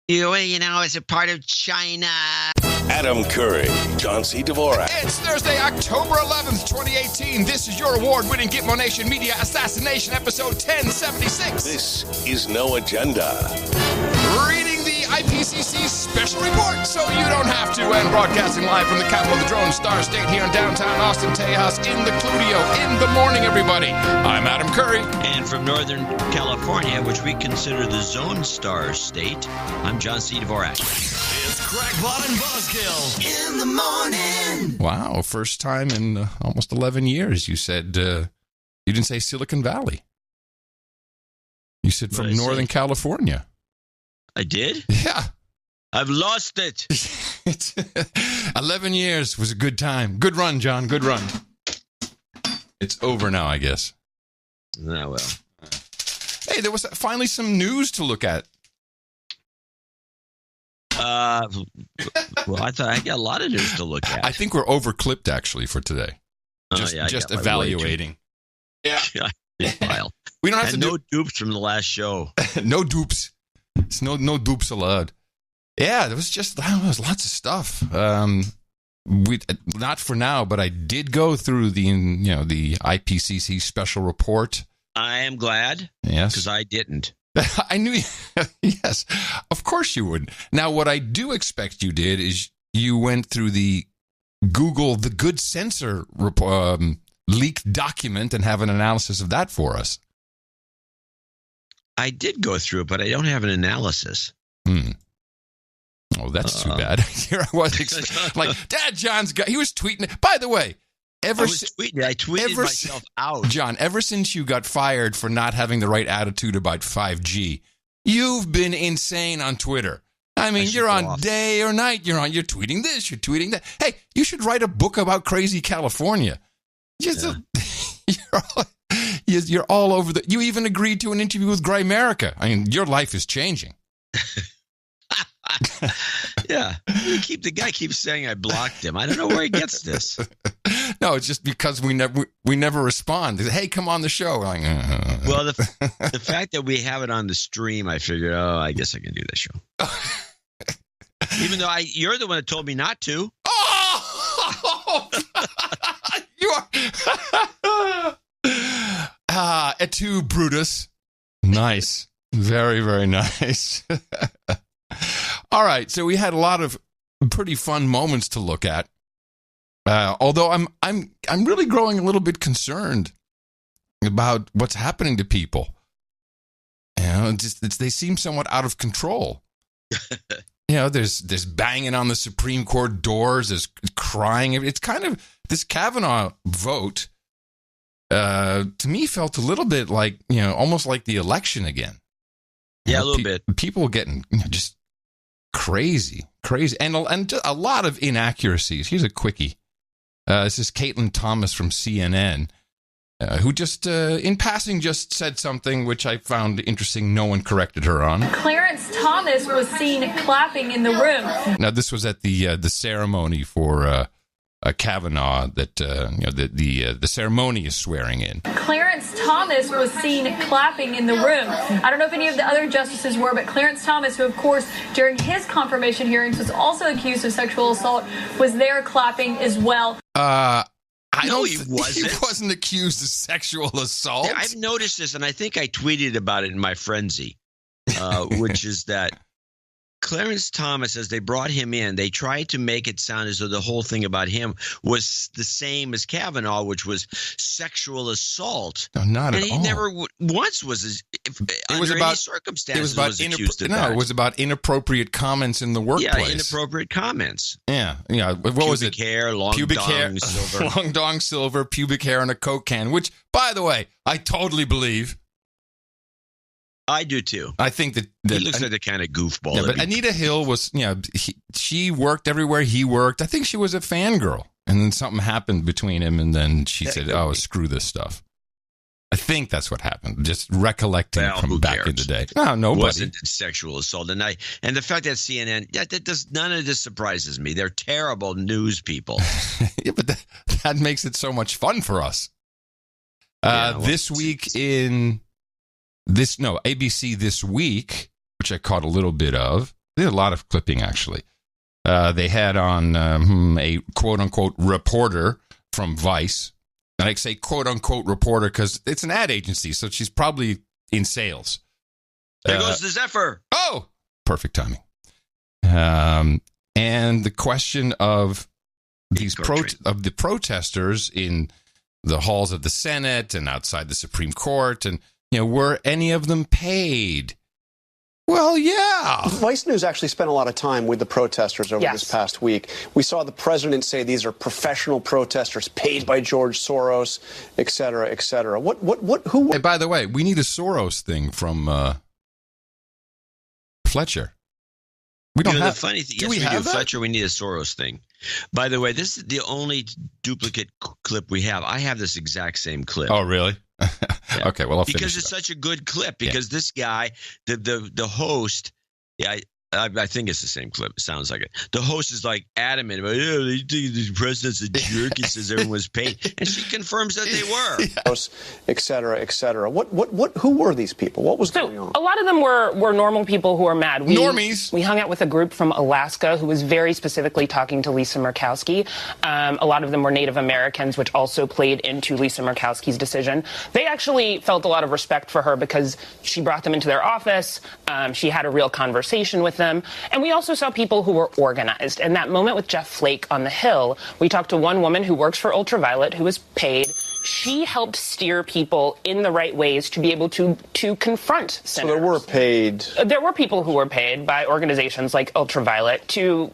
It's a part of China. Adam Curry, John C. Dvorak. It's Thursday, October 11th, 2018. This is your award-winning Gitmo Nation Media Assassination episode 1076. This is No Agenda. Reading the IPCC special report so you don't have to, and broadcasting live from the capital of the Drone Star State here in downtown Austin, Tejas, in the Cludio. In the morning, everybody. I'm Adam Curry. And from Northern California, which we consider the Zone Star State, I'm John C. Dvorak. It's Crackpot and Buzzkill in the morning. Wow, first time in almost 11 years you said, you didn't say Silicon Valley. You said from Northern California. I did? Yeah. I've lost it. 11 years was a good time. Good run, John. Good run. It's over now, I guess. Oh, well. Hey, there was finally some news to look at. Well, I thought I got a lot of news to look at. I think we're overclipped, actually, for today. Just evaluating. Yeah. Well, we don't have to no dupes from the last show. No dupes. It's no dupes allowed. Yeah, there was lots of stuff. We not for now, but I did go through the IPCC special report. I am glad. Yes, because I didn't. I knew. Yes, of course you would. Now, what I do expect you did is you went through the Google the Good Sensor leaked document and have an analysis of that for us. I did go through it, but I don't have an analysis. Oh, that's too bad. Here I was, Dad, he was tweeting. By the way, I tweeted myself out. John, ever since you got fired for not having the right attitude about 5G, you've been insane on Twitter. I mean, you're on day or night. You're tweeting this, you're tweeting that. Hey, you should write a book about crazy California. You're all over you even agreed to an interview with Grimerica. I mean, your life is changing. Yeah. The guy keeps saying I blocked him. I don't know where he gets this. No, it's just because we never respond. Hey, come on the show. Like, Well, the fact that we have it on the stream, I figured, I guess I can do this show. Even though you're the one that told me not to. Oh! You are. Et tu, Brutus. Nice. Very, very nice. All right, so we had a lot of pretty fun moments to look at. Although I'm really growing a little bit concerned about what's happening to people. They seem somewhat out of control. There's banging on the Supreme Court doors, there's crying. It's kind of this Kavanaugh vote. To me, felt a little bit like almost like the election again. Yeah, a little bit. People getting just crazy, and a lot of inaccuracies. Here's a quickie. This is Caitlin Thomas from CNN, who just, in passing, just said something which I found interesting. No one corrected her on. Clarence Thomas was seen clapping in the room. Now, this was at the ceremony for Kavanaugh. That the ceremony is swearing in. Clarence Thomas was seen clapping in the room. I don't know if any of the other justices were, but Clarence Thomas, who of course during his confirmation hearings was also accused of sexual assault, was there clapping as well. He wasn't. He wasn't accused of sexual assault. Yeah, I've noticed this, and I think I tweeted about it in my frenzy, which is that Clarence Thomas, as they brought him in, they tried to make it sound as though the whole thing about him was the same as Kavanaugh, which was sexual assault. No, not and at all. And he never once was, under any circumstances, was accused of that. No, it was about inappropriate comments in the workplace. Yeah, inappropriate comments. Yeah. What was it? Pubic hair, silver. Long dong silver, pubic hair, and a Coke can, which, by the way, I totally believe. I do too. I think that he looks like the kind of goofball. Yeah, but Anita Hill was, she worked everywhere he worked. I think she was a fangirl, and then something happened between him, and then she said, "Oh, screw this stuff." I think that's what happened. Just recollecting from back in the day. No, nobody. Wasn't sexual assault, and the fact that CNN, none of this surprises me. They're terrible news people. Yeah, but that makes it so much fun for us. This week in. ABC This Week, which I caught a little bit of, They did a lot of clipping, actually. They had on a quote-unquote reporter from Vice. And I say quote-unquote reporter because it's an ad agency, so she's probably in sales. There goes the Zephyr. Oh, perfect timing. And the question of the protesters in the halls of the Senate and outside the Supreme Court, and were any of them paid? Well, yeah. Vice News actually spent a lot of time with the protesters over this past week. We saw the president say these are professional protesters paid by George Soros, et cetera, et cetera. Who? Hey, by the way, we need a Soros thing from Fletcher. We don't have. The funny thing, do yes, we do. have that? Fletcher, we need a Soros thing. By the way, this is the only duplicate clip we have. I have this exact same clip. Oh, really? Yeah. Okay, well, I'll because finish it's it up. such a good clip. Because this guy, the host, I think it's the same clip. It sounds like it. The host is like adamant about, they think the president's a jerk. He says everyone was paid, and she confirms that they were. Et cetera, et cetera. Who were these people? What was going on? A lot of them were normal people who were mad. Normies. We hung out with a group from Alaska who was very specifically talking to Lisa Murkowski. A lot of them were Native Americans, which also played into Lisa Murkowski's decision. They actually felt a lot of respect for her because she brought them into their office. She had a real conversation with them. And we also saw people who were organized. And that moment with Jeff Flake on the Hill, we talked to one woman who works for Ultraviolet who was paid. She helped steer people in the right ways to be able to confront senators. So there were paid. There were people who were paid by organizations like Ultraviolet to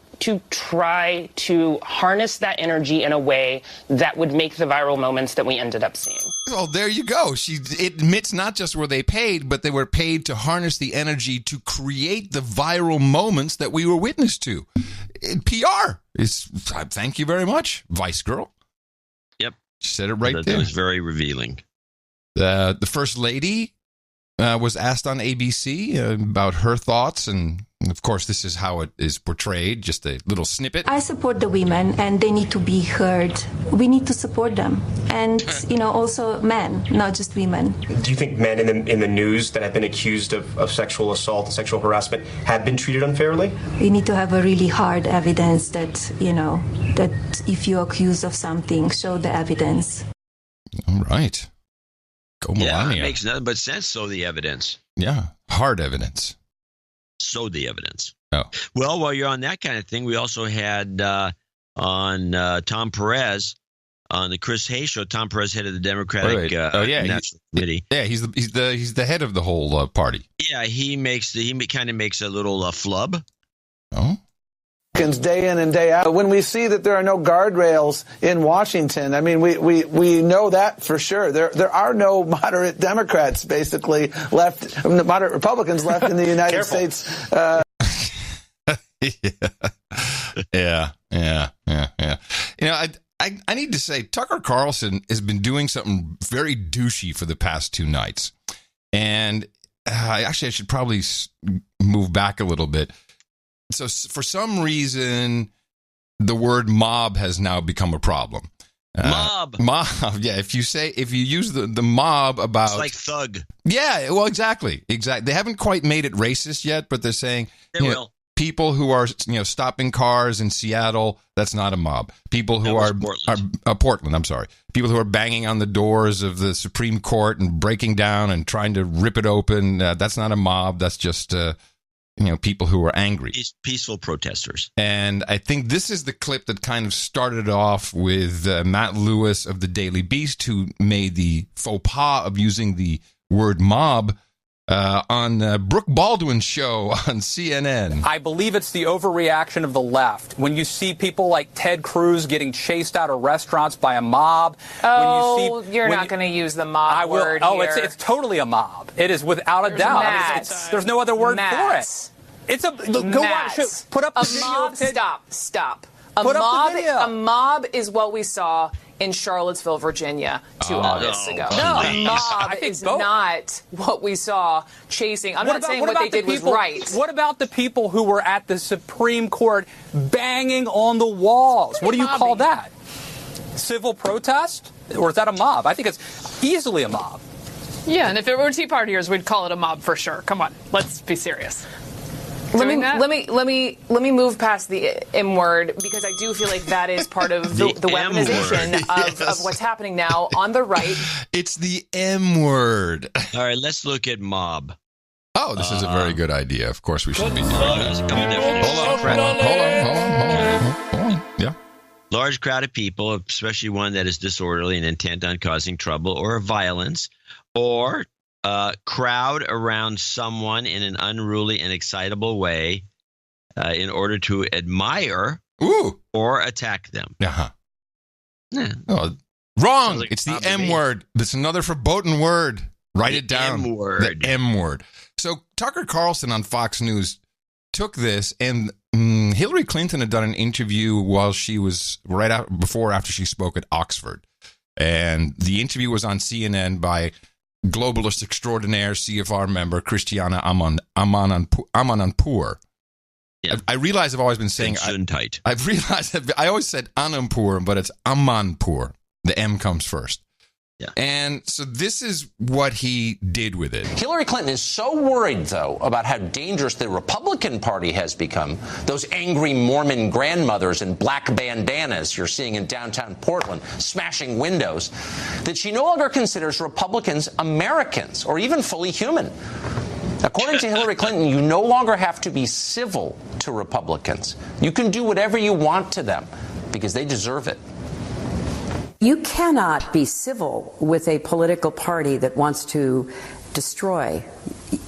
try to harness that energy in a way that would make the viral moments that we ended up seeing. Well, there you go. She admits not just were they paid, but they were paid to harness the energy to create the viral moments that we were witness to. PR is. Thank you very much, Vice Girl. Yep. She said it right there. That was very revealing. The First Lady was asked on ABC about her thoughts, and of course, this is how it is portrayed, just a little snippet. I support the women, and they need to be heard. We need to support them. And, also men, not just women. Do you think men in the news that have been accused of sexual assault and sexual harassment have been treated unfairly? We need to have a really hard evidence that, that if you're accused of something, show the evidence. All right. Go Melania. Yeah, it makes nothing but sense. So the evidence. Yeah, hard evidence. So the evidence. Oh. Well, while you're on that kind of thing, we also had on Tom Perez on the Chris Hayes show. Tom Perez, head of the Democratic National Committee. Yeah, he's the head of the whole party. Yeah, he kind of makes a little flub. Oh. Day in and day out. When we see that there are no guardrails in Washington, I mean, we know that for sure. There are no moderate Democrats, basically, left, moderate Republicans left in the United States. Yeah. I need to say, Tucker Carlson has been doing something very douchey for the past two nights. And I should probably move back a little bit. So for some reason, the word mob has now become a problem. Mob. Yeah. If you use the mob about. It's like thug. Yeah. Well, exactly. They haven't quite made it racist yet, but they're saying they will. People who are stopping cars in Seattle, that's not a mob. People who are Portland. I'm sorry. People who are banging on the doors of the Supreme Court and breaking down and trying to rip it open, that's not a mob. That's just people who are angry. Peaceful protesters. And I think this is the clip that kind of started off with Matt Lewis of the Daily Beast, who made the faux pas of using the word mob on Brooke Baldwin's show on CNN. I believe it's the overreaction of the left. When you see people like Ted Cruz getting chased out of restaurants by a mob. You're not going to use the mob word here. It's totally a mob. It is without a doubt. I mean, there's no other word for it. It's a go watch. Put up the mob. Stop. Put up the video. A mob is what we saw in Charlottesville, Virginia, 2 August ago. No, a mob is not what we saw chasing. I'm not saying what they did was right. What about the people who were at the Supreme Court banging on the walls? What do you call that? Civil protest? Or is that a mob? I think it's easily a mob. Yeah, and if it were Tea Partiers, we'd call it a mob for sure. Come on, let's be serious. doing that? Let me move past the M word, because I do feel like that is part of the weaponization of what's happening now on the right. It's the M word. All right, let's look at mob. Oh, this is a very good idea. Of course, we should be doing that. Hold on. Yeah. Large crowd of people, especially one that is disorderly and intent on causing trouble or violence, or crowd around someone in an unruly and excitable way in order to admire or attack them. Uh-huh. Yeah. Oh, wrong. Like it's the M word. That's another verboten word. Write it down. M word. The M word. So Tucker Carlson on Fox News took this, and Hillary Clinton had done an interview while she was after she spoke at Oxford. And the interview was on CNN by globalist extraordinaire, CFR member Christiana Amanpour. Yeah. I realize I've always been saying I've realized I always said Anandpur, but it's Amanpour. The M comes first. Yeah. And so this is what he did with it. Hillary Clinton is so worried, though, about how dangerous the Republican Party has become. Those angry Mormon grandmothers in black bandanas you're seeing in downtown Portland, smashing windows, that she no longer considers Republicans Americans or even fully human. According to Hillary Clinton, you no longer have to be civil to Republicans. You can do whatever you want to them because they deserve it. You cannot be civil with a political party that wants to destroy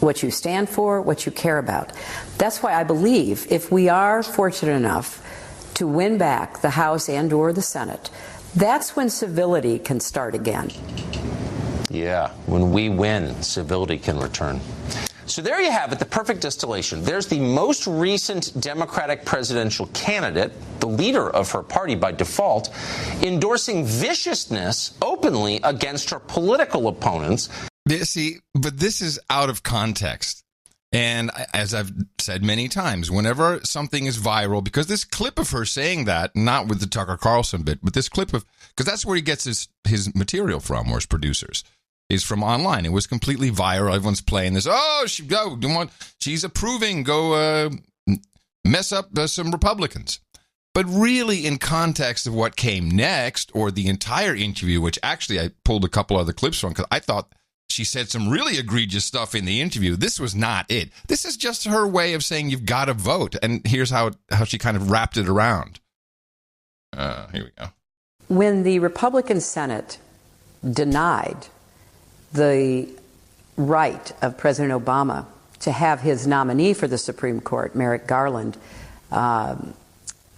what you stand for, what you care about. That's why I believe if we are fortunate enough to win back the House and or the Senate, that's when civility can start again. Yeah, when we win, civility can return. So there you have it, the perfect distillation. There's the most recent Democratic presidential candidate, the leader of her party by default, endorsing viciousness openly against her political opponents. See, but this is out of context. And as I've said many times, whenever something is viral, because this clip of her saying that, not with the Tucker Carlson bit, but this clip of, because that's where he gets his material from, or his producers, is from online. It was completely viral. Everyone's playing this. Oh, she's approving. Go mess up some Republicans. But really, in context of what came next, or the entire interview, which actually I pulled a couple other clips from, because I thought she said some really egregious stuff in the interview. This was not it. This is just her way of saying you've got to vote. And here's how she kind of wrapped it around. Here we go. When the Republican Senate denied the right of President Obama to have his nominee for the Supreme Court, Merrick Garland,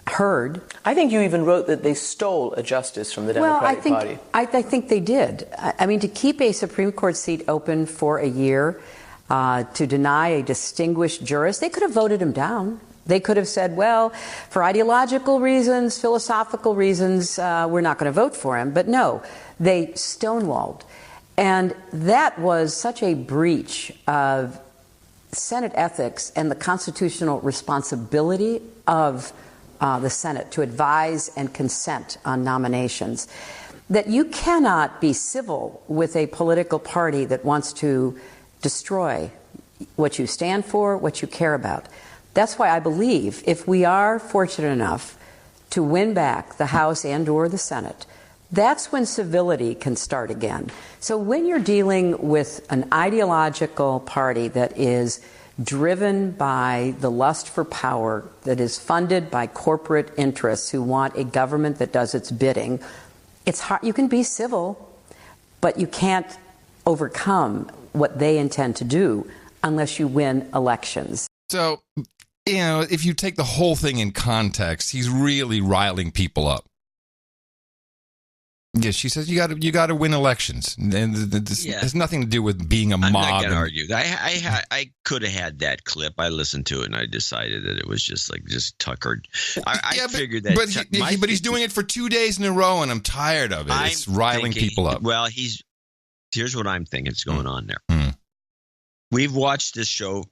heard. I think you even wrote that they stole a justice from the Democratic Party. I think they did. I mean, to keep a Supreme Court seat open for a year, to deny a distinguished jurist, they could have voted him down. They could have said, well, for ideological reasons, philosophical reasons, we're not going to vote for him. But no, they stonewalled. And that was such a breach of Senate ethics and the constitutional responsibility of the Senate to advise and consent on nominations that you cannot be civil with a political party that wants to destroy what you stand for, what you care about. That's why I believe if we are fortunate enough to win back the House and or the Senate, that's when civility can start again. So when you're dealing with an ideological party that is driven by the lust for power, that is funded by corporate interests who want a government that does its bidding, it's hard. You can be civil, but you can't overcome what they intend to do unless you win elections. So, if you take the whole thing in context, he's really riling people up. Yeah, she says you got to win elections, and this has nothing to do with being a mob. I'm not going to argue. I could have had that clip. I listened to it, and I decided that it was just tuckered. I figured that. But he's doing it for 2 days in a row, and I'm tired of it. It's riling people up. Well, here's what I'm thinking is going on there. We've watched this show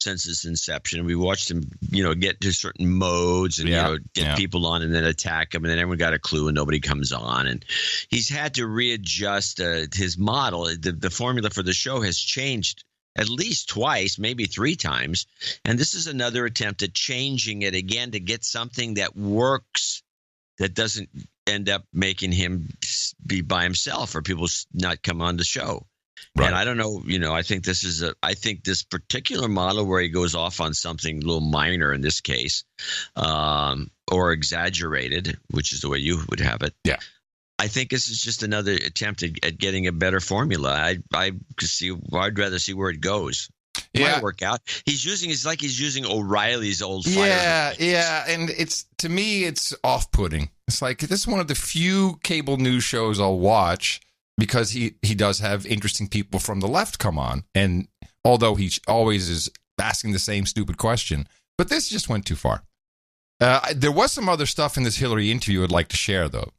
since its inception. We watched him, get to certain modes and get people on and then attack them, and then everyone got a clue and nobody comes on. And he's had to readjust his model. The formula for the show has changed at least twice, maybe 3 times. And this is another attempt at changing it again to get something that works, that doesn't end up making him be by himself or people not come on the show. Right. And I don't know, I think this particular model where he goes off on something a little minor in this case, or exaggerated, which is the way you would have it. Yeah. I think this is just another attempt at getting a better formula. I'd rather see where it goes. It might work out. He's using O'Reilly's old fire. Yeah. And to me, it's off-putting. It's like, this is one of the few cable news shows I'll watch because he does have interesting people from the left come on. And although he always is asking the same stupid question, but this just went too far. There was some other stuff in this Hillary interview I'd like to share, though.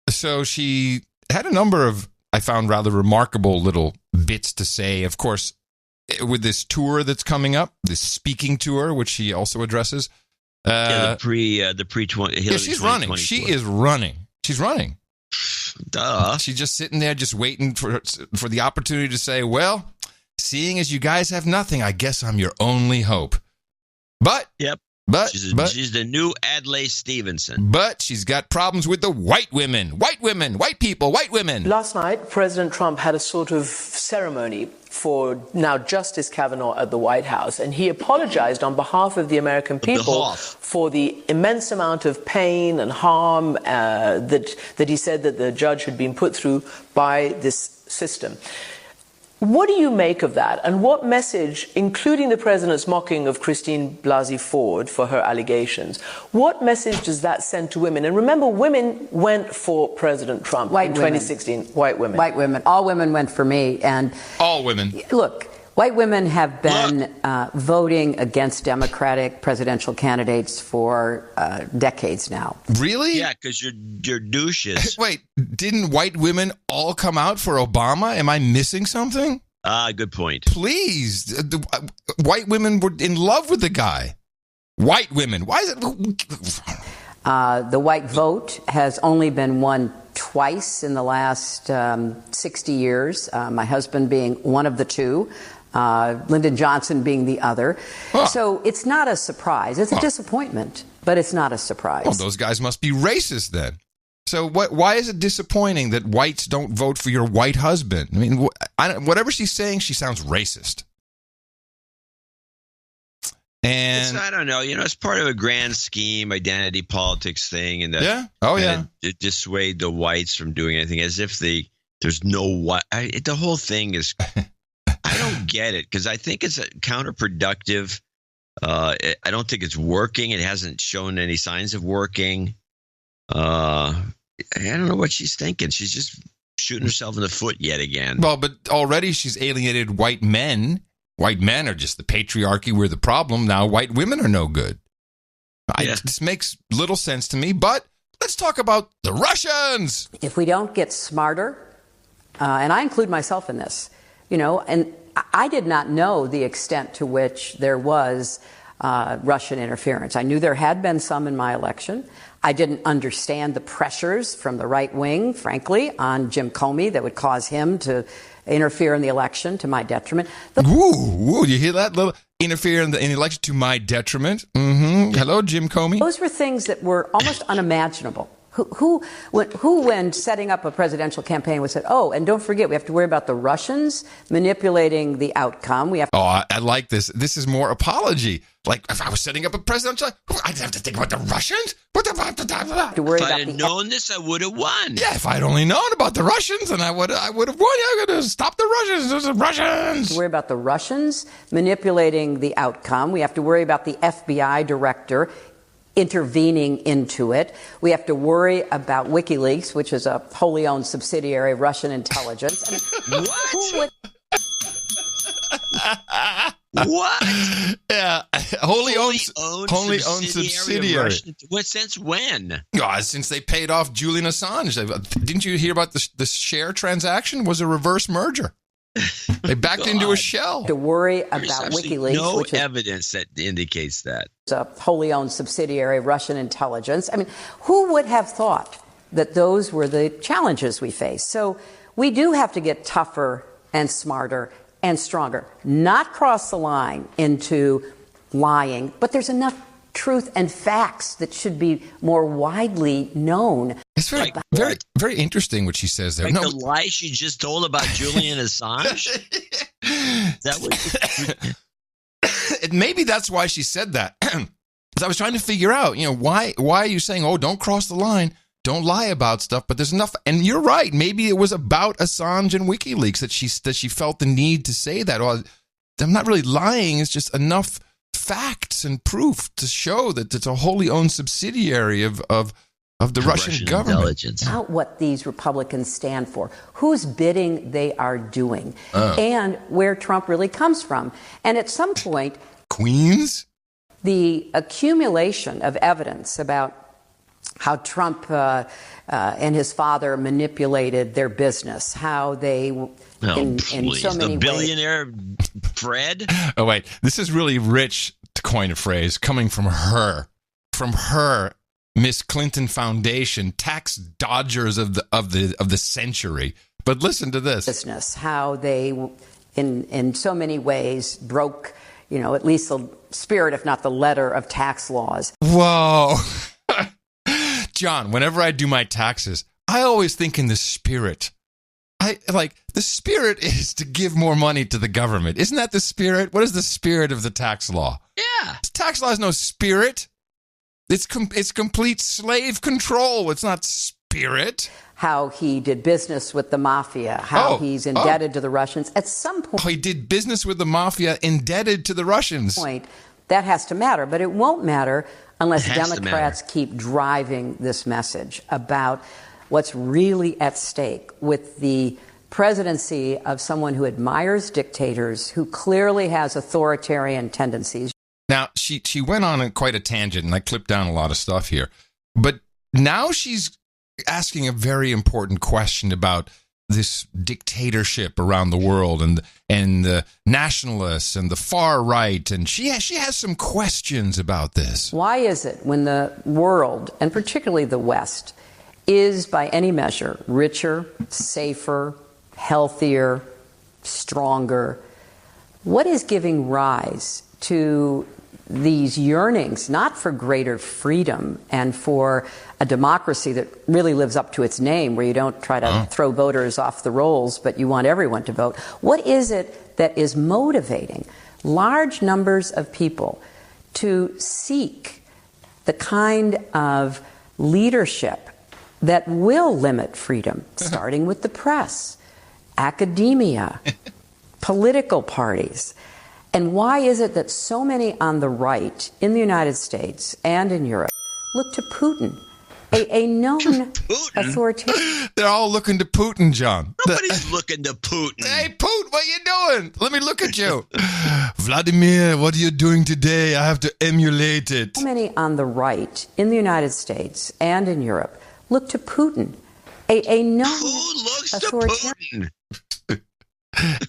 So she had a number of, I found, rather remarkable little bits to say. Of course, with this tour that's coming up, this speaking tour, which she also addresses. The pre-20. Yeah, she's running. She is running. She's running. Duh. She's just sitting there, just waiting for the opportunity to say, well, seeing as you guys have nothing, I guess I'm your only hope. But she's the new Adlai Stevenson. But she's got problems with the white women, white people, white women. Last night, President Trump had a sort of ceremony for now Justice Kavanaugh at the White House, and he apologized on behalf of the American people for the immense amount of pain and harm that he said that the judge had been put through by this system. What do you make of that? And what message, including the president's mocking of Christine Blasey Ford for her allegations, what message does that send to women? And remember, women went for President Trump in 2016. White women. White women. All women went for me. And all women. Look, white women have been voting against Democratic presidential candidates for decades now. Really? Yeah, because you're douches. Wait, didn't white women all come out for Obama? Am I missing something? Good point. Please. White women were in love with the guy. White women. Why is it? The white vote has only been won twice in the last 60 years, my husband being one of the two. Lyndon Johnson being the other. So it's not a surprise. It's a disappointment, but it's not a surprise. Well, those guys must be racist then. So why is it disappointing that whites don't vote for your white husband? I mean, whatever she's saying, she sounds racist. And I don't know. It's part of a grand scheme, identity politics thing, and it dissuade the whites from doing anything, as if there's no white. The whole thing is. I don't get it because I think it's counterproductive. I don't think it's working. It hasn't shown any signs of working. I don't know what she's thinking. She's just shooting herself in the foot yet again. Well, but already she's alienated white men. White men are just the patriarchy. We're the problem. Now white women are no good. This makes little sense to me, but let's talk about the Russians. If we don't get smarter, and I include myself in this, and I did not know the extent to which there was Russian interference. I knew there had been some in my election. I didn't understand the pressures from the right wing, frankly, on Jim Comey that would cause him to interfere in the election to my detriment. Ooh, you hear that? Little interfere in the election to my detriment? Mm-hmm. Hello, Jim Comey. Those were things that were almost unimaginable. Who, when setting up a presidential campaign, would say, "Oh, and don't forget, we have to worry about the Russians manipulating the outcome." I like this. This is more apology. Like if I was setting up a presidential, I'd have to think about the Russians. If I had known this, I would have won. Yeah, if I'd only known about the Russians, then I would have won. I got to stop the Russians. There's the Russians. To worry about the Russians manipulating the outcome. We have to worry about the FBI director intervening into it. We have to worry about WikiLeaks, which is a wholly owned subsidiary of Russian intelligence. What? What? Yeah, wholly owned subsidiary. What? Since when? Since they paid off Julian Assange. Didn't you hear about the share transaction? Was a reverse merger. They backed into a shell. To worry about WikiLeaks. No evidence that indicates that. It's a wholly owned subsidiary of Russian intelligence. I mean, who would have thought that those were the challenges we face? So we do have to get tougher and smarter and stronger. Not cross the line into lying, but there's enough truth and facts that should be more widely known. It's very, very interesting what she says there. Like the lie she just told about Julian Assange? That was... Maybe that's why she said that. Because I was trying to figure out, why are you saying, oh, don't cross the line, don't lie about stuff, but there's enough. And you're right. Maybe it was about Assange and WikiLeaks that she felt the need to say that. Well, I'm not really lying. It's just enough facts and proof to show that it's a wholly owned subsidiary of the Russian government. About what these Republicans stand for, whose bidding they are doing, and where Trump really comes from. And at some point, Queens? The accumulation of evidence about how Trump and his father manipulated their business, how they, in so many the billionaire Fred? Oh, wait. This is really rich, to coin a phrase, coming from her. From her, Miss Clinton Foundation, tax dodgers of the century. But listen to this. Business, how they, in so many ways, broke, at least the spirit, if not the letter, of tax laws. Whoa. John, whenever I do my taxes, I always think in the spirit. The spirit is to give more money to the government. Isn't that the spirit? What is the spirit of the tax law? Yeah. Tax law has no spirit. It's complete slave control. It's not spirit. How he did business with the mafia, how he's indebted to the Russians. At some point... Oh, he did business with the mafia, indebted to the Russians. That has to matter, but it won't matter unless Democrats keep driving this message about what's really at stake with the presidency of someone who admires dictators, who clearly has authoritarian tendencies. Now, she went on quite a tangent, and I clipped down a lot of stuff here. But now she's asking a very important question about this dictatorship around the world and the nationalists and the far right. And she has some questions about this. Why is it when the world, and particularly the West, is by any measure richer, safer, healthier, stronger, what is giving rise to these yearnings, not for greater freedom and for a democracy that really lives up to its name, where you don't try to throw voters off the rolls, but you want everyone to vote? What is it that is motivating large numbers of people to seek the kind of leadership that will limit freedom, starting with the press, academia, political parties? And why is it that so many on the right in the United States and in Europe look to Putin, a known authoritarian? They're all looking to Putin, John. Nobody's looking to Putin. Hey, Putin, what are you doing? Let me look at you. Vladimir, what are you doing today? I have to emulate it. So many on the right in the United States and in Europe look to Putin, a known authoritarian.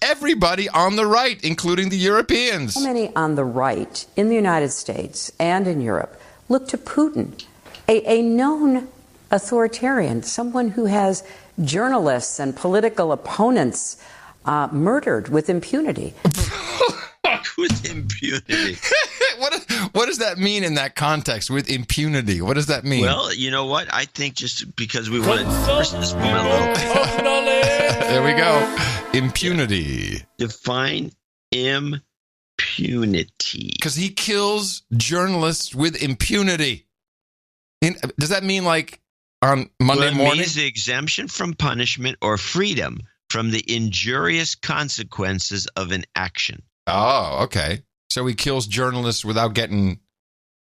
Everybody on the right, including the Europeans. So many on the right in the United States and in Europe look to Putin, a known authoritarian, someone who has journalists and political opponents murdered with impunity. With impunity. What does that mean in that context, with impunity? What does that mean? Well, you know what? I think just because we want to person this woman a little bit. There we go. Impunity. Define impunity. Because he kills journalists with impunity. Does that mean like on Monday morning? It means the exemption from punishment or freedom from the injurious consequences of an action. Oh, okay. So he kills journalists without getting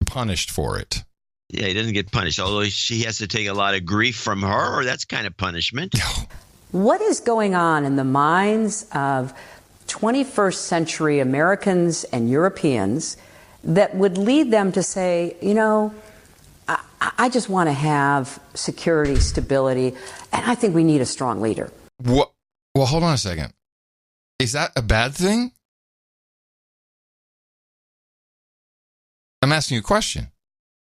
punished for it. Yeah, he doesn't get punished, although she has to take a lot of grief from her, or that's kind of punishment. What is going on in the minds of 21st century Americans and Europeans that would lead them to say, I just want to have security, stability, and I think we need a strong leader? What? Well, hold on a second. Is that a bad thing? I'm asking you a question.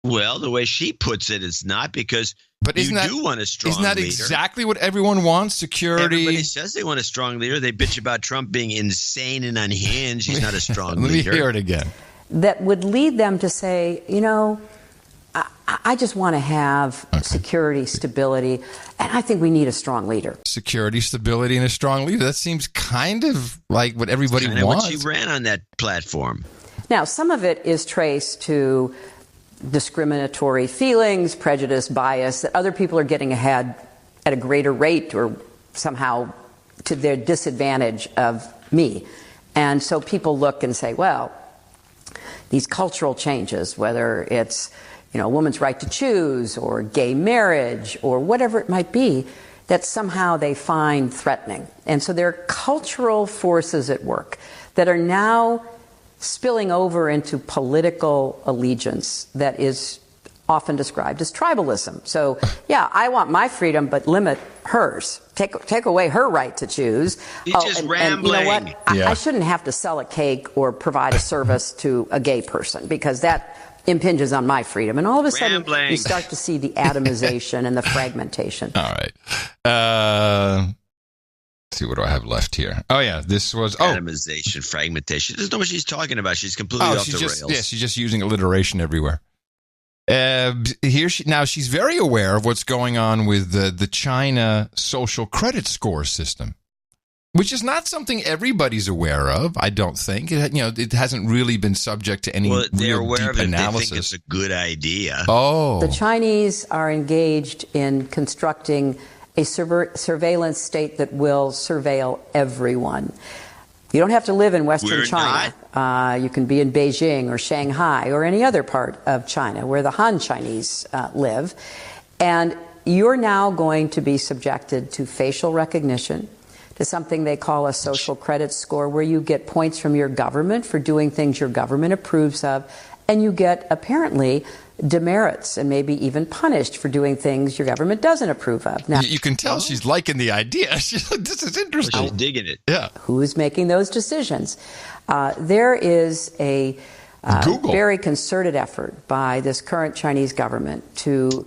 Well, the way she puts it, it's not, because But you do want a strong Isn't that leader. exactly what everyone wants? Security. Everybody says they want a strong leader. They bitch about Trump being insane and unhinged. He's not a strong Let leader. me hear it again. That would lead them to say, I just want to have security, stability, and I think we need a strong leader. Security, stability, and a strong leader. That seems kind of like what everybody Kind of wants. what she ran on that platform. Now, some of it is traced to discriminatory feelings, prejudice, bias, that other people are getting ahead at a greater rate or somehow to their disadvantage of me. And so people look and say, well, these cultural changes, whether it's a woman's right to choose or gay marriage or whatever it might be, that somehow they find threatening. And so there are cultural forces at work that are now spilling over into political allegiance that is often described as tribalism. So, yeah, I want my freedom, but limit hers. Take away her right to choose. You're just rambling. And you know what? I shouldn't have to sell a cake or provide a service to a gay person because that impinges on my freedom. And all of a sudden, you start to see the atomization and the fragmentation. All right. Let's see, what do I have left here? Oh, yeah, this was... Atomization, fragmentation. She doesn't know what she's talking about. She's completely off the rails. Yeah, she's just using alliteration everywhere. She's very aware of what's going on with the China social credit score system, which is not something everybody's aware of, I don't think. It hasn't really been subject to any they're real aware deep of it. analysis. They think it's a good idea. Oh. The Chinese are engaged in constructing a surveillance state that will surveil everyone. You don't have to live in Western China. You can be in Beijing or Shanghai or any other part of China where the Han Chinese live. And you're now going to be subjected to facial recognition, to something they call a social credit score, where you get points from your government for doing things your government approves of, and you get, apparently, demerits and maybe even punished for doing things your government doesn't approve of. Now, you can tell she's liking the idea. She's like, this is interesting. She's digging it. Yeah. Who's making those decisions? There is a very concerted effort by this current Chinese government to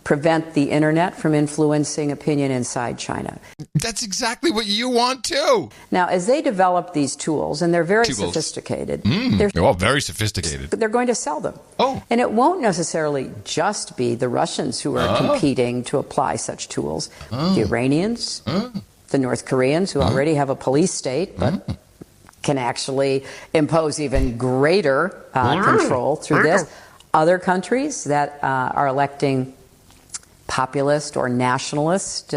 prevent the internet from influencing opinion inside China. That's exactly what you want too. Now, as they develop these tools, and they're very sophisticated, they're very sophisticated. They're going to sell them. Oh. And it won't necessarily just be the Russians who are competing to apply such tools. The Iranians, the North Koreans, who already have a police state, but can actually impose even greater control through this. Other countries that are electing populist or nationalist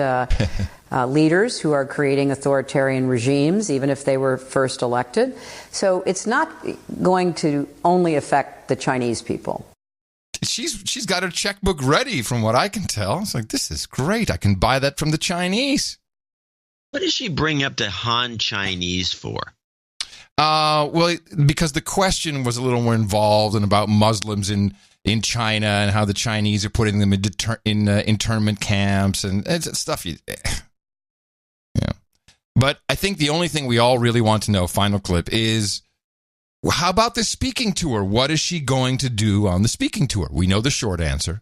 leaders who are creating authoritarian regimes, even if they were first elected. So it's not going to only affect the Chinese people. She's got her checkbook ready, from what I can tell. It's like, this is great. I can buy that from the Chinese. What does she bring up the Han Chinese for? Well, because the question was a little more involved and about Muslims in China and how the Chinese are putting them in internment camps and stuff. Yeah. But I think the only thing we all really want to know, final clip, is how about the speaking tour? What is she going to do on the speaking tour? We know the short answer,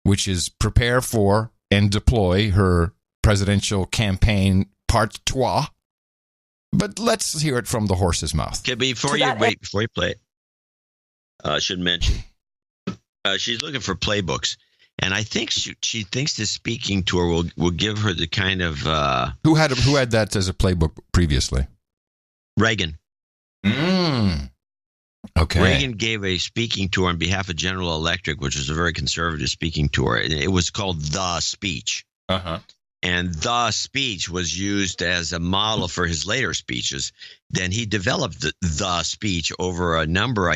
which is prepare for and deploy her presidential campaign part trois. But let's hear it from the horse's mouth. Okay, before you play it, I should mention she's looking for playbooks, and I think she thinks the speaking tour will give her the kind of who had that as a playbook previously? Reagan. Okay. Reagan gave a speaking tour on behalf of General Electric, which was a very conservative speaking tour. It was called The Speech. And the speech was used as a model for his later speeches. Then he developed the speech over a number.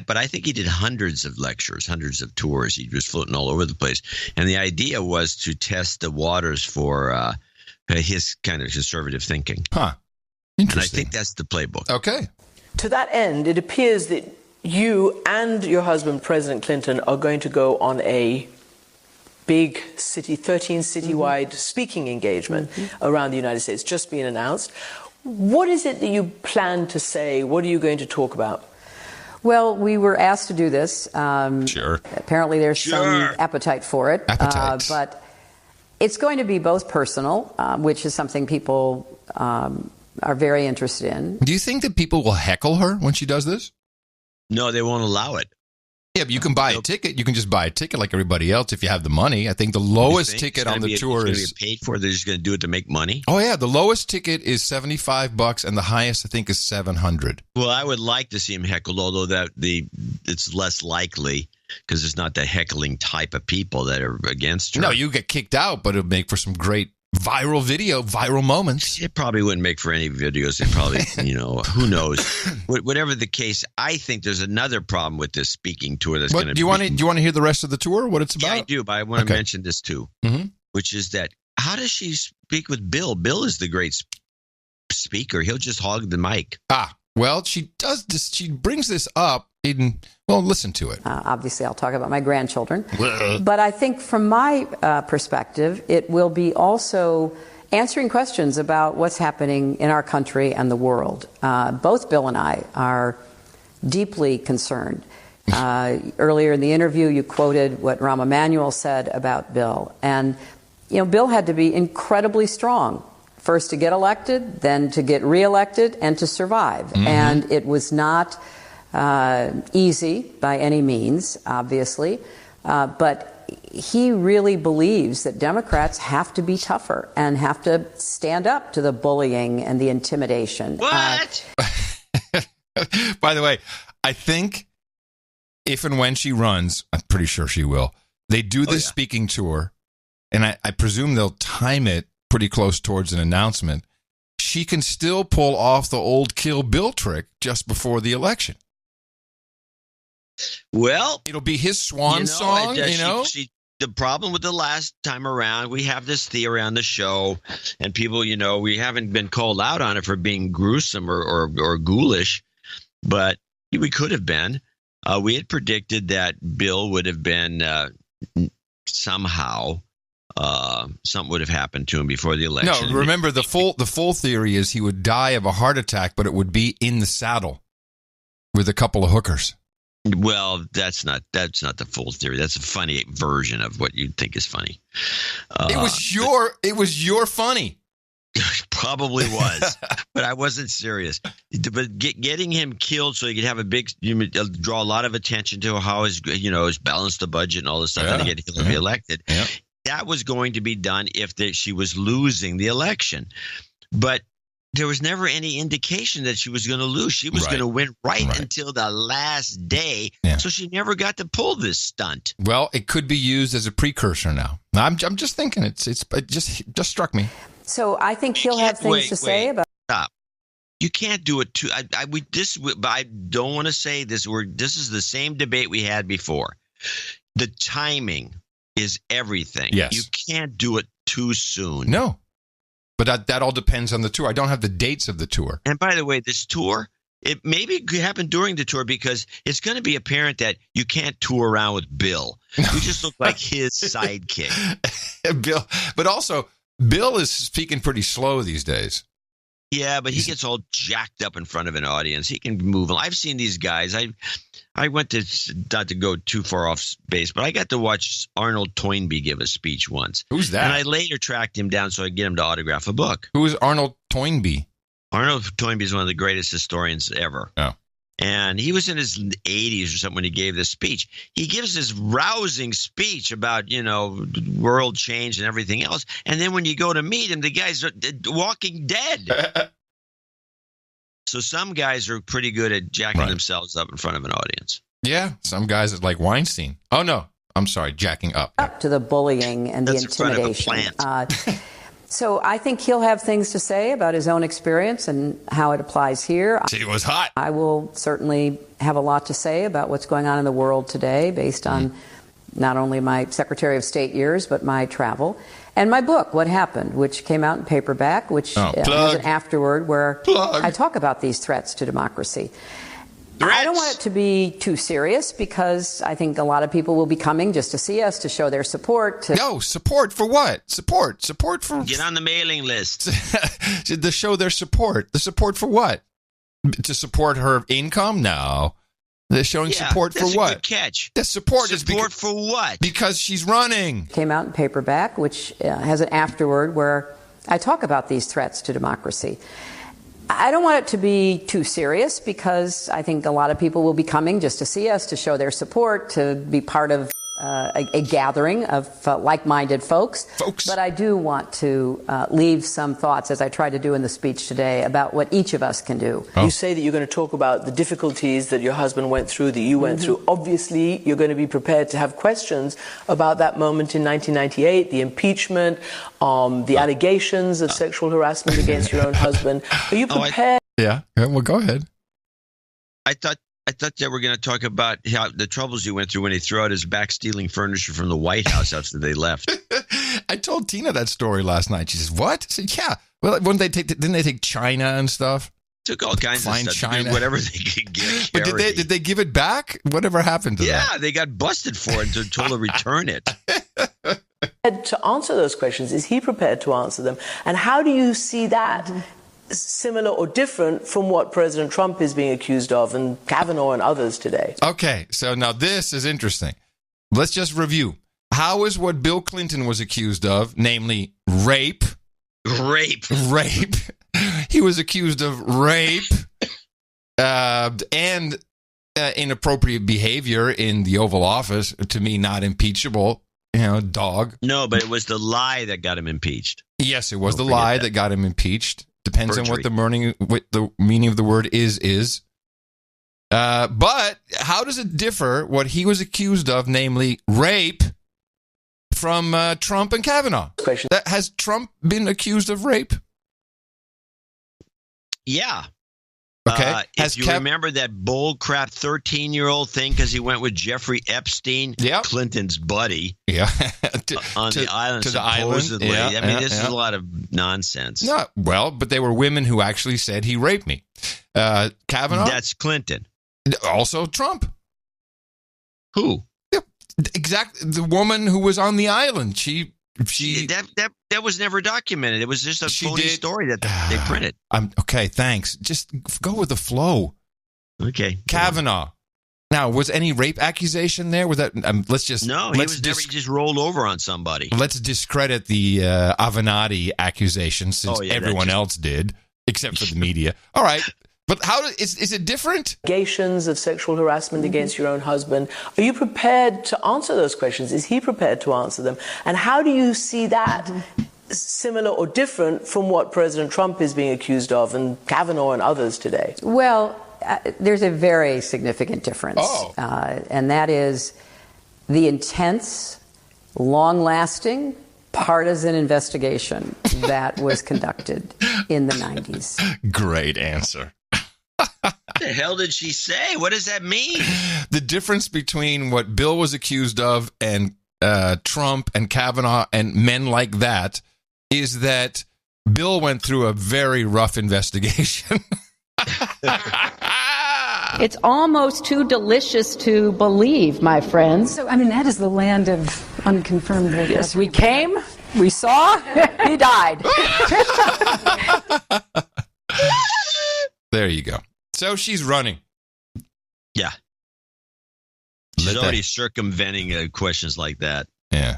But I think he did hundreds of lectures, hundreds of tours. He was floating all over the place. And the idea was to test the waters for his kind of conservative thinking. Interesting. And I think that's the playbook. Okay. To that end, it appears that you and your husband, President Clinton, are going to go on a big 13 citywide speaking engagement around the United States, just being announced. What is it that you plan to say? What are you going to talk about? Well, we were asked to do this. Sure. Apparently, there's some appetite for it. Appetite. But it's going to be both personal, which is something people are very interested in. Do you think that people will heckle her when she does this? No, they won't allow it. Yeah, but you can buy a ticket. You can just buy a ticket like everybody else if you have the money. I think the lowest ticket on the tour is paid for. They're just going to do it to make money. Oh yeah, the lowest ticket is $75, and the highest I think is $700. Well, I would like to see him heckled, although it's less likely because it's not the heckling type of people that are against her. No, you get kicked out, but it'll make for some great viral moments. It probably wouldn't make for any videos. It probably, who knows? Whatever the case, I think there's another problem with this speaking tour that's going to be. Do you want to hear the rest of the tour, what it's about? Yeah, I do, but I want to mention this too, which is that how does she speak with Bill? Bill is the great speaker. He'll just hog the mic. Well, she does this. She brings this up listen to it. Obviously, I'll talk about my grandchildren. But I think from my perspective, it will be also answering questions about what's happening in our country and the world. Both Bill and I are deeply concerned. Earlier in the interview, you quoted what Rahm Emanuel said about Bill. And, Bill had to be incredibly strong. First to get elected, then to get reelected, and to survive. And it was not easy by any means, obviously, but he really believes that Democrats have to be tougher and have to stand up to the bullying and the intimidation. What? By the way, I think if and when she runs, I'm pretty sure she will, they do this speaking tour, and I presume they'll time it pretty close towards an announcement. She can still pull off the old Kill Bill trick just before the election. Well, it'll be his swan song, the problem with the last time around, we have this theory on the show, and people, we haven't been called out on it for being gruesome or ghoulish, but we could have been. We had predicted that Bill would have been somehow something would have happened to him before the election. No, remember the full theory is he would die of a heart attack, but it would be in the saddle with a couple of hookers. Well, that's not the full theory. That's a funny version of what you'd think is funny. It was your funny. Probably was, but I wasn't serious. But getting him killed so he could have draw a lot of attention to how his balanced the budget and all this stuff, and to get Hillary elected. Yeah. That was going to be done if she was losing the election, but there was never any indication that she was going to lose. She was going to win right until the last day. Yeah. So she never got to pull this stunt. Well, it could be used as a precursor now. I'm just thinking it just struck me. So I think he'll have things to say about. Stop. You can't do it too. But I don't want to say this. This is the same debate we had before. The timing is everything. Yes. You can't do it too soon. No. But that all depends on the tour. I don't have the dates of the tour. And by the way, this tour, it maybe could happen during the tour because it's going to be apparent that you can't tour around with Bill. You just look like his sidekick. Bill, but also Bill is speaking pretty slow these days. Yeah, but he gets all jacked up in front of an audience. He can move. I've seen these guys. I went to, not to go too far off base, but I got to watch Arnold Toynbee give a speech once. Who's that? And I later tracked him down so I could get him to autograph a book. Who is Arnold Toynbee? Arnold Toynbee is one of the greatest historians ever. Oh. And he was in his 80s or something when he gave this speech. He gives this rousing speech about, world change and everything else. And then when you go to meet him, the guy's walking dead. So some guys are pretty good at jacking themselves up in front of an audience. Yeah, some guys are like Weinstein. Oh, no. I'm sorry, jacking up. Up to the bullying and That's the intimidation. In front of a plant. So I think he'll have things to say about his own experience and how it applies here. It was hot. I will certainly have a lot to say about what's going on in the world today based on not only my Secretary of State years, but my travel. And my book, What Happened, which came out in paperback, which has an afterword where I talk about these threats to democracy. I don't want it to be too serious because I think a lot of people will be coming just to see us, to show their support. No, support for what? Support for... Get on the mailing list. To show their support. The support for what? To support her income? No. They're showing support for what? Good catch. The support for what? Because she's running. Came out in paperback, which has an afterword where I talk about these threats to democracy. I don't want it to be too serious because I think a lot of people will be coming just to see us, to show their support, to be part of a gathering of like-minded folks. But I do want to leave some thoughts, as I tried to do in the speech today, about what each of us can do. You say that you're going to talk about the difficulties that your husband went through, that you went through. Obviously, you're going to be prepared to have questions about that moment in 1998, the impeachment, the allegations of sexual harassment against your own husband. Are you prepared? Yeah, well, go ahead. I thought they were going to talk about how the troubles he went through when he threw out his back stealing furniture from the White House after they left. I told Tina that story last night. She says, "What?" I said, "Yeah. Well, didn't they take China and stuff? Took all kinds of stuff, China, whatever they could get. But did they give it back? Whatever happened to that? Yeah, they got busted for it and told to return it. To answer those questions, is he prepared to answer them? And how do you see that? Similar or different from what President Trump is being accused of and Kavanaugh and others today? Okay, so now this is interesting. Let's just review. How is what Bill Clinton was accused of, namely rape? Rape. He was accused of rape and inappropriate behavior in the Oval Office. To me, not impeachable. Dog. No, but it was the lie that got him impeached. Yes, it was the lie that got him impeached. Depends on what the meaning of the word is. But how does it differ what he was accused of, namely rape, from Trump and Kavanaugh? Has Trump been accused of rape? Yeah. Okay. If you remember that bull crap 13-year-old thing because he went with Jeffrey Epstein, Clinton's buddy, on the island, supposedly. This is a lot of nonsense. No, well, but they were women who actually said he raped me. Kavanaugh? That's Clinton. Also Trump. Who? Yeah, exactly. The woman who was on the island. She that was never documented. It was just a phony story that they printed. Okay, thanks. Just go with the flow. Okay. Kavanaugh. Now, was any rape accusation there? Was that? Let's just he just rolled over on somebody. Let's discredit the Avenatti accusation since everyone else did, except for the media. All right. But is it different? Allegations of sexual harassment against your own husband. Are you prepared to answer those questions? Is he prepared to answer them? And how do you see that similar or different from what President Trump is being accused of and Kavanaugh and others today? Well, there's a very significant difference. And that is the intense, long-lasting, partisan investigation that was conducted in the 90s. Great answer. What the hell did she say? What does that mean? The difference between what Bill was accused of and Trump and Kavanaugh and men like that is that Bill went through a very rough investigation. It's almost too delicious to believe, my friends. So, that is the land of unconfirmed rape. Yes, we came, we saw, he died. There you go. So she's running. Yeah. She's already circumventing questions like that. Yeah.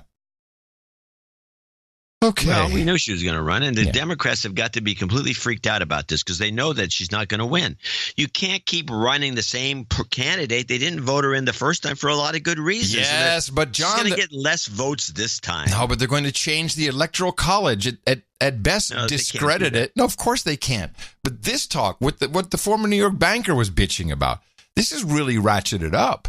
Okay. Well, we knew she was going to run, and the Democrats have got to be completely freaked out about this because they know that she's not going to win. You can't keep running the same candidate. They didn't vote her in the first time for a lot of good reasons. Yes, but John, she's going to get less votes this time. No, but they're going to change the Electoral College. At best, discredit it. No, of course they can't. But this talk, what the former New York banker was bitching about, this is really ratcheted up.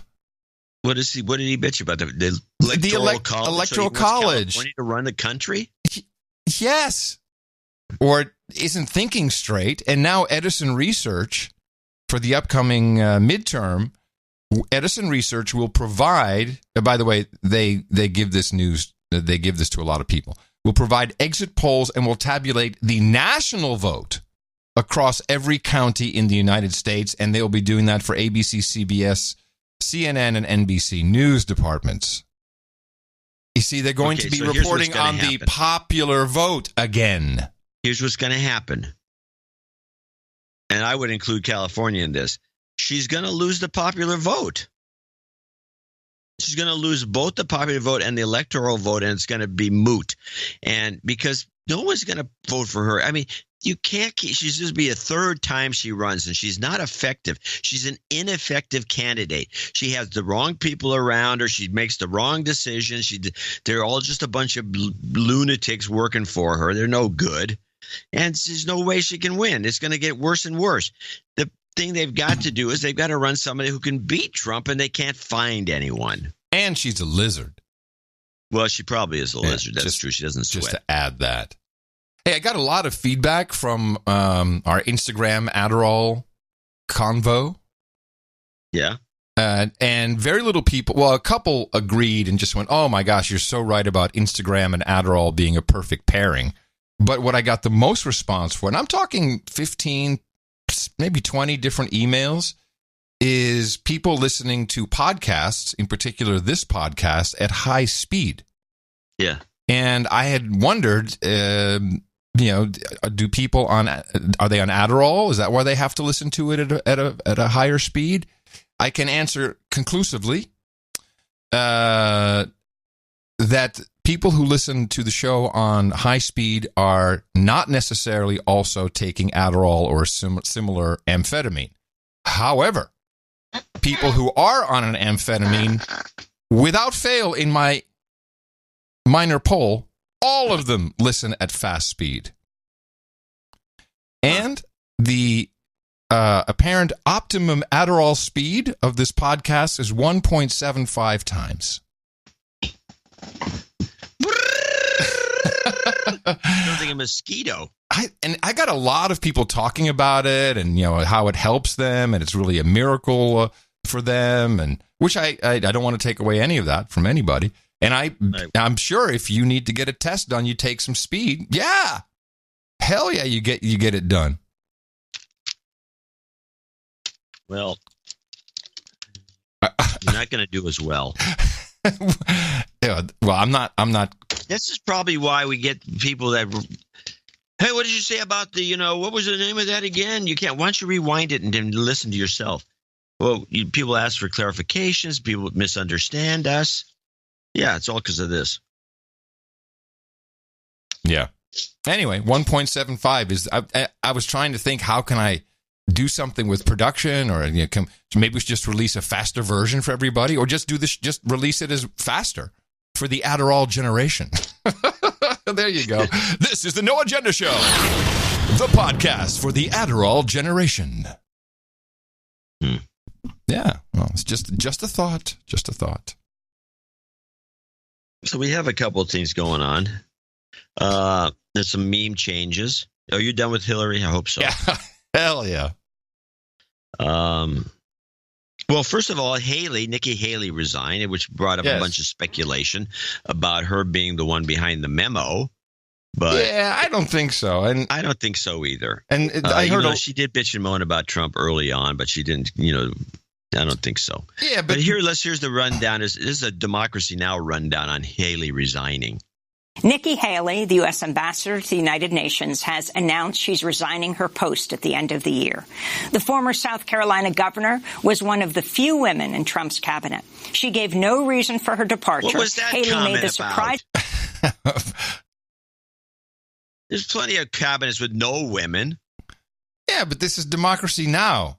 What did he bitch about? The Electoral College. California to run the country? Yes. Or isn't thinking straight. And now Edison Research, for the upcoming midterm, Edison Research will provide, by the way, they give this news, they give this to a lot of people, will provide exit polls and will tabulate the national vote across every county in the United States. And they'll be doing that for ABC, CBS, CNN, and NBC news departments. You see, they're going to be reporting on the popular vote again. Here's what's going to happen. And I would include California in this. she's going to lose the popular vote. She's going to lose both the popular vote and the electoral vote, and it's going to be moot. And because no one's going to vote for her. I mean, you can't keep, she's just be a third time she runs, and she's not effective. She's an ineffective candidate. She has the wrong people around her. She makes the wrong decisions. They're all just a bunch of lunatics working for her. They're no good. And there's no way she can win. It's going to get worse and worse. The thing they've got to do is they've got to run somebody who can beat Trump, and they can't find anyone. And she's a lizard. Well, she probably is a lizard. That's true. She doesn't sweat. Just to add that. Hey, I got a lot of feedback from our Instagram Adderall convo. Yeah. And very little people, well, a couple agreed and just went, oh my gosh, you're so right about Instagram and Adderall being a perfect pairing. But what I got the most response for, and I'm talking 15, maybe 20 different emails, is people listening to podcasts, in particular this podcast, at high speed. Yeah. And I had wondered, do people are they on Adderall? Is that why they have to listen to it at a higher speed? I can answer conclusively that people who listen to the show on high speed are not necessarily also taking Adderall or similar amphetamine. However, people who are on an amphetamine, without fail, in my minor poll, all of them listen at fast speed. And the apparent optimum Adderall speed of this podcast is 1.75 times. Sounds like a mosquito. I got a lot of people talking about it, and how it helps them, and it's really a miracle for them, and which I don't want to take away any of that from anybody. And I'm sure if you need to get a test done, you take some speed. Yeah, hell yeah, you get it done. Well, you're not going to do as well. Yeah, well, I'm not. This is probably why we get people that. Hey, what did you say about the? What was the name of that again? You can't. Why don't you rewind it and then listen to yourself? Well, people ask for clarifications. People misunderstand us. Yeah, it's all because of this. Yeah. Anyway, 1.75 is. I was trying to think, how can I do something with production, or maybe we should just release a faster version for everybody, or just do this, just release it as faster for the Adderall generation. There you go. This is the No Agenda Show, the podcast for the Adderall generation. Yeah, well, it's just a thought. Just a thought. So we have a couple of things going on. There's some meme changes. Are you done with Hillary? I hope so. Yeah. Hell yeah. Well, first of all, Nikki Haley resigned, which brought up a bunch of speculation about her being the one behind the memo. But yeah, I don't think so. And I don't think so either. And I heard she did bitch and moan about Trump early on, but she didn't, I don't think so. Yeah, but here's the rundown. This is a Democracy Now! Rundown on Haley resigning. Nikki Haley, the U.S. ambassador to the United Nations, has announced she's resigning her post at the end of the year. The former South Carolina governor was one of the few women in Trump's cabinet. She gave no reason for her departure. What was that Haley comment made the surprise. There's plenty of cabinets with no women. Yeah, but this is Democracy Now!,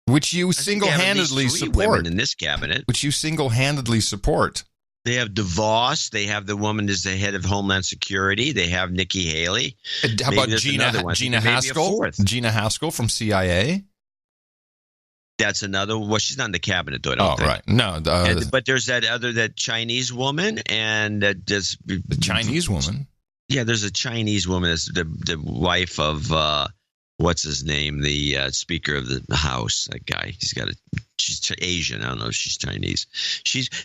which you single-handedly support. Women in this cabinet, which you single-handedly support. They have DeVos. They have the woman as the head of Homeland Security. They have Nikki Haley. How about Gina Haskell? Gina Haskell from CIA. That's another. Well, she's not in the cabinet, though. I don't think. Right. No. But there's that Chinese woman, and the Chinese woman. Yeah, there's a Chinese woman that's the wife of what's his name, the Speaker of the House. That guy. He's got a She's Asian. I don't know if she's Chinese.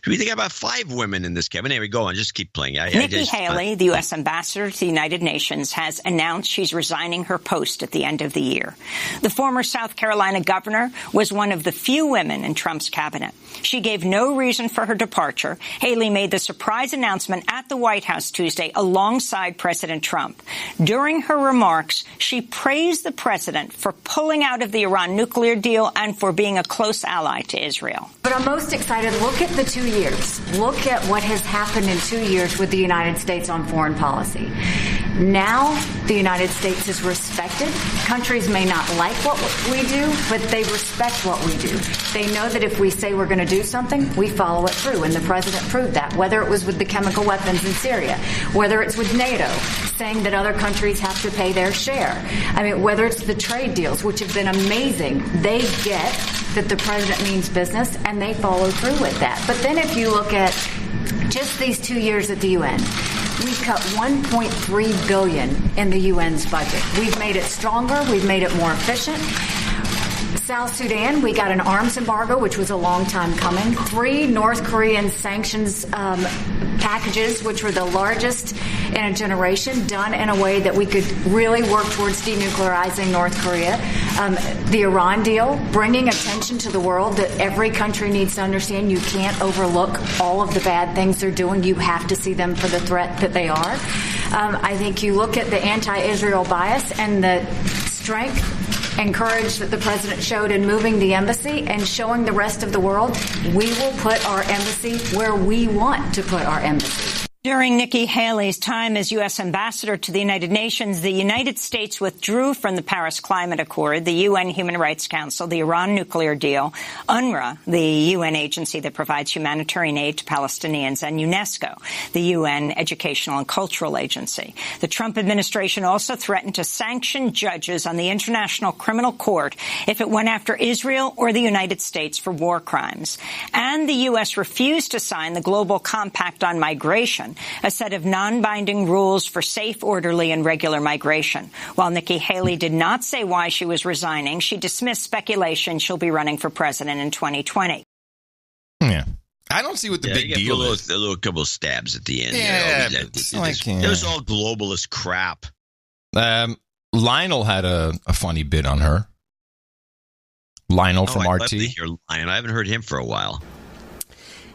We think about 5 women in this cabinet. Anyway, go on. Just keep playing. Nikki Haley, the U.S. ambassador to the United Nations, has announced she's resigning her post at the end of the year. The former South Carolina governor was one of the few women in Trump's cabinet. She gave no reason for her departure. Haley made the surprise announcement at the White House Tuesday alongside President Trump. During her remarks, she praised the president for pulling out of the Iran nuclear deal and for being a close ally to Israel. But I'm most excited. Look at the 2 years. Look at what has happened in 2 years with the United States on foreign policy. Now the United States is respected. Countries may not like what we do, but they respect what we do. They know that if we say we're going to do something, we follow it through. And the president proved that, whether it was with the chemical weapons in Syria, whether it's with NATO, saying that other countries have to pay their share. I mean, whether it's the trade deals, which have been amazing, they get that the president means business and they follow through with that. But then if you look at just these 2 years at the UN, we've cut $1.3 billion in the UN's budget. We've made it stronger. We've made it more efficient. South Sudan, we got an arms embargo, which was a long time coming. 3 North Korean sanctions packages, which were the largest in a generation, done in a way that we could really work towards denuclearizing North Korea. The Iran deal, bringing attention to the world that every country needs to understand you can't overlook all of the bad things they're doing. You have to see them for the threat that they are. I think you look at the anti-Israel bias and the strength and courage that the president showed in moving the embassy and showing the rest of the world we will put our embassy where we want to put our embassy. During Nikki Haley's time as U.S. ambassador to the United Nations, the United States withdrew from the Paris Climate Accord, the UN Human Rights Council, the Iran nuclear deal, UNRWA, the UN agency that provides humanitarian aid to Palestinians, and UNESCO, the UN Educational and Cultural Agency. The Trump administration also threatened to sanction judges on the International Criminal Court if it went after Israel or the United States for war crimes. And the U.S. refused to sign the Global Compact on Migration, a set of non-binding rules for safe, orderly, and regular migration. While Nikki Haley did not say why she was resigning, she dismissed speculation she'll be running for president in 2020. Yeah. I don't see what the big deal is. A little couple of stabs at the end. Yeah, it was all globalist crap. Lionel had a funny bit on her. Lionel from RT. I haven't heard him for a while.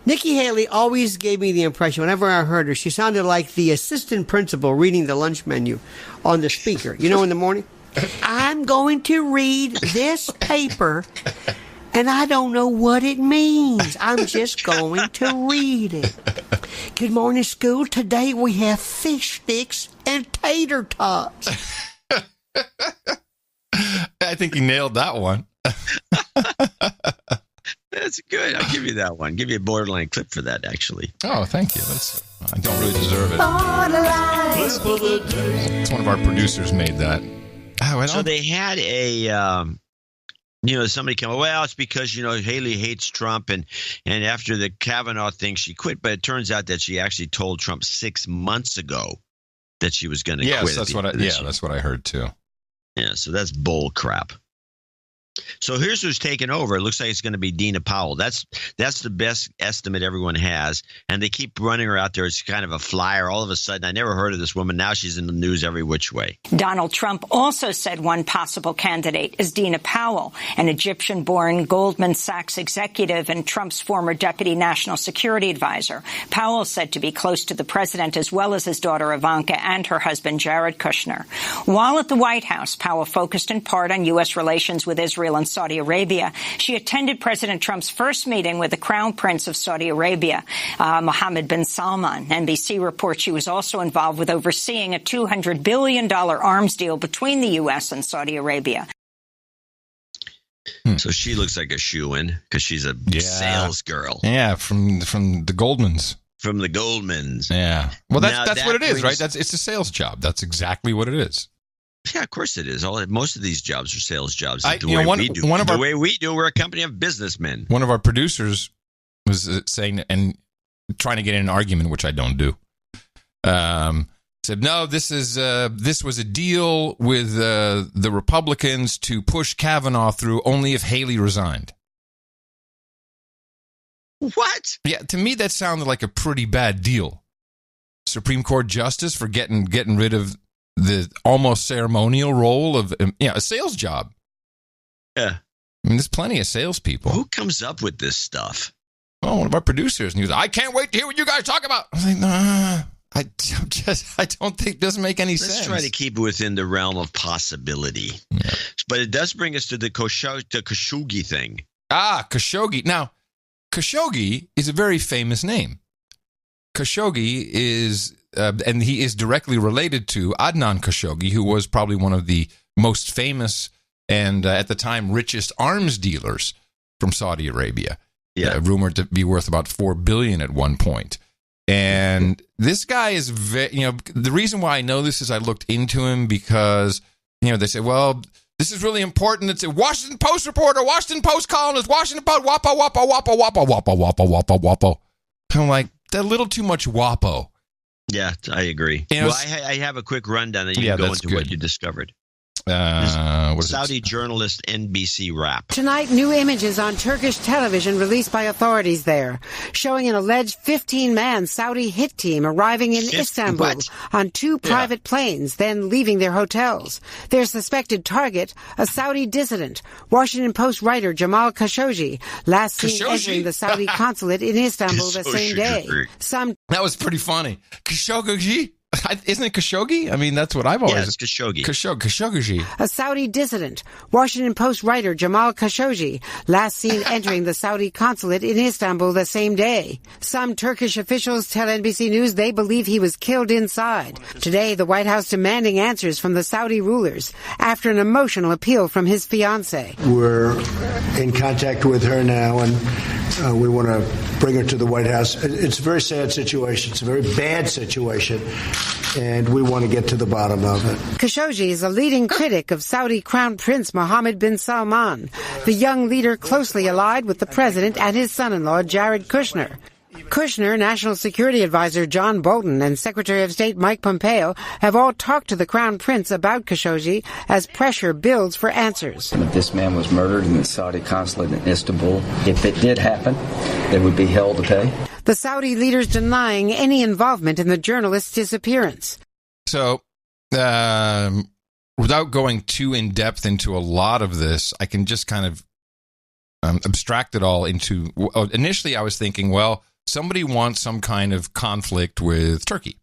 Nikki Haley always gave me the impression, whenever I heard her, she sounded like the assistant principal reading the lunch menu on the speaker. You know, in the morning, I'm going to read this paper, and I don't know what it means. I'm just going to read it. Good morning, school. Today we have fish sticks and tater tots. I think he nailed that one. That's good. I'll give you that one. Give you a borderline clip for that, actually. Oh, thank you. I don't really deserve it. It's one of our producers made that. So they had somebody come, well, it's because, Haley hates Trump, and after the Kavanaugh thing, she quit. But it turns out that she actually told Trump 6 months ago that she was going to quit. That's what I heard, too. Yeah, so that's bull crap. So here's who's taken over. It looks like it's going to be Dina Powell. That's the best estimate everyone has. And they keep running her out there as kind of a flyer. All of a sudden, I never heard of this woman. Now she's in the news every which way. Donald Trump also said one possible candidate is Dina Powell, an Egyptian-born Goldman Sachs executive and Trump's former deputy national security advisor. Powell said to be close to the president, as well as his daughter Ivanka and her husband Jared Kushner. While at the White House, Powell focused in part on U.S. relations with Israel and Saudi Arabia. She attended President Trump's first meeting with the Crown Prince of Saudi Arabia, Mohammed bin Salman. NBC reports she was also involved with overseeing a $200 billion arms deal between the U.S. and Saudi Arabia. So she looks like a shoo-in because she's a sales girl. Yeah, from the Goldmans. From the Goldmans. Yeah. Well, that's what it is, right? It's a sales job. That's exactly what it is. Yeah, of course it is. Most of these jobs are sales jobs. The way we do, we're a company of businessmen. One of our producers was saying, and trying to get in an argument, which I don't do, said, no, this was a deal with the Republicans to push Kavanaugh through only if Haley resigned. What? Yeah, to me that sounded like a pretty bad deal. Supreme Court justice for getting rid of the almost ceremonial role of a sales job. Yeah. I mean, there's plenty of salespeople. Who comes up with this stuff? Oh, one of our producers. And he was like, I can't wait to hear what you guys talk about. I was like, nah, I don't think it doesn't make any sense. Let's try to keep it within the realm of possibility. Yeah. But it does bring us to the Khashoggi thing. Ah, Khashoggi. Now, Khashoggi is a very famous name. Khashoggi is, and he is directly related to Adnan Khashoggi, who was probably one of the most famous and at the time richest arms dealers from Saudi Arabia. Yeah, rumored to be worth about $4 billion at one point. And this guy is the reason why I know this is I looked into him because, they say, well, this is really important. It's a Washington Post reporter, Washington Post columnist, Washington Post, wapo, wapo, wapo, wapo, wapo, wapo, wapo, wapo. I'm like, a little too much wapo. Yeah, I agree. Well, I have a quick rundown and you can go into what you discovered. Saudi journalist NBC Rap. Tonight, new images on Turkish television released by authorities there, showing an alleged 15-man Saudi hit team arriving in Istanbul on 2 private planes, then leaving their hotels. Their suspected target, a Saudi dissident, Washington Post writer Jamal Khashoggi, last seen entering the Saudi consulate in Istanbul the same day. That was pretty funny. Khashoggi? Isn't it Khashoggi? I mean, that's what I've always... Yeah, it's Khashoggi. Khashoggi. A Saudi dissident, Washington Post writer Jamal Khashoggi, last seen entering the Saudi consulate in Istanbul the same day. Some Turkish officials tell NBC News they believe he was killed inside. Today, the White House demanding answers from the Saudi rulers after an emotional appeal from his fiancée. We're in contact with her now, and we want to bring her to the White House. It's a very sad situation. It's a very bad situation. And we want to get to the bottom of it. Khashoggi is a leading critic of Saudi Crown Prince Mohammed bin Salman, the young leader closely allied with the president and his son-in-law, Jared Kushner. Kushner, National Security Advisor John Bolton, and Secretary of State Mike Pompeo have all talked to the Crown Prince about Khashoggi as pressure builds for answers. If this man was murdered in the Saudi consulate in Istanbul, if it did happen, they would be held to pay. The Saudi leaders denying any involvement in the journalist's disappearance. So, without going too in-depth into a lot of this, I can just kind of abstract it all into... Initially, I was thinking, well, somebody wants some kind of conflict with Turkey.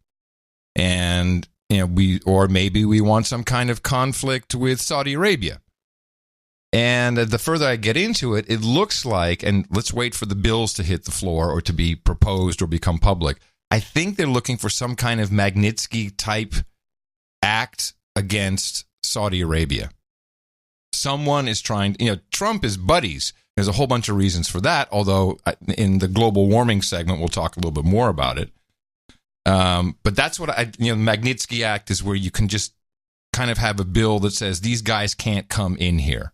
And, maybe we want some kind of conflict with Saudi Arabia. And the further I get into it, it looks like, and let's wait for the bills to hit the floor or to be proposed or become public. I think they're looking for some kind of Magnitsky-type act against Saudi Arabia. Someone is trying, Trump is buddies. There's a whole bunch of reasons for that, although in the global warming segment, we'll talk a little bit more about it. But that's what the Magnitsky Act is, where you can just kind of have a bill that says these guys can't come in here.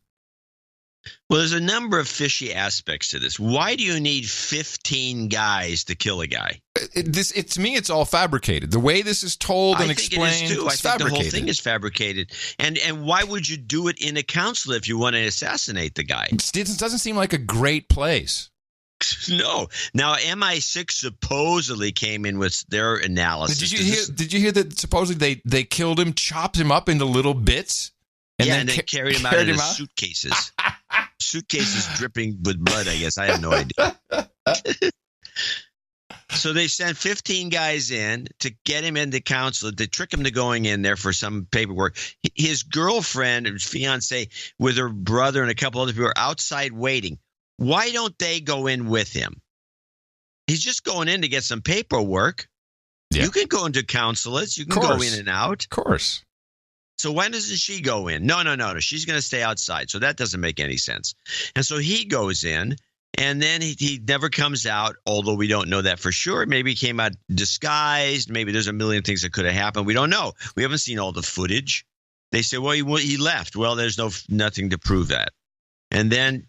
Well, there's a number of fishy aspects to this. Why do you need 15 guys to kill a guy? To me, it's all fabricated. The way this is told and explained, it is too. it's I fabricated. think the whole thing is fabricated. And why would you do it in a consulate if you want to assassinate the guy? It doesn't seem like a great place. No. Now, MI6 supposedly came in with their analysis. Did you hear that supposedly they killed him, chopped him up into little bits? And they carried him out in suitcases. Suitcases dripping with blood, I guess. I have no idea. So they sent 15 guys in to get him into consulate, to trick him to going in there for some paperwork. His girlfriend, his fiance, with her brother and a couple other people are outside waiting. Why don't they go in with him? He's just going in to get some paperwork. Yeah. You can go into consulates. You can go in and out. Of course. So why doesn't she go in? No. She's going to stay outside. So that doesn't make any sense. And so he goes in, and then he never comes out, although we don't know that for sure. Maybe he came out disguised. Maybe there's a million things that could have happened. We don't know. We haven't seen all the footage. They say, well, he left. Well, there's nothing to prove that. And then,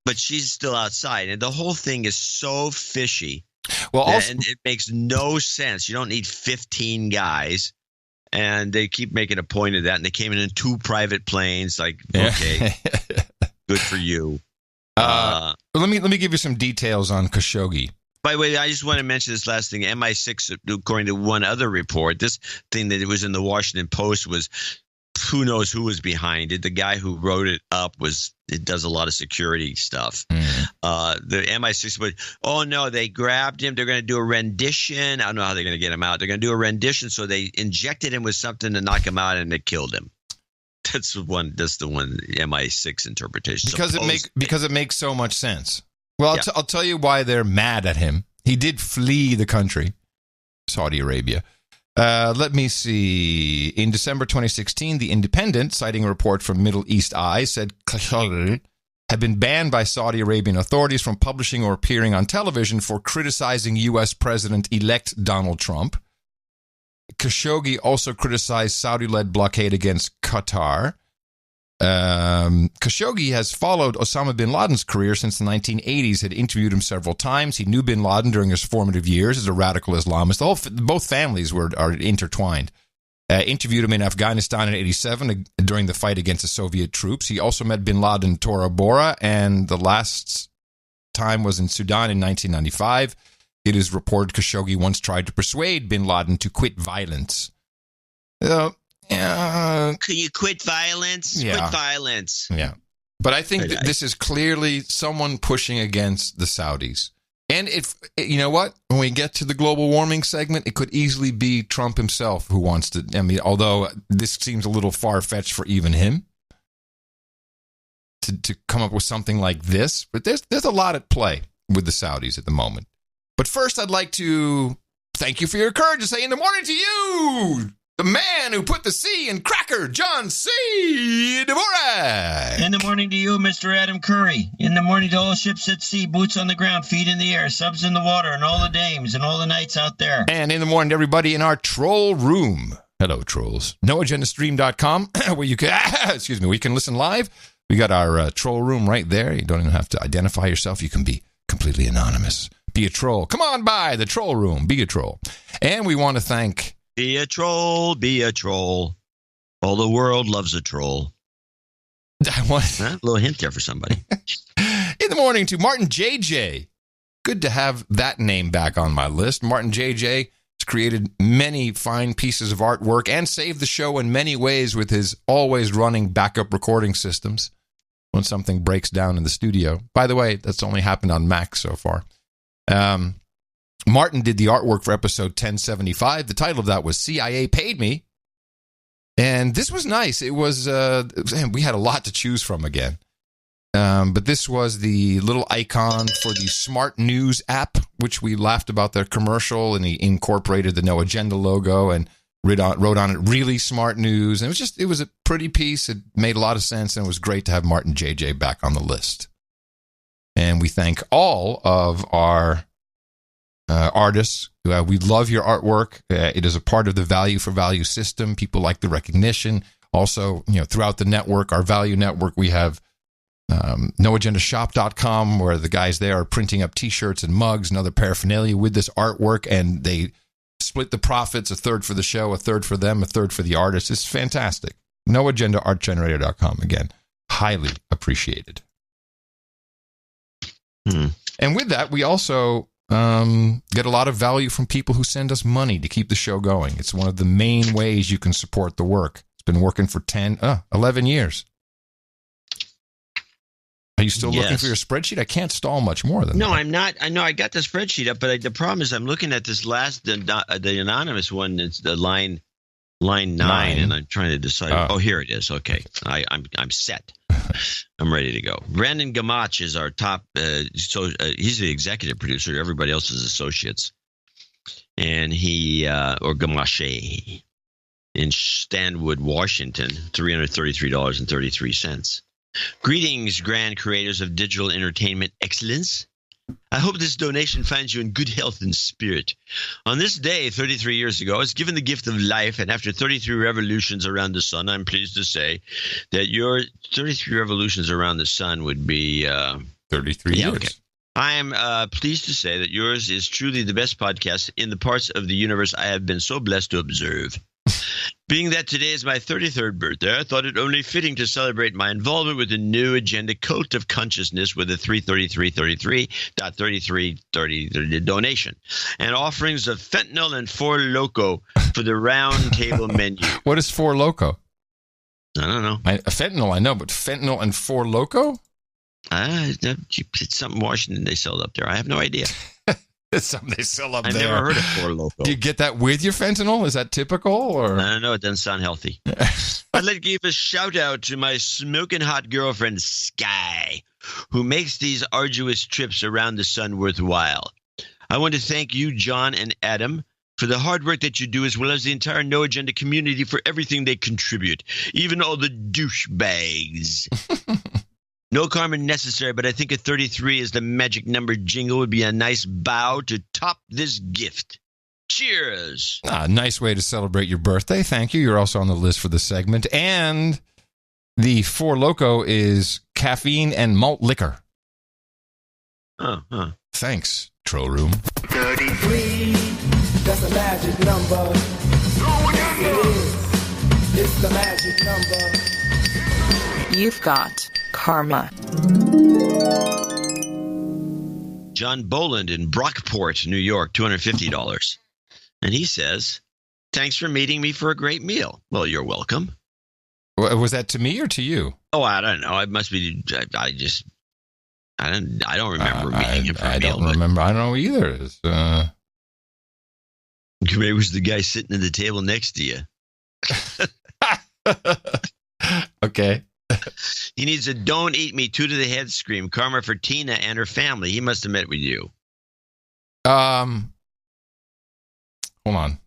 but she's still outside. And the whole thing is so fishy. Well, and it makes no sense. You don't need 15 guys. And they keep making a point of that. And they came in 2 private planes. Like, okay, good for you. Let me give you some details on Khashoggi. By the way, I just want to mention this last thing. MI6, according to one other report, this thing that it was in the Washington Post was, who knows who was behind it. The guy who wrote it up it does a lot of security stuff. The MI6 was, oh no, they grabbed him. They're going to do a rendition. I don't know how they're going to get him out. They're going to do a rendition. So they injected him with something to knock him out, and it killed him. That's the one MI6 interpretation. Because it makes so much sense. Well, I'll tell you why they're mad at him. He did flee the country, Saudi Arabia. Let me see. In December 2016, The Independent, citing a report from Middle East Eye, said Khashoggi had been banned by Saudi Arabian authorities from publishing or appearing on television for criticizing U.S. President-elect Donald Trump. Khashoggi also criticized Saudi-led blockade against Qatar. Khashoggi has followed Osama bin Laden's career since the 1980s, had interviewed him several times. He knew bin Laden during his formative years as a radical Islamist. Both families are intertwined. Interviewed him in Afghanistan in 1987 during the fight against the Soviet troops. He also met bin Laden in Tora Bora, and the last time was in Sudan in 1995. It is reported Khashoggi once tried to persuade bin Laden to quit violence. Can you quit violence? Yeah. Quit violence. Yeah. But I think that this is clearly someone pushing against the Saudis. And if you know what? When we get to the global warming segment, it could easily be Trump himself who wants to. I mean, although this seems a little far-fetched for even him to come up with something like this. But there's a lot at play with the Saudis at the moment. But first, I'd like to thank you for your courage to say in the morning to you, the man who put the C in cracker, John C. Dvorak. In the morning to you, Mr. Adam Curry. In the morning to all ships at sea, boots on the ground, feet in the air, subs in the water, and all the dames and all the knights out there. And in the morning to everybody in our troll room. Hello, trolls. NoAgendaStream.com, where you can, where you can listen live. We got our troll room right there. You don't even have to identify yourself. You can be completely anonymous. Be a troll. Come on by the troll room. Be a troll. And we want to thank... Be a troll, be a troll. All the world loves a troll. A little hint there for somebody. In the morning to Martin JJ. Good to have that name back on my list. Martin JJ has created many fine pieces of artwork and saved the show in many ways with his always running backup recording systems when something breaks down in the studio. By the way, that's only happened on Mac so far. Martin did the artwork for episode 1075. The title of that was CIA Paid Me. And this was nice. It was, we had a lot to choose from again. But this was the little icon for the Smart News app, which we laughed about their commercial, and he incorporated the No Agenda logo and wrote on it, really smart news. And it was a pretty piece. It made a lot of sense, and it was great to have Martin JJ back on the list. And we thank all of our artists. We love your artworok. It is a part of the value for value system. People like the recognition. Also, throughout the network, our value network, we have noagendashop.com, where the guys there are printing up T-shirts and mugs and other paraphernalia with this artwork, and they split the profits, a third for the show, a third for them, a third for the artists. It's fantastic. noagendaartgenerator.com. Again, highly appreciated. And with that, we also get a lot of value from people who send us money to keep the show going. It's one of the main ways you can support the work. It's been working for 11 years. Are you still looking for your spreadsheet? I can't stall much more than that. No, I'm not. I know I got the spreadsheet up, but the problem is I'm looking at this last, the anonymous one. It's the line 9, and I'm trying to decide. Oh, here it is. Okay, I'm set. I'm ready to go. Brandon Gamach is our top. He's the executive producer. Everybody else is associates, and or Gamache in Stanwood, Washington, $333.33. Greetings, grand creators of digital entertainment excellence. I hope this donation finds you in good health and spirit. On this day, 33 years ago, I was given the gift of life, and after 33 revolutions around the sun, I'm pleased to say that your 33 revolutions around the sun would be 33 years. Okay. I am pleased to say that yours is truly the best podcast in the parts of the universe I have been so blessed to observe. Being that today is my 33rd birthday, I thought it only fitting to celebrate my involvement with the New Agenda Cult of Consciousness with a 333.33 donation and offerings of fentanyl and Four Loko for the round table menu. What is Four Loko? I don't know. Fentanyl, I know, but fentanyl and Four Loko? It's something Washington they sell up there. I have no idea. It's something they sell up there. I've never heard of Four Loko. Do you get that with your fentanyl? Is that typical? Or I don't know. It doesn't sound healthy. I'd like to give a shout out to my smoking hot girlfriend, Sky, who makes these arduous trips around the sun worthwhile. I want to thank you, John and Adam, for the hard work that you do, as well as the entire No Agenda community for everything they contribute, even all the douchebags. No karma necessary, but I think a 33 is the magic number jingle would be a nice bow to top this gift. Cheers. Nice way to celebrate your birthday. Thank you. You're also on the list for the segment. And the Four Loko is caffeine and malt liquor. Thanks, Troll Room. 33, that's a magic number. It's the magic number. You've got karma. John Boland in Brockport, New York, $250. And he says, thanks for meeting me for a great meal. Well, you're welcome. Was that to me or to you? Oh, I don't know. It must be, I don't remember meeting him for a meal. I don't remember. I don't know either. Maybe it was the guy sitting at the table next to you. Okay. He needs a don't eat me 2 to the head scream. Karma for Tina and her family. He must have met with you. Hold on.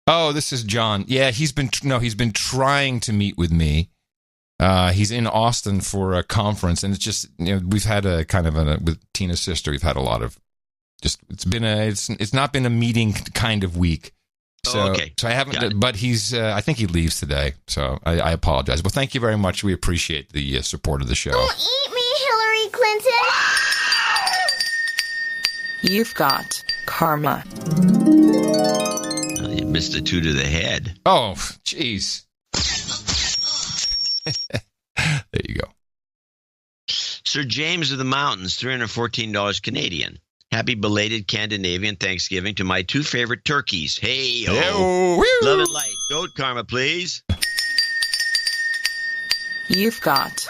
Oh, this is John. Yeah, he's been trying to meet with me. He's in Austin for a conference, and it's just, we've had a kind of with Tina's sister, we've had a lot of it's not been a meeting kind of week. So, okay. So I haven't, but he's, I think he leaves today. So I apologize. Well, thank you very much. We appreciate the support of the show. Don't eat me, Hillary Clinton. You've got karma. You missed a 2 to the head. Oh, jeez. There you go. Sir James of the Mountains, $314 Canadian. Happy belated Scandinavian Thanksgiving to my 2 favorite turkeys. Hey, love and light. Goat karma, please. You've got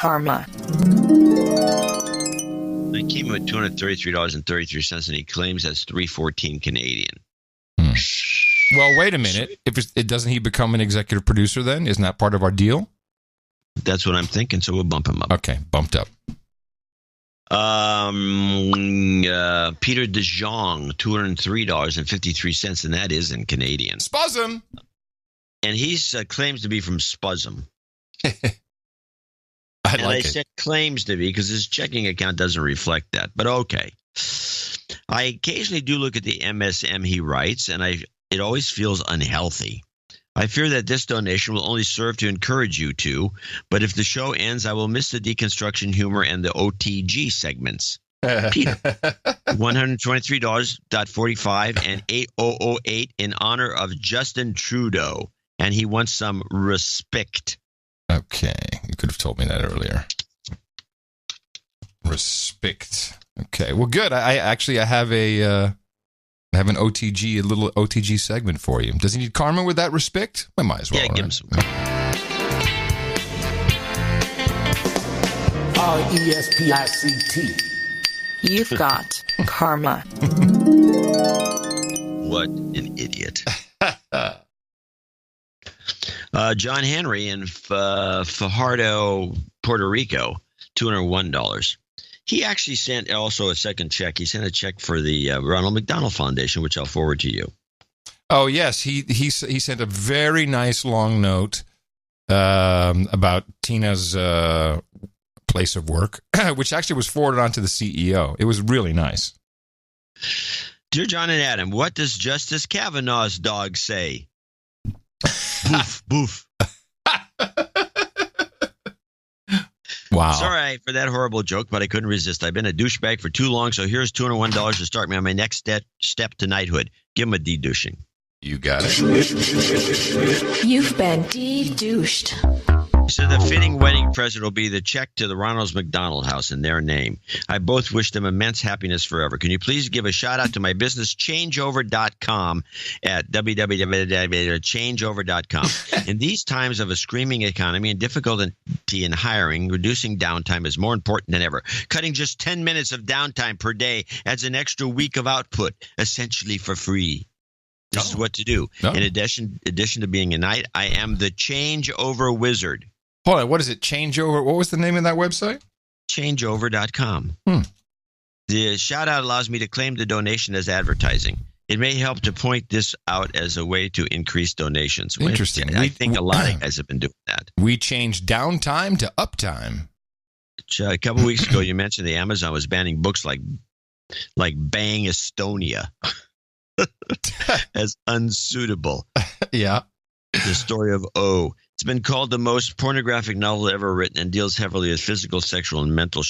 karma. I came in with $233.33, and he claims that's $314 Canadian. Well, wait a minute. If it doesn't he become an executive producer then? Isn't that part of our deal? That's what I'm thinking, so we'll bump him up. Okay, bumped up. Peter De Jong, $203.53, and that is in Canadian. Spuzum! And he claims to be from Spuzum. I said claims to be because his checking account doesn't reflect that, but okay. I occasionally do look at the MSM he writes, and it always feels unhealthy. I fear that this donation will only serve to encourage you to, but if the show ends, I will miss the deconstruction humor and the OTG segments. Peter, $123.45 and 8008 in honor of Justin Trudeau, and he wants some respect. Okay, you could have told me that earlier. Respect. Okay, well, good. I have an OTG, a little OTG segment for you. Does he need karma with that respect? I might as well. Yeah, give him some. RESPICT. You've got karma. What an idiot. John Henry in Fajardo, Puerto Rico, $201. He actually sent also a second check. He sent a check for the Ronald McDonald Foundation, which I'll forward to you. Oh, yes. He sent a very nice long note about Tina's place of work, which actually was forwarded on to the CEO. It was really nice. Dear John and Adam, what does Justice Kavanaugh's dog say? Boof, boof. Wow. Sorry for that horrible joke, but I couldn't resist. I've been a douchebag for too long, so here's $201 to start me on my next step to knighthood. Give him a de-douching. You got it. You've been de-douched. So the fitting wedding present will be the check to the Ronald McDonald House in their name. I both wish them immense happiness forever. Can you please give a shout out to my business, changeover.com, at www.changeover.com. In these times of a screaming economy and difficulty in hiring, reducing downtime is more important than ever. Cutting just 10 minutes of downtime per day adds an extra week of output, essentially for free. This is what to do. In addition to being a knight, I am the changeover wizard. Hold on, what is it? Changeover? What was the name of that website? Changeover.com. The shout-out allows me to claim the donation as advertising. It may help to point this out as a way to increase donations. Interesting. I think a lot of guys have been doing that. We changed downtime to uptime. A couple weeks ago, you mentioned the Amazon was banning books like Bang Estonia as unsuitable. Yeah. The story of O. It's been called the most pornographic novel ever written and deals heavily with physical, sexual, and mental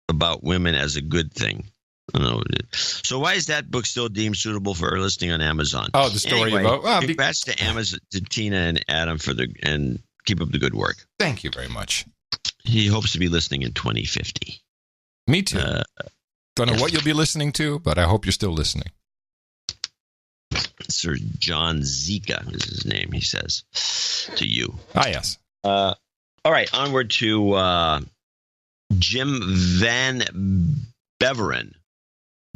about women as a good thing. I don't know. So why is that book still deemed suitable for listing on Amazon? Oh, the story about... congrats to Amazon, to Tina and Adam and keep up the good work. Thank you very much. He hopes to be listening in 2050. Me too. Don't know what you'll be listening to, but I hope you're still listening. Sir John Zika is his name, he says to you. Ah, yes. All right, onward to Jim Van Beveren.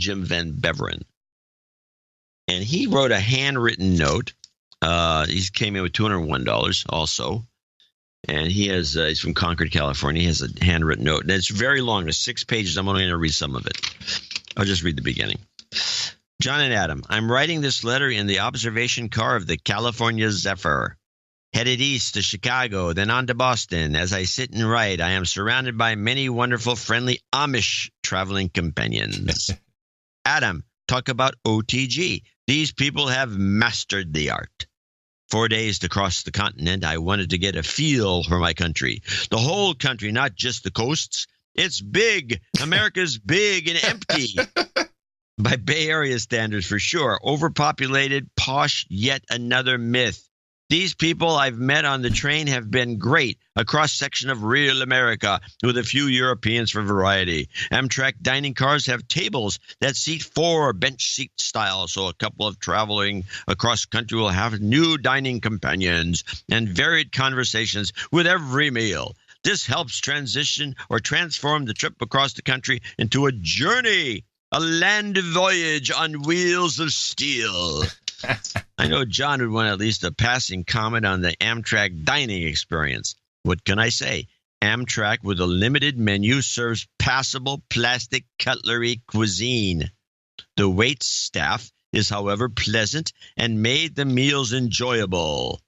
Jim Van Beveren. And he wrote a handwritten note. He came in with $201 also. And he has, he's from Concord, California. He has a handwritten note. And it's very long. It's 6 pages. I'm only going to read some of it. I'll just read the beginning. John and Adam, I'm writing this letter in the observation car of the California Zephyr. Headed east to Chicago, then on to Boston. As I sit and write, I am surrounded by many wonderful, friendly Amish traveling companions. Adam, talk about OTG. These people have mastered the art. 4 days to cross the continent, I wanted to get a feel for my country. The whole country, not just the coasts. It's big. America's big and empty. By Bay Area standards, for sure. Overpopulated, posh, yet another myth. These people I've met on the train have been great. A cross-section of real America, with a few Europeans for variety. Amtrak dining cars have tables that seat 4 bench seat style, so a couple of traveling across country will have new dining companions and varied conversations with every meal. This helps transition or transform the trip across the country into a journey. A land voyage on wheels of steel. I know John would want at least a passing comment on the Amtrak dining experience. What can I say? Amtrak, with a limited menu, serves passable plastic cutlery cuisine. The wait staff is, however, pleasant and made the meals enjoyable.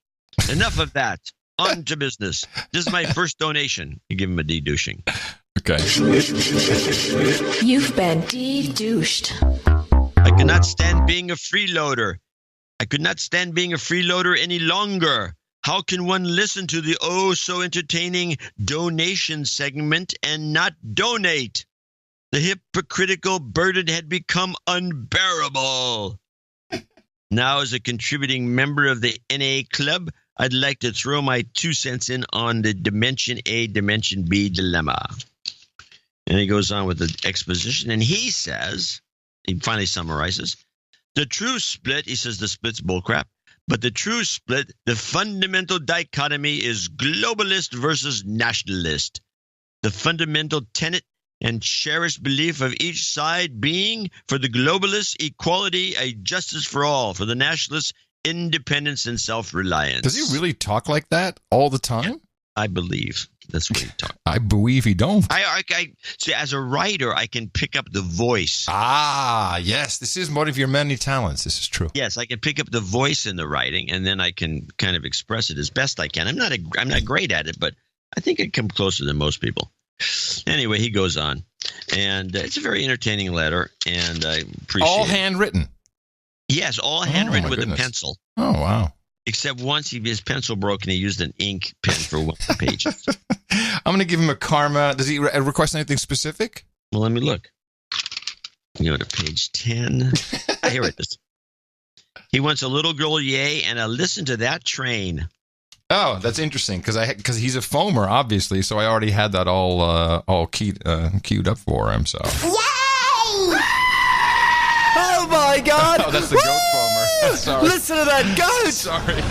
Enough of that. On to business. This is my first donation. You give him a de-douching. Okay. You've been de-douched. I cannot stand being a freeloader. I could not stand being a freeloader any longer. How can one listen to the so entertaining donation segment and not donate? The hypocritical burden had become unbearable. Now, as a contributing member of the NA Club, I'd like to throw my 2 cents in on the Dimension A, Dimension B dilemma. And he goes on with the exposition, and he says, he finally summarizes, the true split, he says the split's bullcrap, but the true split, the fundamental dichotomy is globalist versus nationalist. The fundamental tenet and cherished belief of each side being, for the globalists, equality, a justice for all, for the nationalists, independence and self-reliance. Does he really talk like that all the time? I believe that's what he talks. I believe he don't. I see, as a writer, I can pick up the voice. Ah, yes. This is one of your many talents. This is true. Yes, I can pick up the voice in the writing, and then I can kind of express it as best I can. I'm not great at it, but I think I come closer than most people. Anyway, he goes on, and it's a very entertaining letter, and I appreciate all it. handwritten. Yes, all handwritten with a pencil. Oh, wow. Except once his pencil broke and he used an ink pen for one of the pages. I'm going to give him a karma. Does he request anything specific? Well, let me look. You go to page 10. Here it is. He wants a little girl, yay, and a listen to that train. Oh, that's interesting because he's a foamer, obviously. So I already had that all queued up for him. So. Yay! Oh my God! Oh, that's the goat foamer. Sorry. Listen to that goat! Sorry.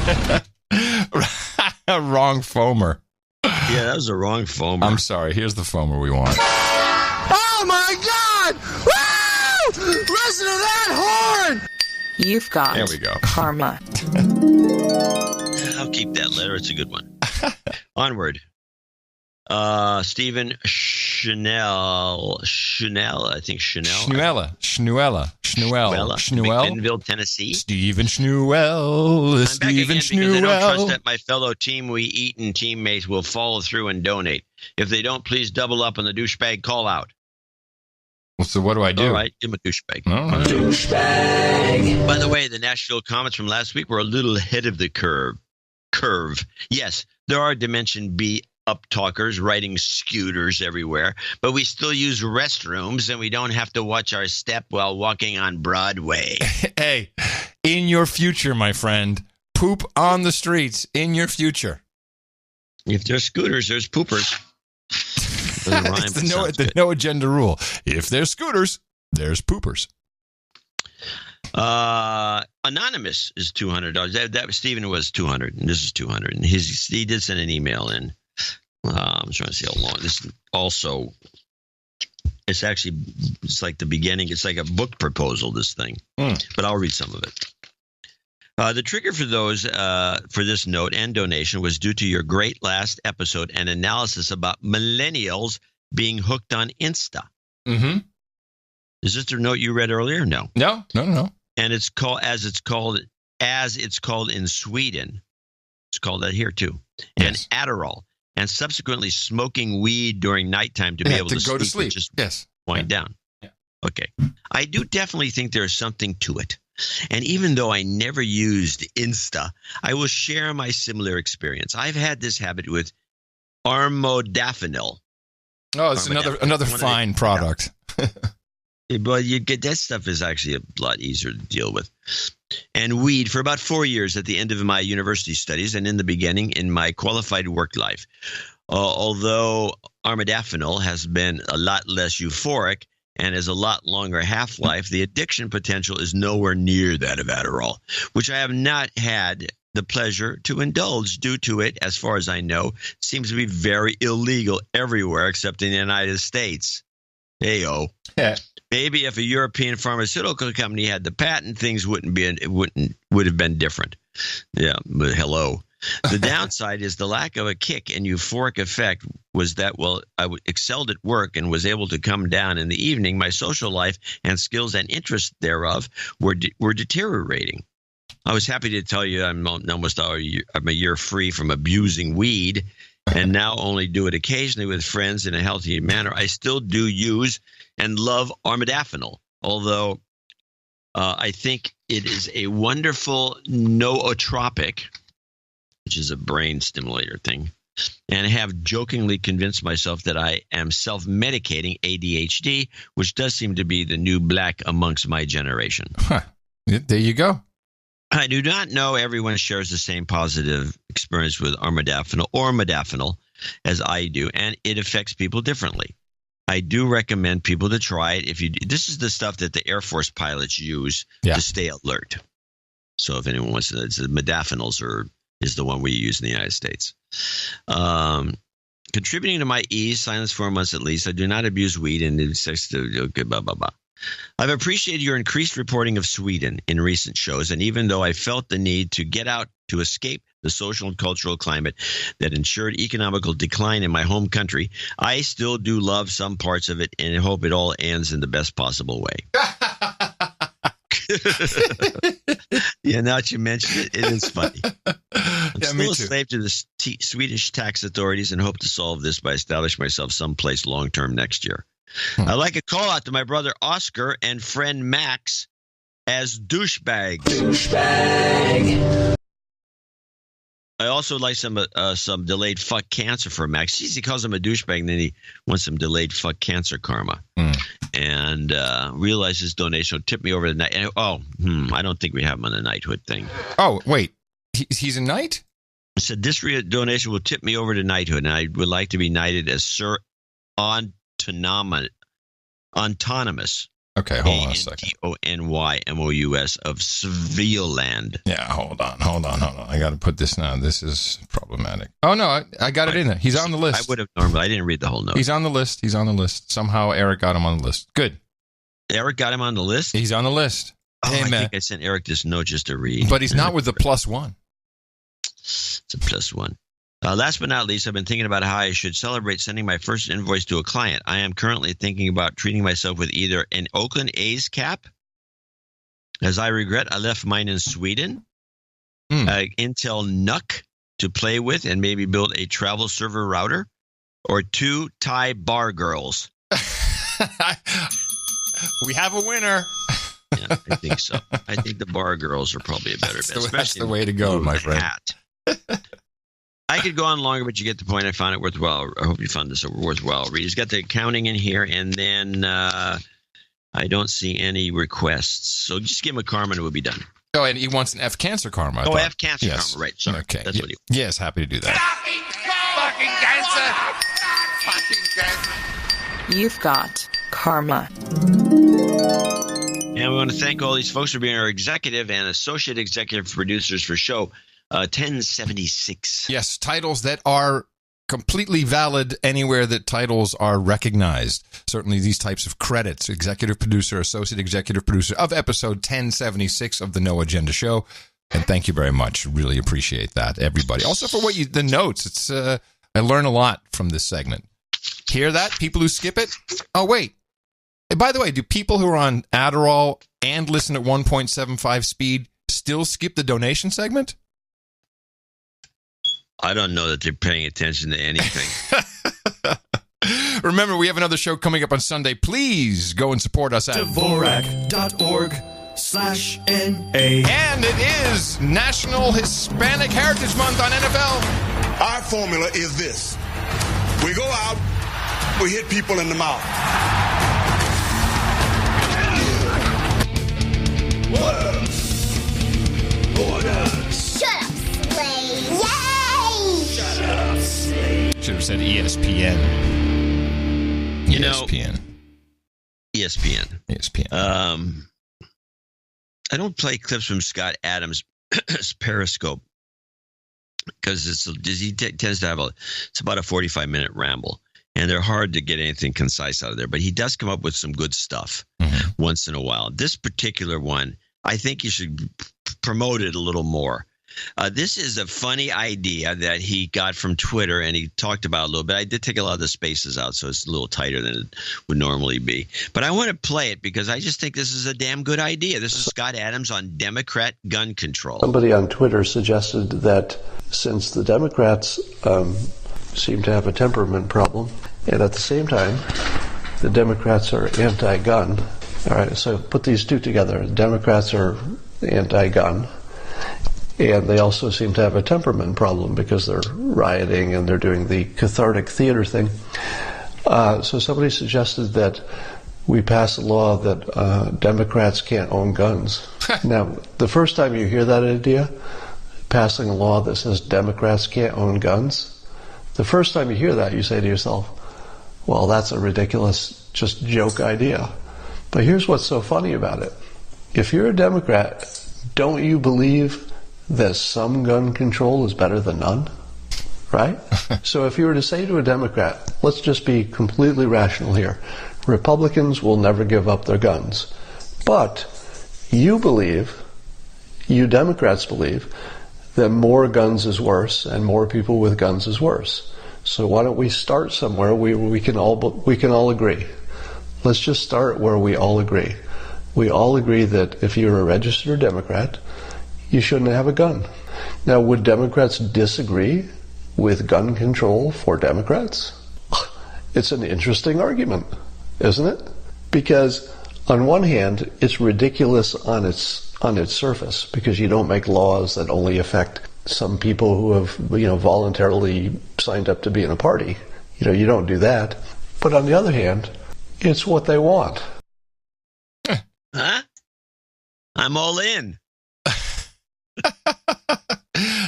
Wrong foamer. Yeah, that was the wrong foamer. I'm sorry. Here's the foamer we want. Oh my God! Woo! Listen to that horn! You've got there we go. karma. I'll keep that letter. It's a good one. Onward. Stephen Chanel, I think Chanel. Schnuella. McMinnville, Tennessee. Stephen Schnuell. Stephen Schnuell. Because I don't trust that my fellow team we eat and teammates will follow through and donate. If they don't, please double up on the douchebag call out. Well, so what do I do? All right, give him a douchebag. Right. Douchebag. By the way, the Nashville comments from last week were a little ahead of the curve. Yes, there are Dimension B up talkers riding scooters everywhere, but we still use restrooms and we don't have to watch our step while walking on Broadway. Hey, in your future, my friend, poop on the streets in your future. If there's scooters, there's poopers. It's the no agenda rule. If there's scooters, there's poopers. Anonymous is $200. That Stephen was $200, and this is $200. And he did send an email in. I'm trying to see how long. This also, it's like the beginning. It's like a book proposal. This thing, but I'll read some of it. The trigger for this note and donation was due to your great last episode and analysis about millennials being hooked on Insta. Mm-hmm. Is this the note you read earlier? No. And it's called as it's called in Sweden. It's called that here too. Yes. And Adderall, and subsequently smoking weed during nighttime to be able to go to sleep. sleep. Just yes. wind down. Yeah. Okay. I do definitely think there's something to it. And even though I never used Insta, I will share my similar experience. I've had this habit with armodafinil. Oh, it's another fine product. But you get that stuff is actually a lot easier to deal with. And weed for about 4 years at the end of my university studies and in the beginning in my qualified work life. Although armodafinil has been a lot less euphoric and has a lot longer half-life, the addiction potential is nowhere near that of Adderall, which I have not had the pleasure to indulge due to it, as far as I know, seems to be very illegal everywhere except in the United States. Hey-o. Yeah. Maybe if a European pharmaceutical company had the patent, things would have been different. Yeah, but hello. The downside is the lack of a kick and euphoric effect was that, well, I excelled at work and was able to come down in the evening. My social life and skills and interests thereof were deteriorating. I was happy to tell you I'm a year free from abusing weed and now only do it occasionally with friends in a healthy manner. I still do use and love armodafinil, although I think it is a wonderful nootropic, which is a brain stimulator thing, and have jokingly convinced myself that I am self-medicating ADHD, which does seem to be the new black amongst my generation. Huh. There you go. I do not know everyone shares the same positive experience with armodafinil or modafinil as I do, and it affects people differently. I do recommend people to try it. This is the stuff that the Air Force pilots use to stay alert. So if anyone wants to, modafinils is the one we use in the United States. Contributing to my ease, silence 4 months at least. I do not abuse weed and sex. Okay, blah blah blah. I've appreciated your increased reporting of Sweden in recent shows, and even though I felt the need to get out to escape the social and cultural climate that ensured economical decline in my home country, I still do love some parts of it and hope it all ends in the best possible way. Yeah, now that you mention it, it is funny. I'm still a slave to the Swedish tax authorities and hope to solve this by establishing myself someplace long-term next year. I'd like a call out to my brother Oscar and friend Max as douchebags. Douchebag. I also like some delayed fuck cancer for Max. Jeez, he calls him a douchebag, and then he wants some delayed fuck cancer karma. And realize his donation will tip me over the night. And, I don't think we have him on the knighthood thing. Oh, wait. He's a knight? I said this donation will tip me over to knighthood, and I would like to be knighted as Sir Autonomous. Okay, hold on a second. Antonymus of Sviland. Yeah, hold on. I got to put this now. This is problematic. Oh, no, I got it in there. He's on the list. I would have normally. I didn't read the whole note. He's on the list. Somehow Eric got him on the list. Good. Eric got him on the list? He's on the list. Oh, hey, I think I sent Eric this note just to read. But he's not with the +1. It's a +1. Last but not least, I've been thinking about how I should celebrate sending my first invoice to a client. I am currently thinking about treating myself with either an Oakland A's cap, as I regret I left mine in Sweden, Intel NUC to play with and maybe build a travel server router, or 2 Thai bar girls. We have a winner. Yeah, I think so. I think the bar girls are probably a better bet. That's the way to go, my friend. I could go on longer, but you get the point. I found it worthwhile. I hope you found this a worthwhile read. He's got the accounting in here, and then I don't see any requests. So just give him a karma and it will be done. Oh, and he wants an F cancer karma. F cancer karma, right. Sorry. Okay. That's what he wants. Yes, happy to do that. You've got karma. And we want to thank all these folks for being our executive and associate executive producers for show 1076. Yes, titles that are completely valid anywhere that titles are recognized. Certainly these types of credits, executive producer, associate executive producer of episode 1076 of the No Agenda Show. And thank you very much. Really appreciate that, everybody. Also for the notes. It's I learn a lot from this segment. Hear that? People who skip it? Oh, wait. And by the way, do people who are on Adderall and listen at 1.75 speed still skip the donation segment? I don't know that they're paying attention to anything. Remember, we have another show coming up on Sunday. Please go and support us at Dvorak.org/NA. And it is National Hispanic Heritage Month on NFL. Our formula is this. We go out, we hit people in the mouth. Order. Shut up, slave. Yay! Shut up, slave. Should have said ESPN. ESPN. I don't play clips from Scott Adams' Periscope because he tends to have it's about a 45-minute ramble, and they're hard to get anything concise out of there. But he does come up with some good stuff once in a while. This particular one, I think you should promote it a little more. This is a funny idea that he got from Twitter, and he talked about a little bit. I did take a lot of the spaces out, so it's a little tighter than it would normally be. But I want to play it because I just think this is a damn good idea. This is Scott Adams on Democrat gun control. Somebody on Twitter suggested that since the Democrats seem to have a temperament problem, and at the same time, the Democrats are anti-gun. All right, so put these two together. Democrats are anti-gun. And they also seem to have a temperament problem because they're rioting and they're doing the cathartic theater thing. So somebody suggested that we pass a law that Democrats can't own guns. Now, the first time you hear that idea, passing a law that says Democrats can't own guns, the first time you hear that, you say to yourself, well, that's a ridiculous, just joke idea. But here's what's so funny about it. If you're a Democrat, don't you believe that some gun control is better than none, right? So if you were to say to a Democrat, let's just be completely rational here, Republicans will never give up their guns, but you Democrats believe, that more guns is worse and more people with guns is worse. So why don't we start somewhere where we can all agree? Let's just start where we all agree. We all agree that if you're a registered Democrat, you shouldn't have a gun. Now, would Democrats disagree with gun control for Democrats? It's an interesting argument, isn't it? Because on one hand, it's ridiculous on its surface because you don't make laws that only affect some people who have, voluntarily signed up to be in a party. You don't do that. But on the other hand, it's what they want. Huh? I'm all in.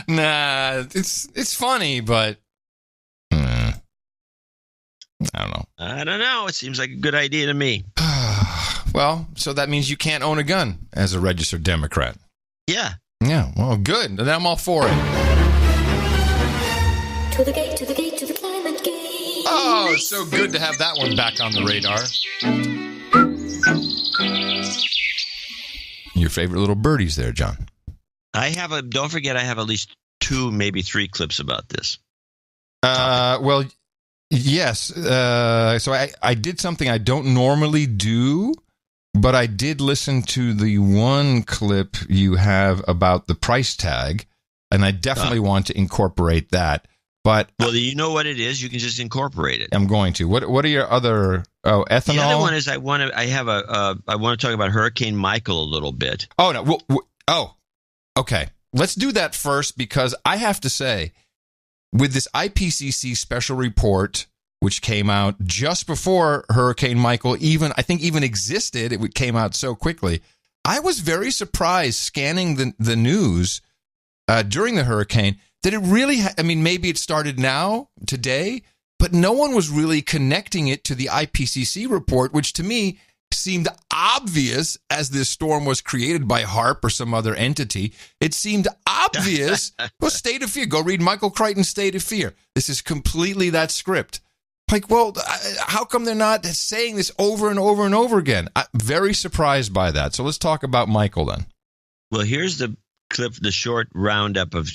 Nah, it's funny, but I don't know. I don't know. It seems like a good idea to me. Well, so that means you can't own a gun as a registered Democrat. Yeah. Yeah, well, good. Then I'm all for it. To the gate, to the gate, to the climate gate. Oh, it's so good to have that one back on the radar. Your favorite little birdies there, John. Don't forget, I have at least 2, maybe 3 clips about this. Well, yes. So I did something I don't normally do, but I did listen to the one clip you have about the price tag, and I definitely want to incorporate that. But well, you know what it is. You can just incorporate it. I'm going to. What are your other? Oh, ethanol. The other one is I want to talk about Hurricane Michael a little bit. Oh no. Okay. Let's do that first, because I have to say, with this IPCC special report, which came out just before Hurricane Michael even existed, it came out so quickly. I was very surprised scanning the news during the hurricane that it really, maybe it started now, today, but no one was really connecting it to the IPCC report, which to me seemed obvious as this storm was created by HAARP or some other entity. It seemed obvious. Well, State of Fear. Go read Michael Crichton's State of Fear. This is completely that script. Like, well, how come they're not saying this over and over and over again? I'm very surprised by that. So let's talk about Michael then. Well, here's the clip, the short roundup of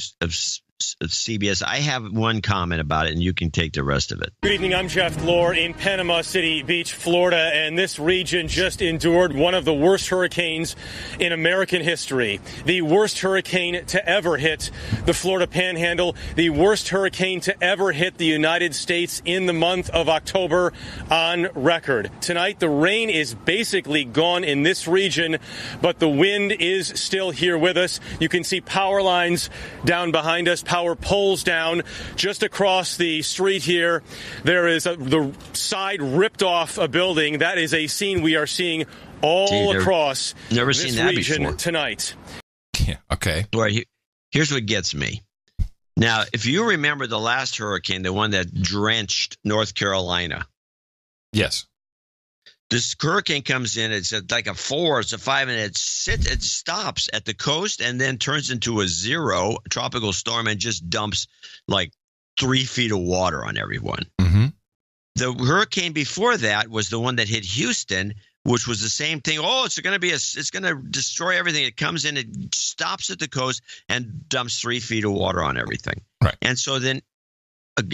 CBS. I have one comment about it, and you can take the rest of it. Good evening. I'm Jeff Glore in Panama City Beach, Florida, and this region just endured one of the worst hurricanes in American history. The worst hurricane to ever hit the Florida Panhandle, the worst hurricane to ever hit the United States in the month of October on record. Tonight, the rain is basically gone in this region, but the wind is still here with us. You can see power lines down behind us, power poles down. Just across the street here, there is the side ripped off a building. That is a scene we are seeing all across this region tonight. Yeah, okay. Right, here's what gets me. Now, if you remember the last hurricane, the one that drenched North Carolina. Yes. This hurricane comes in, it's like a 4, it's a 5, and it stops at the coast and then turns into a 0 tropical storm and just dumps like 3 feet of water on everyone. Mm-hmm. The hurricane before that was the one that hit Houston, which was the same thing. Oh, it's going to destroy everything. It comes in, it stops at the coast and dumps 3 feet of water on everything. Right. And so then a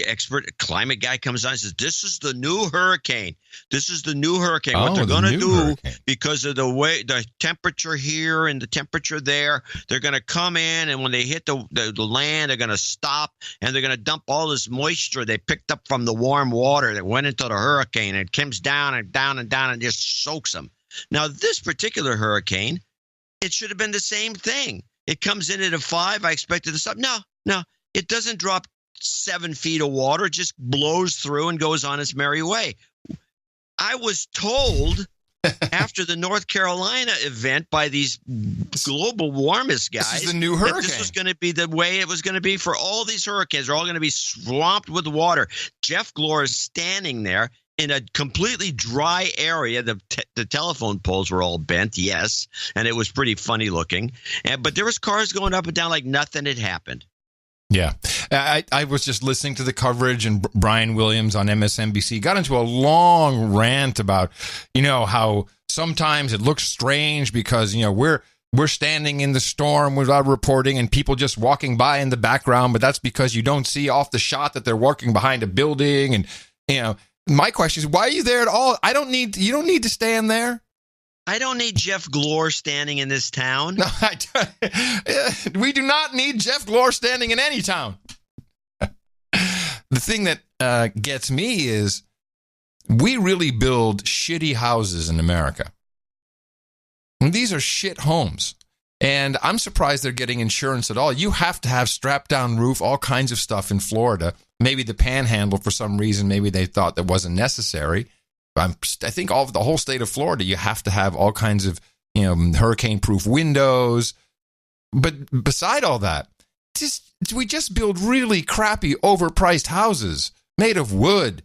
climate guy comes on and says, this is the new hurricane. This is the new hurricane. What they're going to do, because of the temperature here and the temperature there, they're going to come in, and when they hit the land, they're going to stop, and they're going to dump all this moisture they picked up from the warm water that went into the hurricane, and it comes down and down and down and just soaks them. Now, this particular hurricane, it should have been the same thing. It comes in at a 5. I expected to stop. No, it doesn't drop 7 feet of water. It just blows through and goes on its merry way. I was told after the North Carolina event by these global warmist guys, this is the new hurricane. That this was going to be the way it was going to be for all these hurricanes. They're all going to be swamped with water. Jeff Glore is standing there in a completely dry area. The telephone poles were all bent, yes, and it was pretty funny looking. But there was cars going up and down like nothing had happened. Yeah. I was just listening to the coverage, and Brian Williams on MSNBC got into a long rant about, how sometimes it looks strange because, we're standing in the storm without reporting and people just walking by in the background, but that's because you don't see off the shot that they're walking behind a building. And, my question is, why are you there at all? You don't need to stand there. I don't need Jeff Glore standing in this town. No, we do not need Jeff Glore standing in any town. The thing that gets me is we really build shitty houses in America. And these are shit homes. And I'm surprised they're getting insurance at all. You have to have strap-down roof, all kinds of stuff in Florida. Maybe the Panhandle, for some reason, maybe they thought that wasn't necessary. I think the whole state of Florida, you have to have all kinds of hurricane-proof windows. But beside all that, we just build really crappy, overpriced houses made of wood.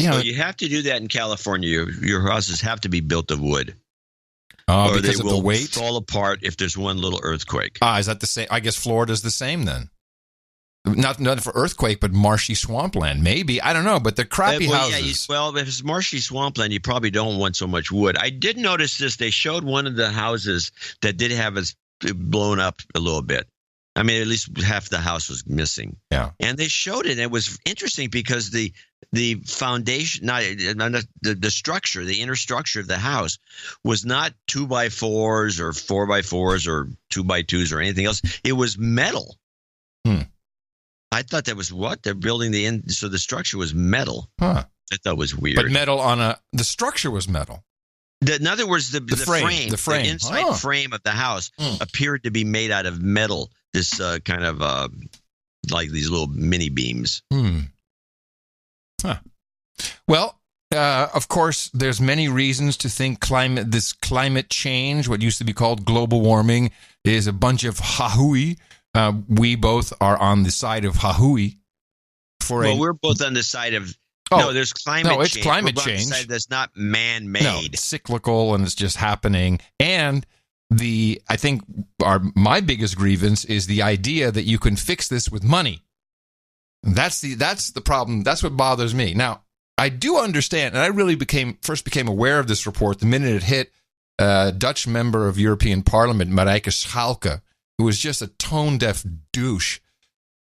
Well, you have to do that in California. Your houses have to be built of wood. Or or because they of will the weight? fall apart if there's one little earthquake. Is that the same? I guess Florida's the same then. Not for earthquake, but marshy swampland. Maybe. I don't know, but they're crappy houses. If it's marshy swampland, you probably don't want so much wood. I did notice this. They showed one of the houses that did have it blown up a little bit. I mean, at least half the house was missing. Yeah. And they showed it, and it was interesting because the foundation, the structure, the inner structure of the house was not 2x4s or 4x4s or 2x2s or anything else. It was metal. I thought that was what? They're building so the structure was metal. Huh. I thought it was weird. But metal the structure was metal. In other words, the frame, the inside frame of the house appeared to be made out of metal. This kind of like these little mini beams. Huh. Well, of course, there's many reasons to think climate change, what used to be called global warming, is a bunch of hahooey. We both are on the side of hahooey. We're both on the side of there's climate change. No, it's climate change. On the side that's not man-made. No, it's cyclical and it's just happening. And I think my biggest grievance is the idea that you can fix this with money. That's the problem. That's what bothers me. Now, I do understand, and I really first became aware of this report the minute it hit a Dutch member of European Parliament, Marijke Schalke, who was just a tone-deaf douche.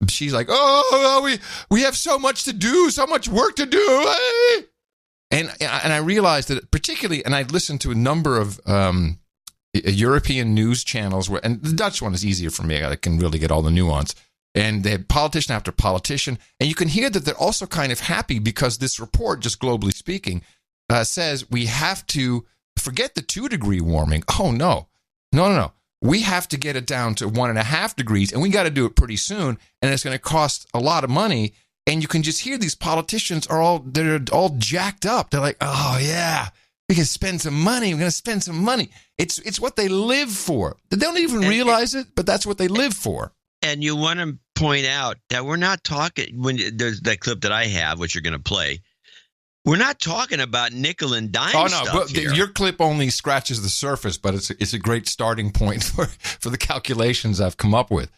She's like, we have so much to do, so much work to do. And I realized that particularly, and I listened to a number of European news channels, and the Dutch one is easier for me. I can really get all the nuance. And they had politician after politician. And you can hear that they're also kind of happy because this report, just globally speaking, says we have to forget the 2-degree warming. Oh, no. We have to get it down to 1.5 degrees, and we got to do it pretty soon. And it's going to cost a lot of money. And you can just hear these politicians they're all jacked up. They're like, oh, yeah, we can spend some money. We're going to spend some money. It's what they live for. They don't even realize it, but that's what they live for. And you want to point out that we're not talking, when there's that clip that I have, which you're going to play, we're not talking about nickel and dime stuff but here. Your clip only scratches the surface, but it's a great starting point for the calculations I've come up with.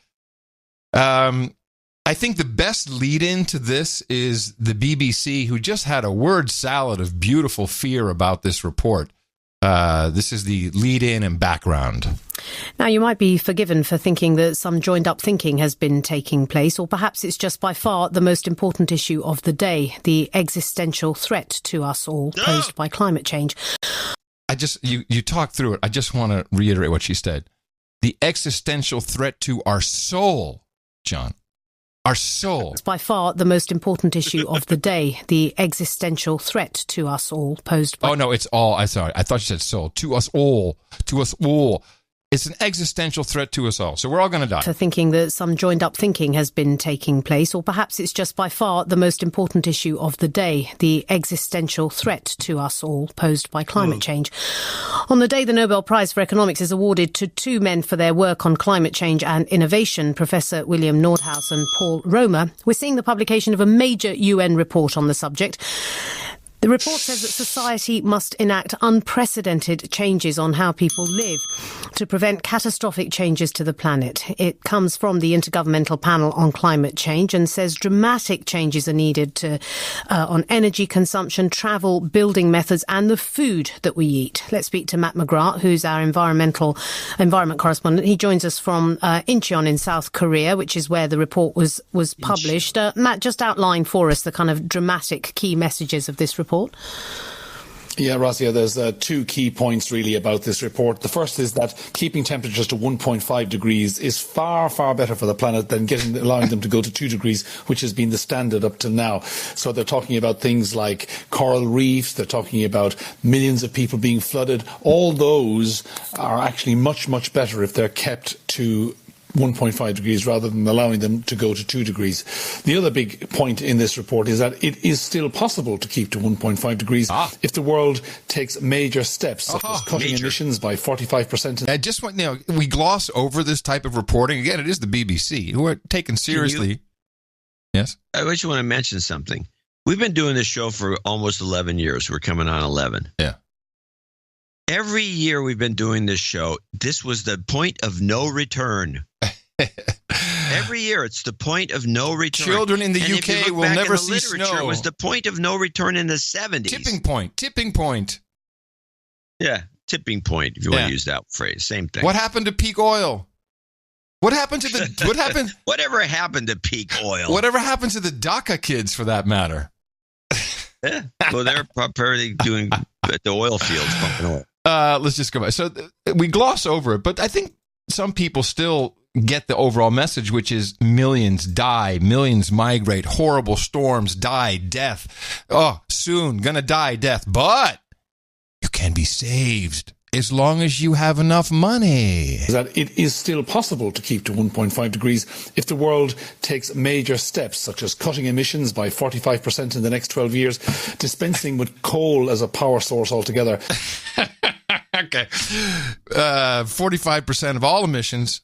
I think the best lead-in to this is the BBC, who just had a word salad of beautiful fear about this report. This is the lead-in and background. Now, you might be forgiven for thinking that some joined-up thinking has been taking place, or perhaps it's just by far the most important issue of the day, the existential threat to us all posed by climate change. You talk through it. I just want to reiterate what she said. The existential threat to our soul, John. Our soul. It's by far the most important issue of the day, the existential threat to us all posed by... Oh, no, it's all. I'm sorry. I thought you said soul. To us all. To us all. It's an existential threat to us all. So we're all going to die. For thinking that some joined-up thinking has been taking place, or perhaps it's just by far the most important issue of the day, the existential threat to us all posed by climate change. On the day the Nobel Prize for Economics is awarded to 2 men for their work on climate change and innovation, Professor William Nordhaus and Paul Romer, we're seeing the publication of a major UN report on the subject. The report says that society must enact unprecedented changes on how people live to prevent catastrophic changes to the planet. It comes from the Intergovernmental Panel on Climate Change and says dramatic changes are needed on energy consumption, travel, building methods and the food that we eat. Let's speak to Matt McGrath, who's our environment correspondent. He joins us from Incheon in South Korea, which is where the report was published. Matt, just outline for us the kind of dramatic key messages of this report. Yeah, Razia, there's two key points really about this report. The first is that keeping temperatures to 1.5 degrees is far, far better for the planet than allowing them to go to 2 degrees, which has been the standard up to now. So they're talking about things like coral reefs, they're talking about millions of people being flooded. All those are actually much, much better if they're kept to 1.5 degrees rather than allowing them to go to 2 degrees. The other big point in this report is that it is still possible to keep to 1.5 degrees if the world takes major steps, such as cutting emissions by 45%. We gloss over this type of reporting. Again, it is the BBC, who are taken seriously. Yes? I just want to mention something. We've been doing this show for almost 11 years. We're coming on 11. Yeah. Every year we've been doing this show, this was the point of no return. Every year, it's the point of no return. Children in the UK will never see snow. It was the point of no return in the 70s. Tipping point. Yeah, tipping point, if you want to use that phrase. Same thing. What happened to peak oil? What happened to the... What happened? Whatever happened to peak oil? Whatever happened to the DACA kids, for that matter? Yeah, well, they're apparently doing the oil fields, pumping oil. Let's just go back. So we gloss over it, but I think some people still get the overall message, which is millions die, millions migrate, horrible storms, die, death. Oh, soon, gonna die, death. But you can be saved as long as you have enough money. That it is still possible to keep to 1.5 degrees if the world takes major steps, such as cutting emissions by 45% in the next 12 years, dispensing with coal as a power source altogether. Okay. 45% of all emissions.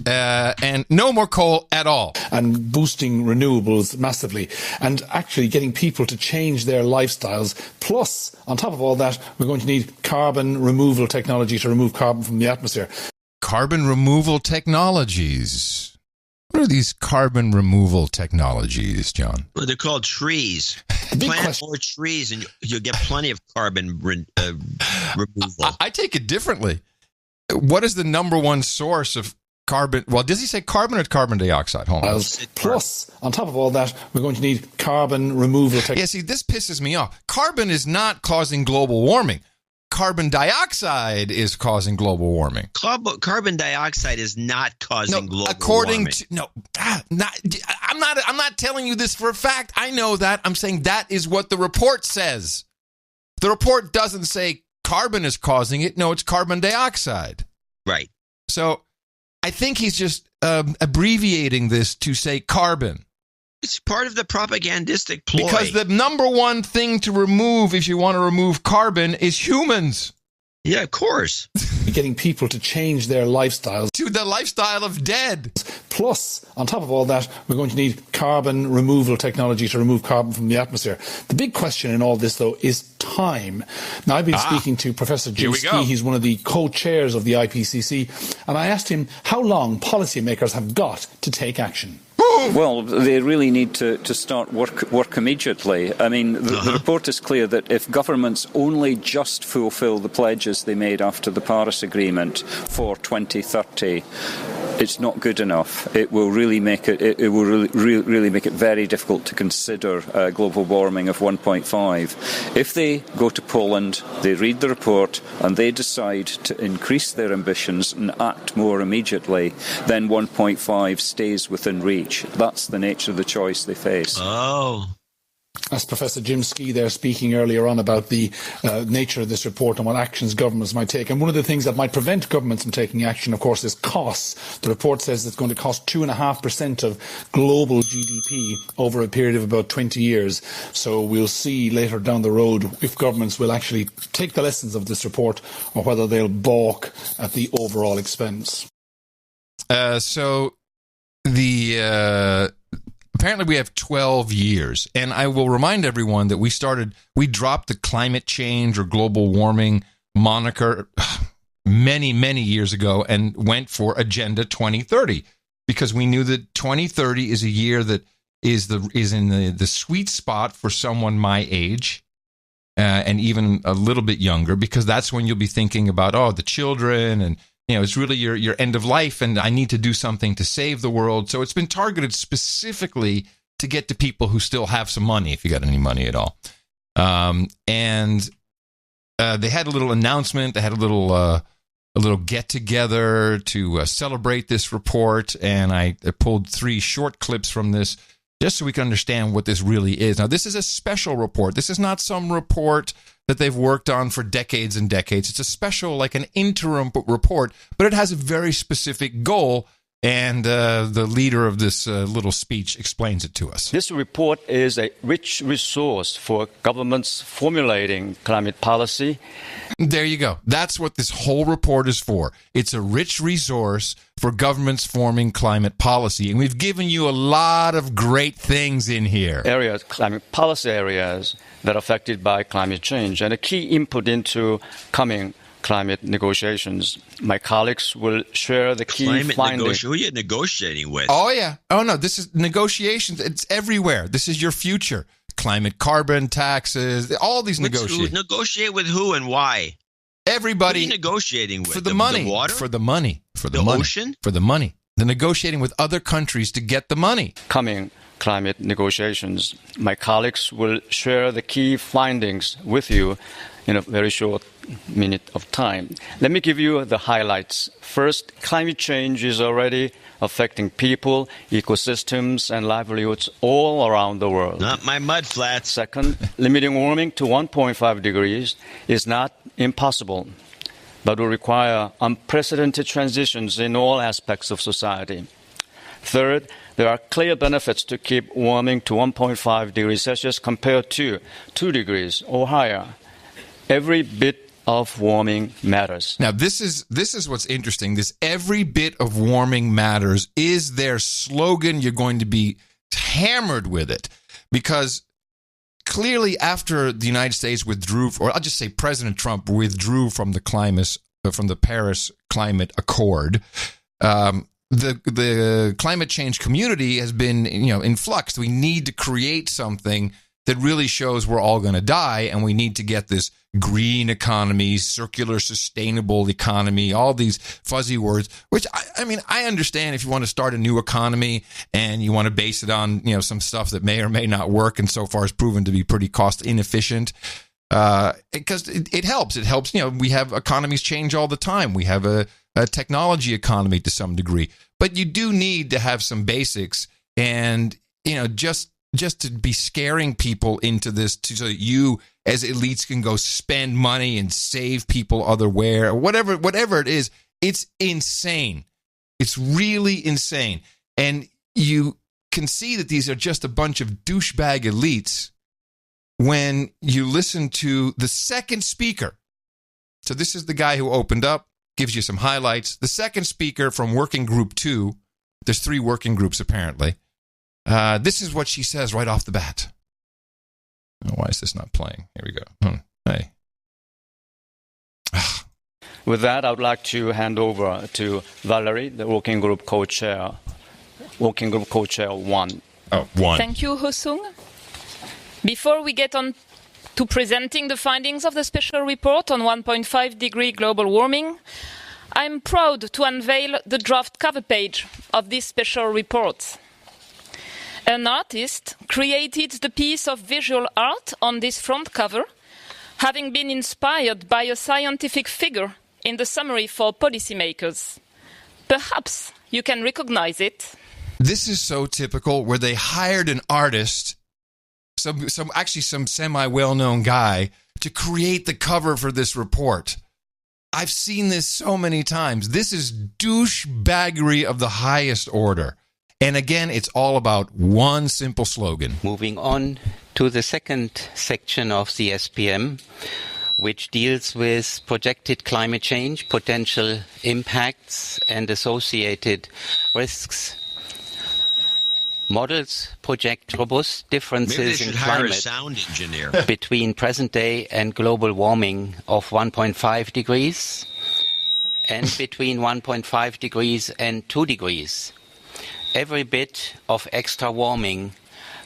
And no more coal at all. And boosting renewables massively. And actually getting people to change their lifestyles. Plus, on top of all that, we're going to need carbon removal technology to remove carbon from the atmosphere. Carbon removal technologies. What are these carbon removal technologies, John? Well, they're called trees. Plant more trees and you'll get plenty of carbon removal. I take it differently. What is the number one source of carbon? Well, does he say carbon or carbon dioxide? Hold on. Plus, on top of all that, we're going to need carbon removal technology. Yeah, see, this pisses me off. Carbon is not causing global warming. Carbon dioxide is causing global warming. Carbon dioxide is not causing global warming. I'm not telling you this for a fact. I know that. I'm saying that is what the report says. The report doesn't say carbon is causing it. No, it's carbon dioxide. Right. So I think he's just abbreviating this to say carbon. It's part of the propagandistic ploy. Because the number one thing to remove if you want to remove carbon is humans. Yeah, of course. Getting people to change their lifestyles. To the lifestyle of dead. Plus, on top of all that, we're going to need carbon removal technology to remove carbon from the atmosphere. The big question in all this, though, is time. Now, I've been speaking to Professor Jim Ski. He's one of the co-chairs of the IPCC. And I asked him how long policymakers have got to take action. Well, they really need to start work immediately. I mean, the report is clear that if governments only just fulfil the pledges they made after the Paris Agreement for 2030, it's not good enough. It will really make it. It will really make it very difficult to consider global warming of 1.5. If they go to Poland, they read the report, and they decide to increase their ambitions and act more immediately, then 1.5 stays within reach. That's the nature of the choice they face. Oh. That's Professor Jim Ski there speaking earlier on about the nature of this report and what actions governments might take. And one of the things that might prevent governments from taking action, of course, is costs. The report says it's going to cost 2.5% of global GDP over a period of about 20 years. So we'll see later down the road if governments will actually take the lessons of this report or whether they'll balk at the overall expense. Apparently we have 12 years, and I will remind everyone that we dropped the climate change or global warming moniker many, many years ago and went for Agenda 2030 because we knew that 2030 is a year that is in the sweet spot for someone my age and even a little bit younger, because that's when you'll be thinking about, the children and it's really your end of life, and I need to do something to save the world. So it's been targeted specifically to get to people who still have some money, if you got any money at all. And they had a little announcement. They had a little get together to celebrate this report, and I pulled 3 short clips from this just so we can understand what this really is. Now, this is a special report. This is not some report that they've worked on for decades and decades. It's a special, like an interim report, but it has a very specific goal, and the leader of this little speech explains it to us. This report is a rich resource for governments formulating climate policy. There you go. That's what this whole report is for. It's a rich resource for governments forming climate policy. And we've given you a lot of great things in here. Areas, climate policy areas that are affected by climate change, and a key input into coming climate negotiations. My colleagues will share the key findings. Who are you negotiating with? Oh, yeah. Oh, no, this is negotiations. It's everywhere. This is your future. Climate, carbon taxes, all these negotiations. Negotiate with who and why? Everybody. Who are you negotiating with? For the money. The water? For the money. For the money. Ocean? For the money. They're negotiating with other countries to get the money. Coming climate negotiations. My colleagues will share the key findings with you in a very short minute of time. Let me give you the highlights. First, climate change is already affecting people, ecosystems, and livelihoods all around the world. Not my mud flats. Second, limiting warming to 1.5 degrees is not impossible, but will require unprecedented transitions in all aspects of society. Third, there are clear benefits to keep warming to 1.5 degrees Celsius compared to 2 degrees or higher. Every bit of warming matters. Now, this is what's interesting. This every bit of warming matters is their slogan. You're going to be hammered with it because clearly after the United States withdrew, or I'll just say President Trump withdrew from the Paris Climate Accord, the climate change community has been, in flux. We need to create something that really shows we're all going to die, and we need to get this green economy, circular, sustainable economy, all these fuzzy words, which, I understand if you want to start a new economy and you want to base it on, some stuff that may or may not work and so far has proven to be pretty cost inefficient, because it helps. It helps, we have economies change all the time. We have a technology economy to some degree, but you do need to have some basics and, just to be scaring people into this so that you as elites can go spend money and save people otherwhere or whatever it is. It's insane. It's really insane. And you can see that these are just a bunch of douchebag elites when you listen to the second speaker. So this is the guy who opened up, gives you some highlights. The second speaker from Working Group 2, there's 3 working groups apparently. This is what she says right off the bat. Oh, why is this not playing? Here we go. Hey. With that, I would like to hand over to Valerie, the Working Group Co-Chair 1. Oh, 1. Thank you, Hosung. Before we get on to presenting the findings of the special report on 1.5 degree global warming, I'm proud to unveil the draft cover page of this special report. An artist created the piece of visual art on this front cover, having been inspired by a scientific figure in the summary for policymakers. Perhaps you can recognize it. This is so typical, where they hired an artist, some semi-well-known guy, to create the cover for this report. I've seen this so many times. This is douchebaggery of the highest order. And again, it's all about one simple slogan. Moving on to the second section of the SPM, which deals with projected climate change, potential impacts, and associated risks. Models project robust differences in climate between present day and global warming of 1.5 degrees and between 1.5 degrees and 2 degrees. Every bit of extra warming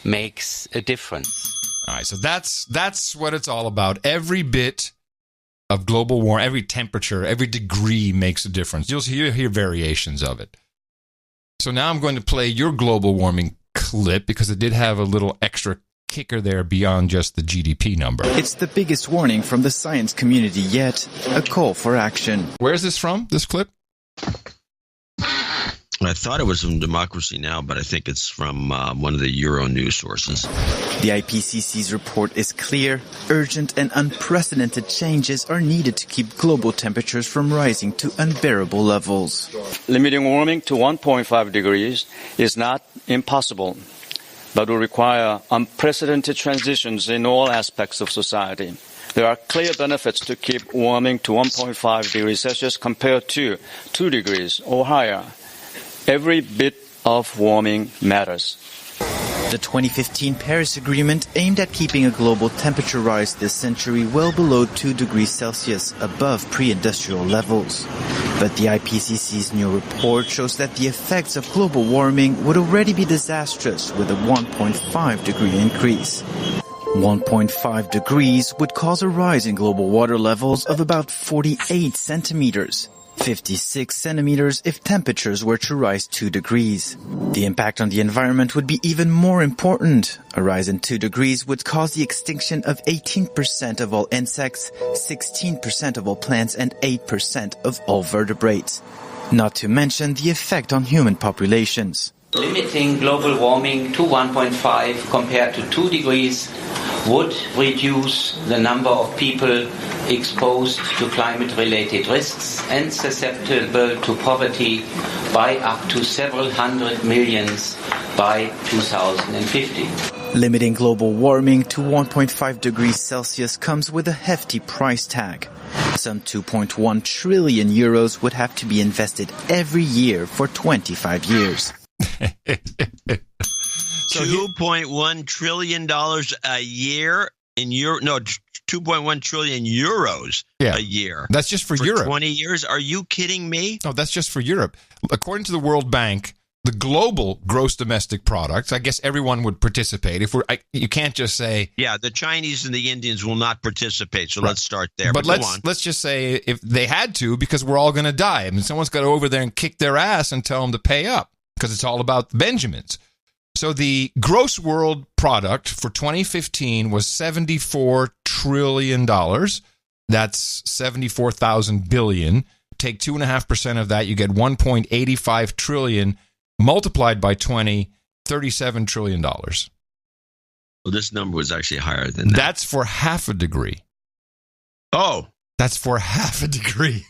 makes a difference. All right, so that's what it's all about. Every bit of global warming, every temperature, every degree makes a difference. You'll hear variations of it. So now I'm going to play your global warming clip because it did have a little extra kicker there beyond just the GDP number. It's the biggest warning from the science community yet, a call for action. Where's this from, this clip? I thought it was from Democracy Now!, but I think it's from one of the Euro news sources. The IPCC's report is clear. Urgent and unprecedented changes are needed to keep global temperatures from rising to unbearable levels. Limiting warming to 1.5 degrees is not impossible, but will require unprecedented transitions in all aspects of society. There are clear benefits to keep warming to 1.5 degrees Celsius compared to 2 degrees or higher. Every bit of warming matters. The 2015 Paris Agreement aimed at keeping a global temperature rise this century well below 2 degrees Celsius, above pre-industrial levels. But the IPCC's new report shows that the effects of global warming would already be disastrous with a 1.5 degree increase. 1.5 degrees would cause a rise in global water levels of about 48 centimeters. 56 centimeters if temperatures were to rise 2 degrees. The impact on the environment would be even more important. A rise in 2 degrees would cause the extinction of 18% of all insects, 16% of all plants, and 8% of all vertebrates. Not to mention the effect on human populations. Limiting global warming to 1.5 compared to 2 degrees would reduce the number of people exposed to climate-related risks and susceptible to poverty by up to several hundred millions by 2050. Limiting global warming to 1.5 degrees Celsius comes with a hefty price tag. Some 2.1 trillion euros would have to be invested every year for 25 years. So $2.1 trillion a year in Euro. No, 2.1 trillion euros a year. That's just for Europe. 20 years. Are you kidding me? No, that's just for Europe. According to the World Bank, the global gross domestic product, I guess everyone would participate. You can't just say, yeah, the Chinese and the Indians will not participate. So let's start there. But let's just say if they had to, because we're all going to die. I mean, someone's got to go over there and kick their ass and tell them to pay up, because it's all about the Benjamins. So the gross world product for 2015 was $74 trillion. That's 74,000 billion. Take 2.5% of that, you get 1.85 trillion. Multiplied by 20, $37 trillion. Well, this number was actually higher than that. That's for half a degree. Oh. That's for half a degree.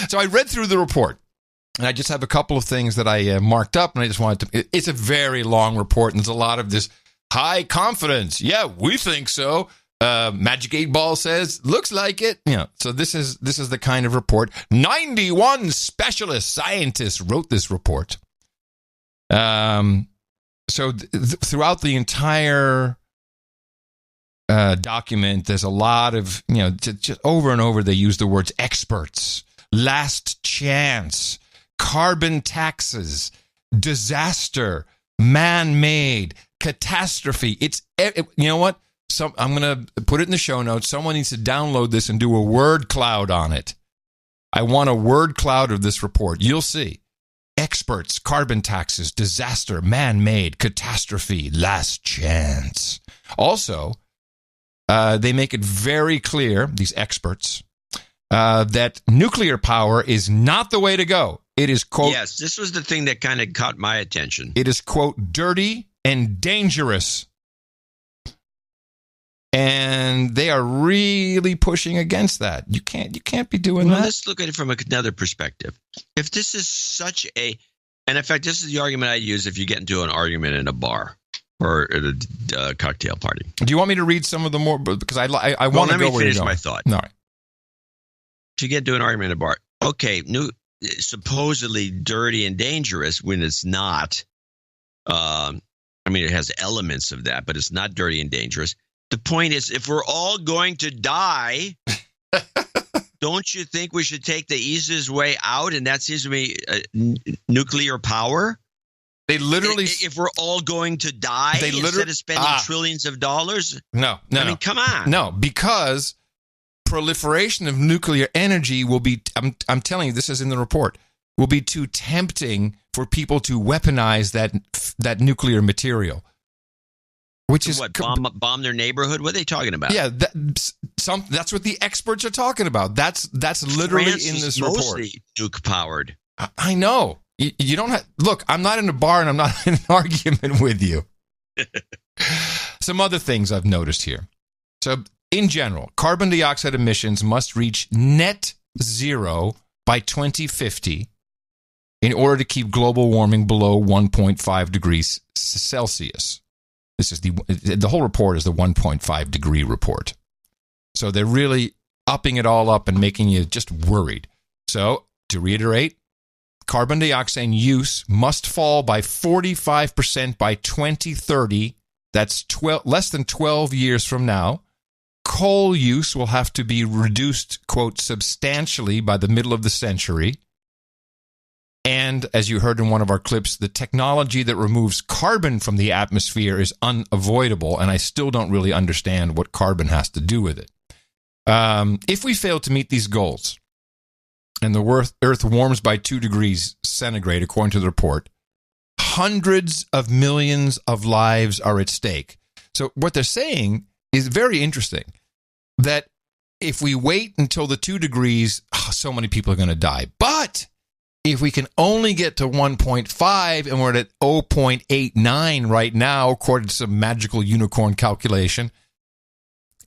So I read through the report. And I just have a couple of things that I marked up, and I just wanted to. It's a very long report, and there's a lot of this high confidence. Yeah, we think so. Magic 8 Ball says, looks like it. So this is the kind of report. 91 specialist scientists wrote this report. So throughout the entire document, there's a lot of just over and over they use the words experts, last chance, carbon taxes, disaster, man-made, catastrophe. You know what? I'm going to put it in the show notes. Someone needs to download this and do a word cloud on it. I want a word cloud of this report. You'll see. Experts, carbon taxes, disaster, man-made, catastrophe, last chance. Also, they make it very clear, these experts, that nuclear power is not the way to go. It is, quote... Yes, this was the thing that kind of caught my attention. It is, quote, dirty and dangerous. And they are really pushing against that. You can't be doing that. Let's look at it from another perspective. If this is such a... And in fact, this is the argument I use if you get into an argument in a bar or at a cocktail party. Do you want me to read some of the more... Because I want to go where you're going. Let me finish my thought. All right. If you get into an argument in a bar, okay, supposedly dirty and dangerous when it's not. It has elements of that, but it's not dirty and dangerous. The point is, if we're all going to die, don't you think we should take the easiest way out? And that seems to be nuclear power. They literally, if we're all going to die, instead of spending trillions of dollars. No. I mean, come on. No, because proliferation of nuclear energy will be. I'm telling you, this is in the report. Will be too tempting for people to weaponize that nuclear material. which is what, bomb their neighborhood? What are they talking about? Yeah, that's what the experts are talking about. That's literally France in this is report. Mostly nuke powered. I know. You don't have, look, I'm not in a bar and I'm not in an argument with you. Some other things I've noticed here. So, in general, carbon dioxide emissions must reach net zero by 2050 in order to keep global warming below 1.5 degrees Celsius. This is the whole report is the 1.5 degree report. So they're really upping it all up and making you just worried. So, to reiterate, carbon dioxide use must fall by 45% by 2030. That's less than 12 years from now. Coal use will have to be reduced, quote, substantially by the middle of the century. And, as you heard in one of our clips, the technology that removes carbon from the atmosphere is unavoidable, and I still don't really understand what carbon has to do with it. If we fail to meet these goals, and the Earth warms by 2 degrees centigrade, according to the report, hundreds of millions of lives are at stake. So what they're saying is very interesting, that if we wait until the 2 degrees, so many people are going to die. But if we can only get to 1.5 and we're at 0.89 right now, according to some magical unicorn calculation,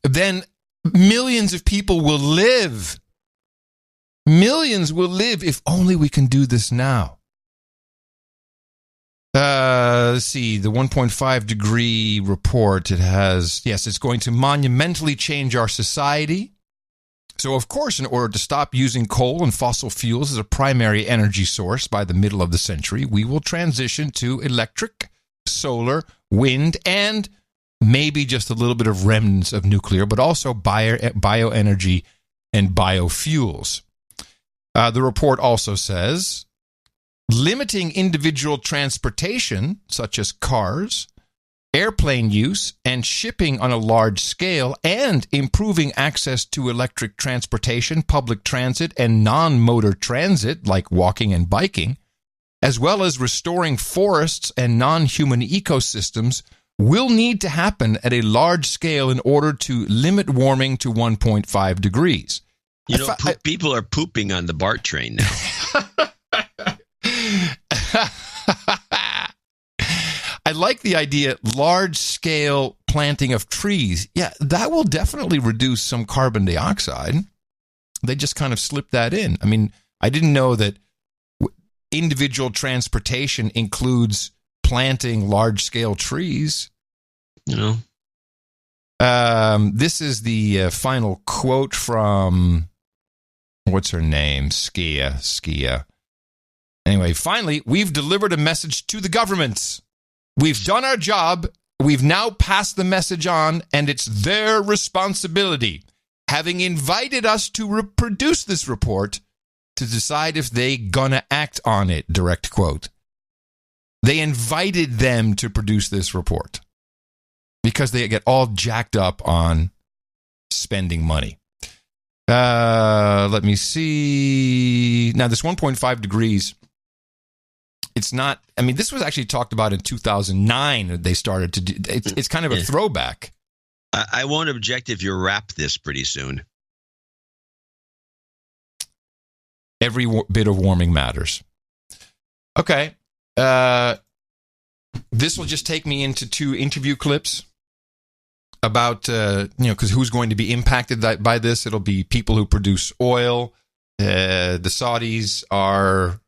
then millions of people will live. Millions will live if only we can do this now. Let's see, the 1.5 degree report, it has, yes, it's going to monumentally change our society. So, of course, in order to stop using coal and fossil fuels as a primary energy source by the middle of the century, we will transition to electric, solar, wind, and maybe just a little bit of remnants of nuclear, but also bioenergy and biofuels. The report also says, limiting individual transportation, such as cars, airplane use, and shipping on a large scale, and improving access to electric transportation, public transit, and non-motor transit, like walking and biking, as well as restoring forests and non-human ecosystems, will need to happen at a large scale in order to limit warming to 1.5 degrees. You know, people are pooping on the BART train now. I like the idea, large-scale planting of trees. Yeah, that will definitely reduce some carbon dioxide. They just kind of slipped that in. I mean, I didn't know that individual transportation includes planting large-scale trees. You know. This is the final quote from, what's her name? Skia. Anyway, finally, we've delivered a message to the governments. We've done our job. We've now passed the message on, and it's their responsibility, having invited us to produce this report, to decide if they gonna act on it, direct quote. They invited them to produce this report because they get all jacked up on spending money. Let me see. Now, this 1.5 degrees, it's not, I mean, this was actually talked about in 2009. They started to do, it's kind of a throwback. I won't object if you wrap this pretty soon. Every bit of warming matters. Okay. This will just take me into 2 interview clips about, because who's going to be impacted by this? It'll be people who produce oil. The Saudis are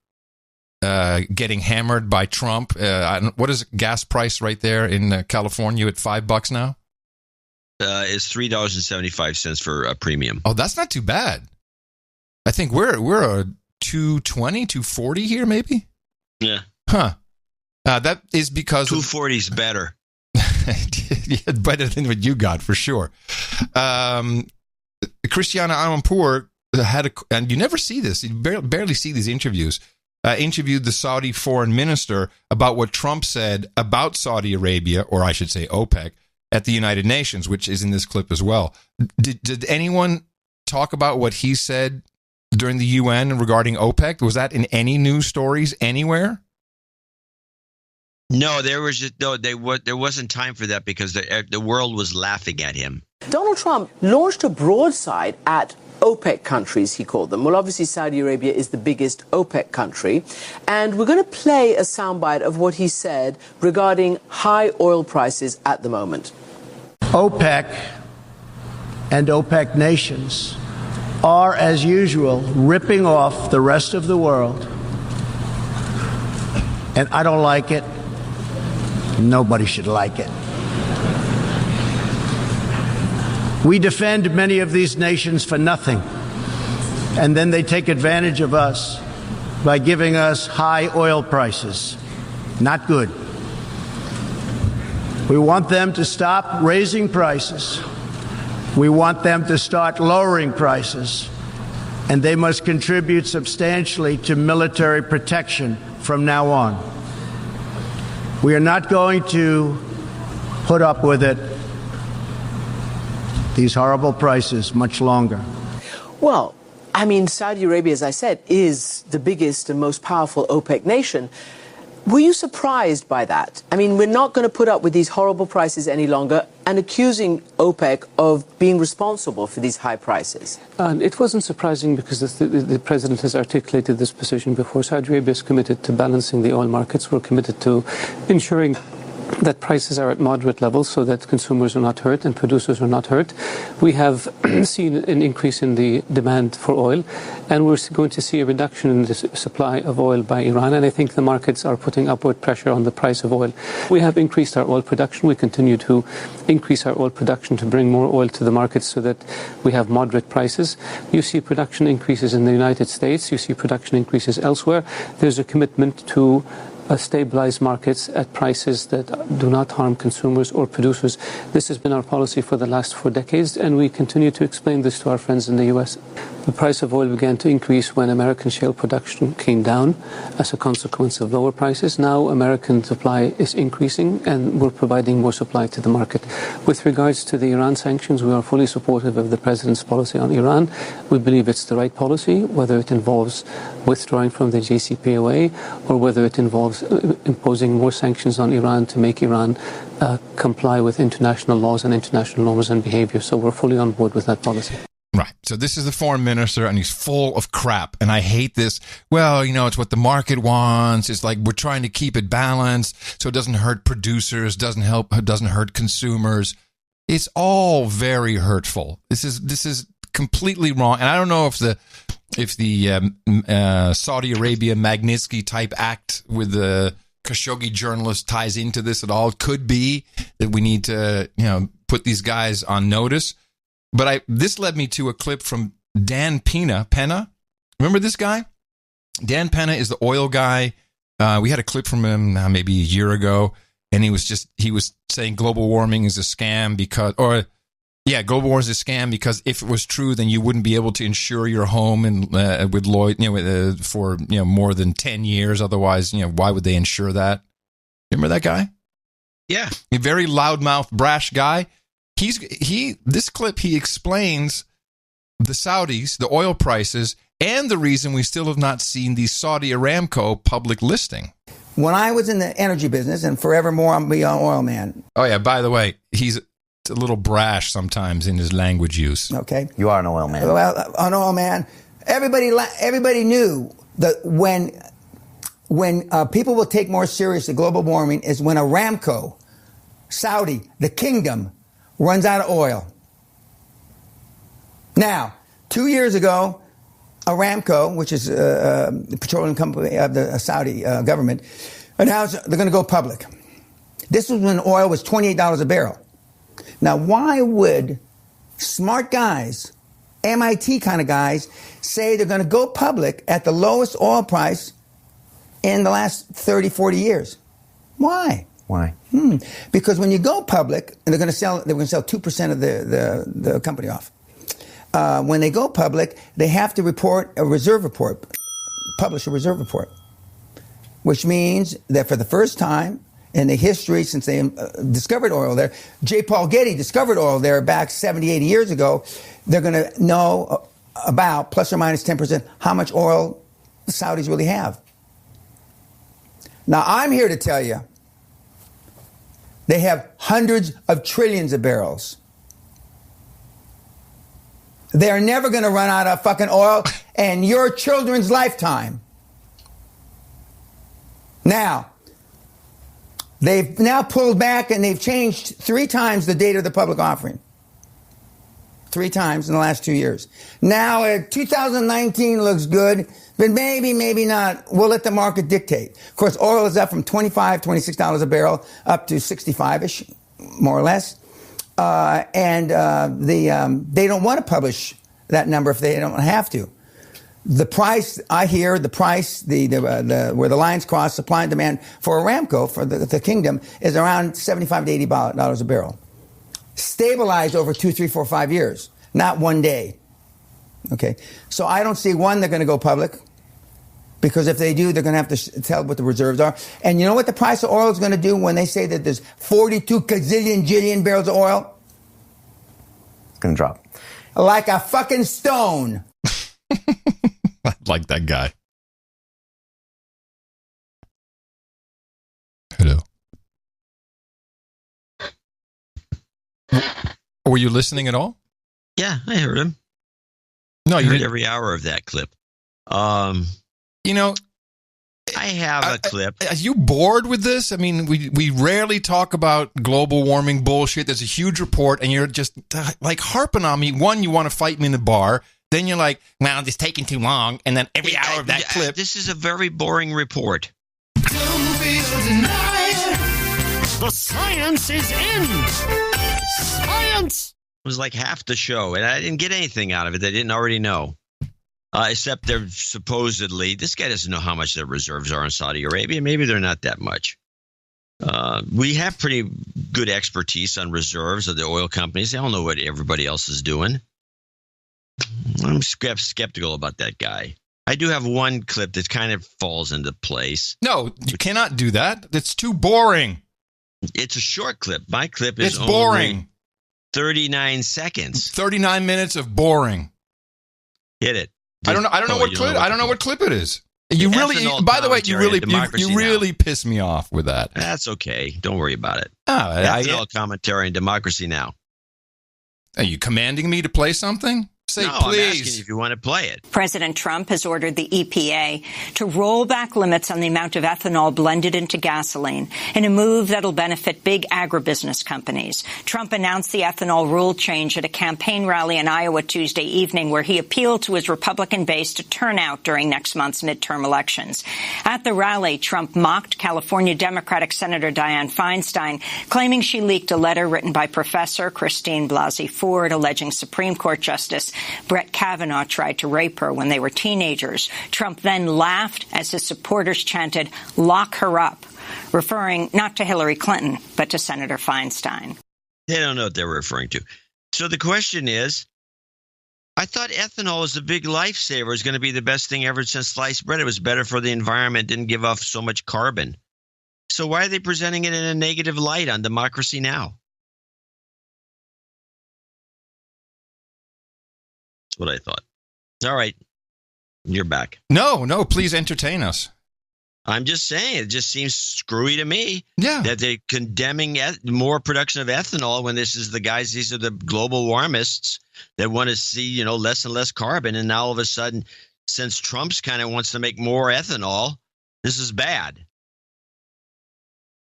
getting hammered by Trump. What is gas price right there in California at $5 now? It's $3.75 for a premium. Oh, that's not too bad. I think we're a 220, 240 here, maybe. Yeah. Huh. That is because 240 is better. Yeah, better than what you got for sure. Christiana Amanpour had and you never see this. You barely see these interviews. Interviewed the Saudi foreign minister about what Trump said about Saudi Arabia, or I should say OPEC, at the United Nations, which is in this clip as well. Did anyone talk about what he said during the UN regarding OPEC? Was that in any news stories anywhere? No, there wasn't time for that because the world was laughing at him. Donald Trump launched a broadside at OPEC countries, he called them. Well, obviously, Saudi Arabia is the biggest OPEC country. And we're going to play a soundbite of what he said regarding high oil prices at the moment. OPEC and OPEC nations are, as usual, ripping off the rest of the world. And I don't like it. Nobody should like it. We defend many of these nations for nothing, and then they take advantage of us by giving us high oil prices. Not good. We want them to stop raising prices. We want them to start lowering prices, and they must contribute substantially to military protection from now on. We are not going to put up with it, these horrible prices, much longer. Well, I mean, Saudi Arabia, as I said, is the biggest and most powerful OPEC nation. Were you surprised by that? I mean, we're not going to put up with these horrible prices any longer, and accusing OPEC of being responsible for these high prices. It wasn't surprising because the president has articulated this position before. Saudi Arabia is committed to balancing the oil markets. We're committed to ensuring that prices are at moderate levels so that consumers are not hurt and producers are not hurt. We have seen an increase in the demand for oil, and we're going to see a reduction in the supply of oil by Iran, and I think the markets are putting upward pressure on the price of oil. We have increased our oil production. We continue to increase our oil production to bring more oil to the markets so that we have moderate prices. You see production increases in the United States. You see production increases elsewhere. There's a commitment to stabilize markets at prices that do not harm consumers or producers. This has been our policy for the last 4 decades, and we continue to explain this to our friends in the U.S. The price of oil began to increase when American shale production came down as a consequence of lower prices. Now American supply is increasing, and we're providing more supply to the market. With regards to the Iran sanctions, we are fully supportive of the president's policy on Iran. We believe it's the right policy, whether it involves withdrawing from the JCPOA or whether it involves imposing more sanctions on Iran to make Iran comply with international laws and international norms and behavior. So we're fully on board with that policy. Right. So this is the foreign minister, and he's full of crap. And I hate this. Well, you know, it's what the market wants. It's like we're trying to keep it balanced so it doesn't hurt producers, doesn't hurt consumers. It's all very hurtful. This is completely wrong. And I don't know if the Saudi Arabia Magnitsky type act with the Khashoggi journalist ties into this at all. It could be that we need to, put these guys on notice. But this led me to a clip from Dan Penna. Remember this guy? Dan Penna is the oil guy. We had a clip from him maybe a year ago, and he was saying global warming is a scam global warming is a scam because if it was true, then you wouldn't be able to insure your home and with Lloyd, for more than 10 years. Otherwise, why would they insure that? Remember that guy? Yeah, a very loudmouth, brash guy. This clip, he explains the Saudis, the oil prices, and the reason we still have not seen the Saudi Aramco public listing. When I was in the energy business, and forevermore I'm be an oil man. Oh yeah, by the way, he's a little brash sometimes in his language use. Okay, you are an oil man. Well, an oil man. Everybody knew that when people will take more seriously global warming is when Aramco, Saudi, the kingdom, runs out of oil. Now, 2 years ago, Aramco, which is the petroleum company of the Saudi government, announced they're going to go public. This was when oil was $28 a barrel. Now, why would smart guys, MIT kind of guys, say they're going to go public at the lowest oil price in the last 30, 40 years? Why? Why? Because when you go public, and they're going to sell 2% of the company off. When they go public, they have to publish a reserve report, which means that for the first time in the history since they discovered oil there, J. Paul Getty discovered oil there back 70, 80 years ago, they're going to know about plus or minus 10% how much oil the Saudis really have. Now, I'm here to tell you They have hundreds of trillions of barrels. They are never going to run out of fucking oil in your children's lifetime. Now, they've now pulled back and they've changed 3 times the date of the public offering. 3 times in the last 2 years. Now, 2019 looks good, but maybe not. We'll let the market dictate. Of course, oil is up from $25, $26 a barrel up to 65-ish, more or less. They don't want to publish that number if they don't have to. The price, I hear, where the lines cross, supply and demand for Aramco, for the kingdom, is around $75 to $80 a barrel. Stabilized over 2, 3, 4, 5 years, not one day. Okay, so I don't see one they're going to go public, because if they do, they're going to have to tell what the reserves are. And you know what the price of oil is going to do when they say that there's 42 gazillion barrels of oil? It's going to drop. Like a fucking stone. I like that guy. Hello. Were you listening at all? Yeah, I heard him. No, I you heard didn't. every hour of that clip. You know, I have a clip. Are you bored with this? I mean, we rarely talk about global warming bullshit. There's a huge report, and you're just like harping on me. One, you want to fight me in the bar. Then you're like, well, it's taking too long. And then every hour of that clip. This is a very boring report. The science is in. Science. It was like half the show, and I didn't get anything out of it. They didn't already know. Except they're supposedly, this guy doesn't know how much their reserves are in Saudi Arabia. Maybe they're not that much. We have pretty good expertise on reserves of the oil companies. They all know what everybody else is doing. I'm skeptical about that guy. I do have one clip that kind of falls into place. No, you cannot do that. It's too boring. It's a short clip. My clip is it's boring. Only 39 seconds. 39 minutes of boring. Hit it. I don't know what clip. I don't know what clip it is. You really, by the way, you really piss me off with that. That's okay. Don't worry about it. Ethanol commentary and Democracy Now. Are you commanding me to play something? Say no, please. I'm asking if you want to play it. President Trump has ordered the EPA to roll back limits on the amount of ethanol blended into gasoline in a move that'll benefit big agribusiness companies. Trump announced the ethanol rule change at a campaign rally in Iowa Tuesday evening, where he appealed to his Republican base to turn out during next month's midterm elections. At the rally, Trump mocked California Democratic Senator Dianne Feinstein, claiming she leaked a letter written by Professor Christine Blasey Ford alleging Supreme Court Justice Brett Kavanaugh tried to rape her when they were teenagers. Trump then laughed as his supporters chanted, "Lock her up," referring not to Hillary Clinton, but to Senator Feinstein. They don't know what they're referring to. So the question is, I thought ethanol was a big lifesaver. It was going to be the best thing ever since sliced bread. It was better for the environment, didn't give off so much carbon. So why are they presenting it in a negative light on Democracy Now? That's what I thought. All right. You're back. No, please entertain us. I'm just saying, it just seems screwy to me. Yeah. That they're condemning more production of ethanol when this is the guys, these are the global warmists that want to see, less and less carbon. And now all of a sudden, since Trump's kind of wants to make more ethanol, this is bad.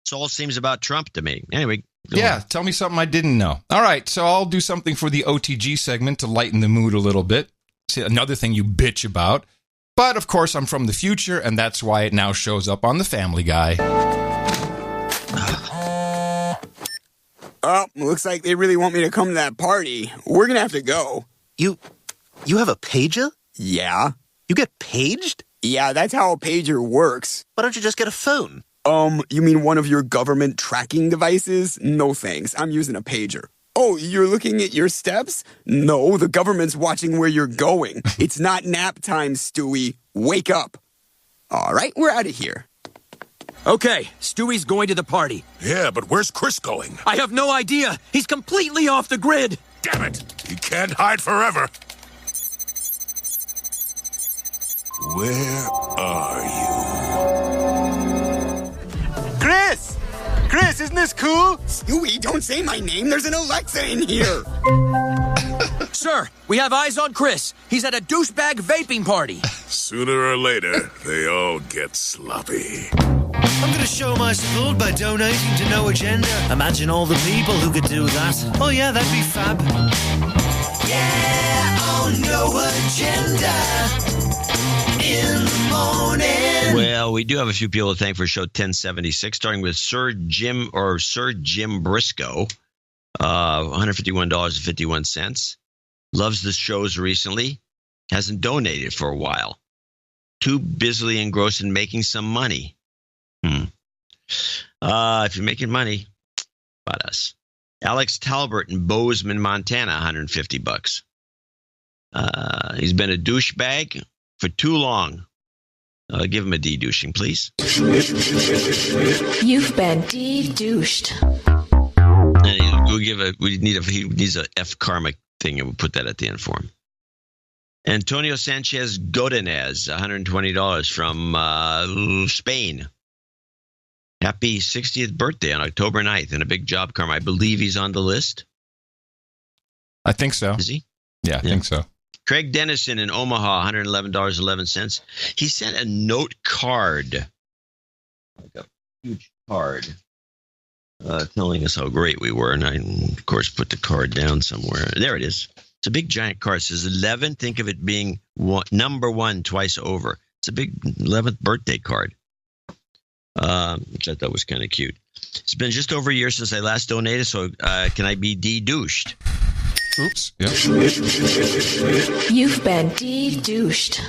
It all seems about Trump to me. Anyway. Yeah, tell me something I didn't know. All right, so I'll do something for the OTG segment to lighten the mood a little bit. See, another thing you bitch about. But, of course, I'm from the future, and that's why it now shows up on The Family Guy. Oh, looks like they really want me to come to that party. We're gonna have to go. You have a pager? Yeah. You get paged? Yeah, that's how a pager works. Why don't you just get a phone? You mean one of your government tracking devices? No thanks, I'm using a pager. Oh, you're looking at your steps? No, the government's watching where you're going. It's not nap time, Stewie. Wake up. All right, we're out of here. Okay, Stewie's going to the party. Yeah, but where's Chris going? I have no idea. He's completely off the grid. Damn it! He can't hide forever. Where are you? Chris! Chris, isn't this this cool? Stewie, don't say my name. There's an Alexa in here. Sir, we have eyes on Chris. He's at a douchebag vaping party. Sooner or later, they all get sloppy. I'm gonna show my support by donating to No Agenda. Imagine all the people who could do that. Oh yeah, that'd be fab. Yeah, on No Agenda in the morning. Well, we do have a few people to thank for show 1076, starting with Sir Jim Briscoe, $151.51. Loves the shows recently. Hasn't donated for a while. Too busily engrossed in making some money. If you're making money, about us. Alex Talbert in Bozeman, Montana, $150. He's been a douchebag for too long. Give him a de-douching, please. You've been de-douched. And he needs a F karma thing, and we'll put that at the end for him. Antonio Sanchez Godinez, $120 from Spain. Happy 60th birthday on October 9th, and a big job, Karma. I believe he's on the list. I think so. Is he? Yeah, I think so. Craig Dennison in Omaha, $111.11. He sent a note card, like a huge card, telling us how great we were. And I, of course, put the card down somewhere. There it is. It's a big, giant card. It says 11. Think of it being number 1 twice over. It's a big 11th birthday card, which I thought was kind of cute. It's been just over a year since I last donated, so can I be de-douched? Oops. Yep. You've been de-douched.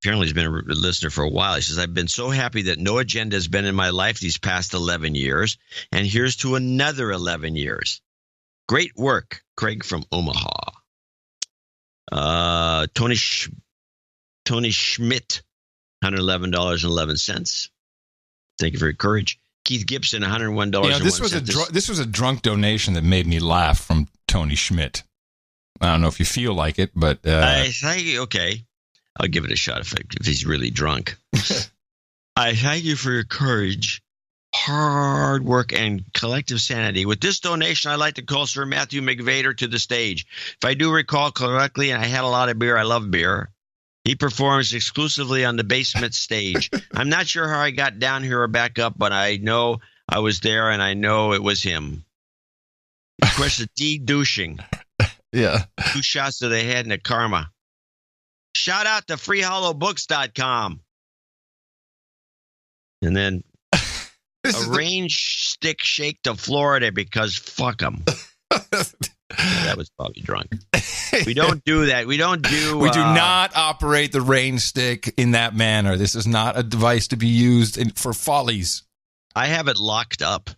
Apparently, he's been a listener for a while. He says, I've been so happy that No Agenda has been in my life these past 11 years, and here's to another 11 years. Great work, Craig from Omaha. Tony Schmidt, $111.11. Thank you for your courage. Keith Gibson, $101. This was a drunk donation that made me laugh from Tony Schmidt. I don't know if you feel like it, but okay, I'll give it a shot if he's really drunk. I thank you for your courage, hard work, and collective sanity. With this donation, I'd like to call Sir Matthew McVader to the stage. If I do recall correctly, and I had a lot of beer, I love beer. He performs exclusively on the basement stage. I'm not sure how I got down here or back up, but I know I was there, and I know it was him. Of course, the de-douching. Yeah. 2 shots to the head and a karma. Shout out to freehollowbooks.com. And then a range stick shake to Florida because fuck them. That was probably drunk. We don't do that. We do not operate the range stick in that manner. This is not a device to be used for follies. I have it locked up.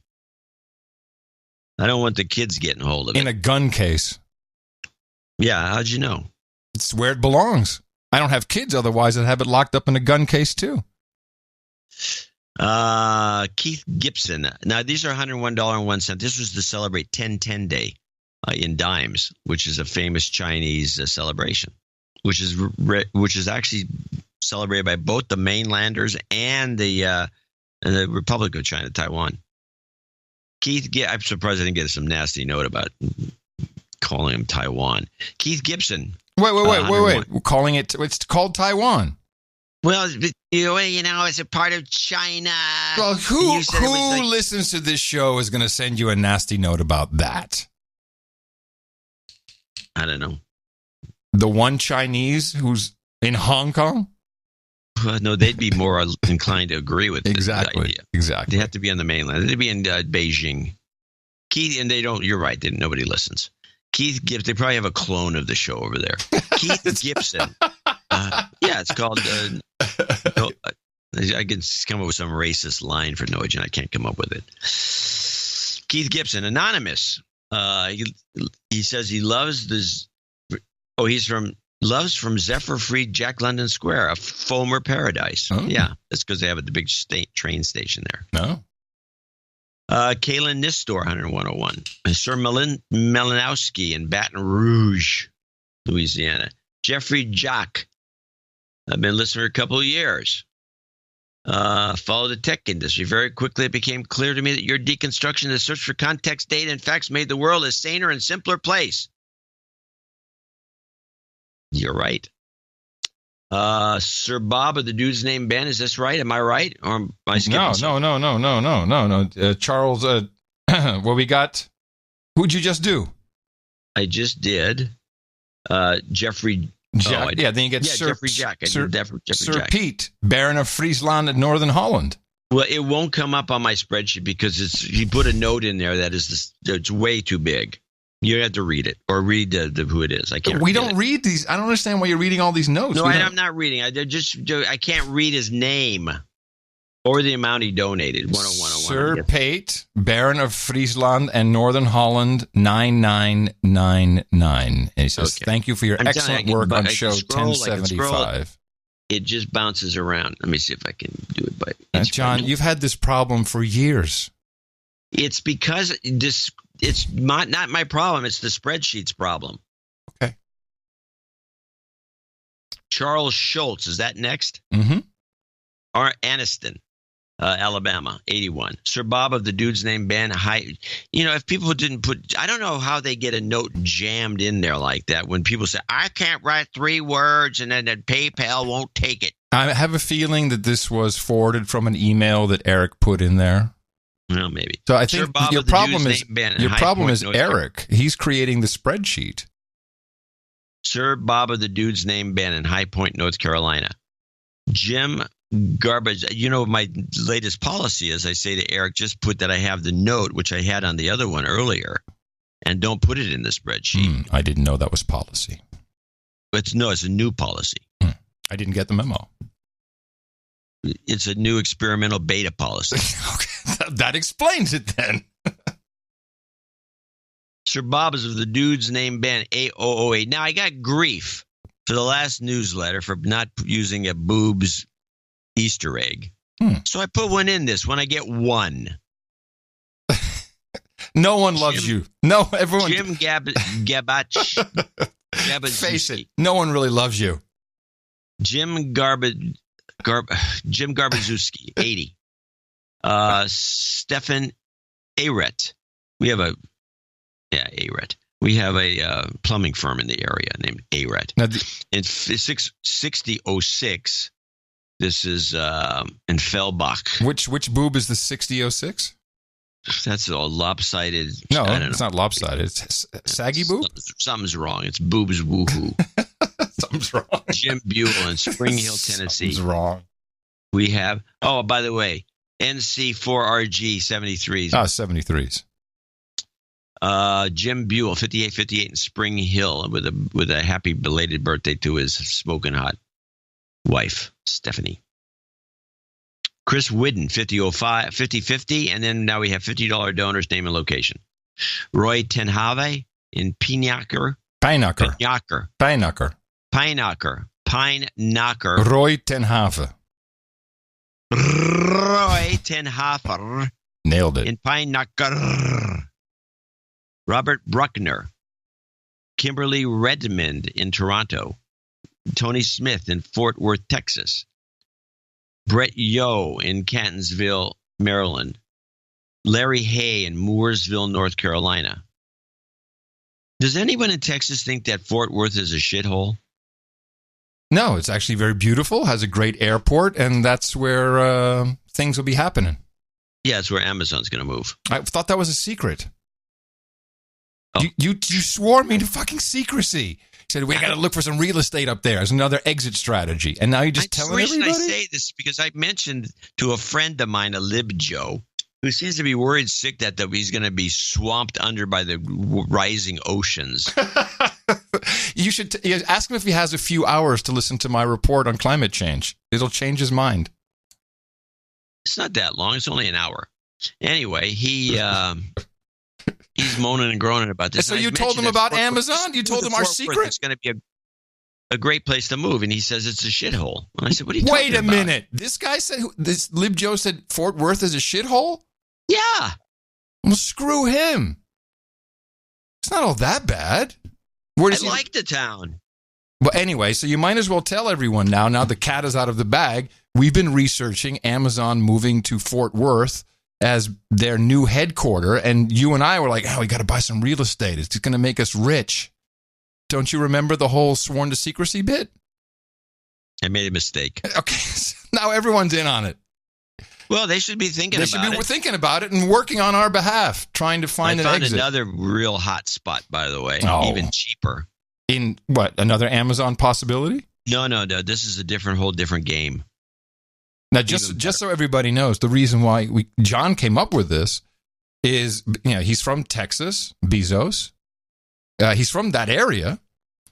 I don't want the kids getting hold of it. In a gun case. Yeah, how'd you know? It's where it belongs. I don't have kids, otherwise I'd have it locked up in a gun case too. Keith Gibson. Now, these are $101.01. This was to celebrate 10-10 Day in dimes, which is a famous Chinese celebration, which is actually celebrated by both the mainlanders and the Republic of China, Taiwan. Keith, I'm surprised I didn't get some nasty note about calling him Taiwan. Keith Gibson. Wait. We're calling it's called Taiwan. Well, it's a part of China. Well, who listens to this show is going to send you a nasty note about that? I don't know. The one Chinese who's in Hong Kong? No, they'd be more inclined to agree with the idea. Exactly. They have to be on the mainland. They'd be in Beijing. Keith, and they don't. You're right. Nobody listens. Keith Gibson. They probably have a clone of the show over there. Keith Gibson. Yeah, it's called. I can come up with some racist line for No Agenda. I can't come up with it. Keith Gibson, anonymous. He says he loves this. Oh, loves from Zephyr Free Jack London Square, a Foamer paradise. Oh. Yeah, that's because they have the big train station there. No. Kaylin Nistor, 101. Sir Melanowski in Baton Rouge, Louisiana. Jeffrey Jock. I've been listening for a couple of years. Follow the tech industry. Very quickly, it became clear to me that your deconstruction of the search for context, data, and facts made the world a saner and simpler place. You're right. Sir Bob of the Dude's Name Ben, is this right? Am I right? Or am I skipping No. Charles, well, we got, who'd you just do? I just did Jeffrey Jack. Then you get Sir Jeffrey Jack. Sir Jack. Pete, Baron of Friesland and Northern Holland. Well, it won't come up on my spreadsheet because you put a note in there that it's way too big. You have to read it or read who it is. I can't. We don't read these. I don't understand why you're reading all these notes. No, I'm not reading. I can't read his name or the amount he donated. 10101. Sir Pate, Baron of Friesland and Northern Holland, 9999. And he says, "Thank you for your excellent work on show 1075." It just bounces around. Let me see if I can do it by. John, you've had this problem for years. It's because it's not my problem. It's the spreadsheet's problem. Okay. Charles Schultz, is that next? Mm-hmm. Or Aniston, Alabama, 81. Sir Bob of the Dude's Name Ben. If people didn't put, I don't know how they get a note jammed in there like that when people say, I can't write 3 words and then PayPal won't take it. I have a feeling that this was forwarded from an email that Eric put in there. Well, maybe. So I think your problem is Eric. He's creating the spreadsheet. Sir Bob of the Dude's Name Ben in High Point, North Carolina. Jim Garbage. My latest policy is I say to Eric, just put that I have the note, which I had on the other one earlier, and don't put it in the spreadsheet. I didn't know that was policy. It's a new policy. I didn't get the memo. It's a new experimental beta policy. Okay. That explains it then. Sir Bob is of the Dude's Name Ben, 8008. Now, I got grief for the last newsletter for not using a boobs Easter egg. So I put one in this when I get one. No one loves you. No, everyone. Jim Gabach. Face it. No one really loves you. Jim Garbazewski, 80. Stefan Aret. Aret. We have a plumbing firm in the area named Aret. In 6006, this is in Fellbach. Which boob is the 6006? That's all lopsided. No, it's not lopsided. It's saggy boob? Something's wrong. It's boobs woohoo. Something's wrong. Jim Buell in Spring Hill, Tennessee. Something's wrong. We have, by the way, NC4RG 73s. 73s. Jim Buell, 5858 in Spring Hill, with a happy belated birthday to his smoking hot wife, Stephanie. Chris Whidden, 5050, and then now we have $50 donors, name and location. Roy Tenhave in Pine-Knocker. Roy Tenhave. Roy Tenhafer. Nailed it. In Pine-Knocker. Robert Bruckner. Kimberly Redmond in Toronto. Tony Smith in Fort Worth, Texas. Brett Yo in Catonsville, Maryland. Larry Hay in Mooresville, North Carolina. Does anyone in Texas think that Fort Worth is a shithole? No, it's actually very beautiful, has a great airport, and that's where things will be happening. Yeah, it's where Amazon's going to move. I thought that was a secret. Oh. You swore me to fucking secrecy. You said, we got to look for some real estate up there as another exit strategy. And now you're just telling everybody? I say this because I mentioned to a friend of mine, a Lib Joe, who seems to be worried sick that he's going to be swamped under by the rising oceans. You should ask him if he has a few hours to listen to my report on climate change. It'll change his mind. It's not that long. It's only an hour. Anyway, he's moaning and groaning about this. So you told him about Amazon? You told him our secret? It's going to be a great place to move. And he says it's a shithole. And I said, what are you talking about? Wait a minute. This guy said, this Lib Joe said Fort Worth is a shithole? Yeah. Well, screw him. It's not all that bad. I like the town. Well, anyway, so you might as well tell everyone now the cat is out of the bag. we've been researching Amazon moving to Fort Worth as their new headquarter, and you and I were like, we got to buy some real estate. It's going to make us rich. Don't you remember the whole sworn to secrecy bit? I made a mistake. Okay, now everyone's in on it. Well, they should be thinking about it. They should be thinking about it and working on our behalf, trying to find an exit. I found another real hot spot, by the way, even cheaper. In what, another Amazon possibility? No. This is a whole different game. Now, just so everybody knows, the reason why John came up with this is, he's from Texas, Bezos. He's from that area.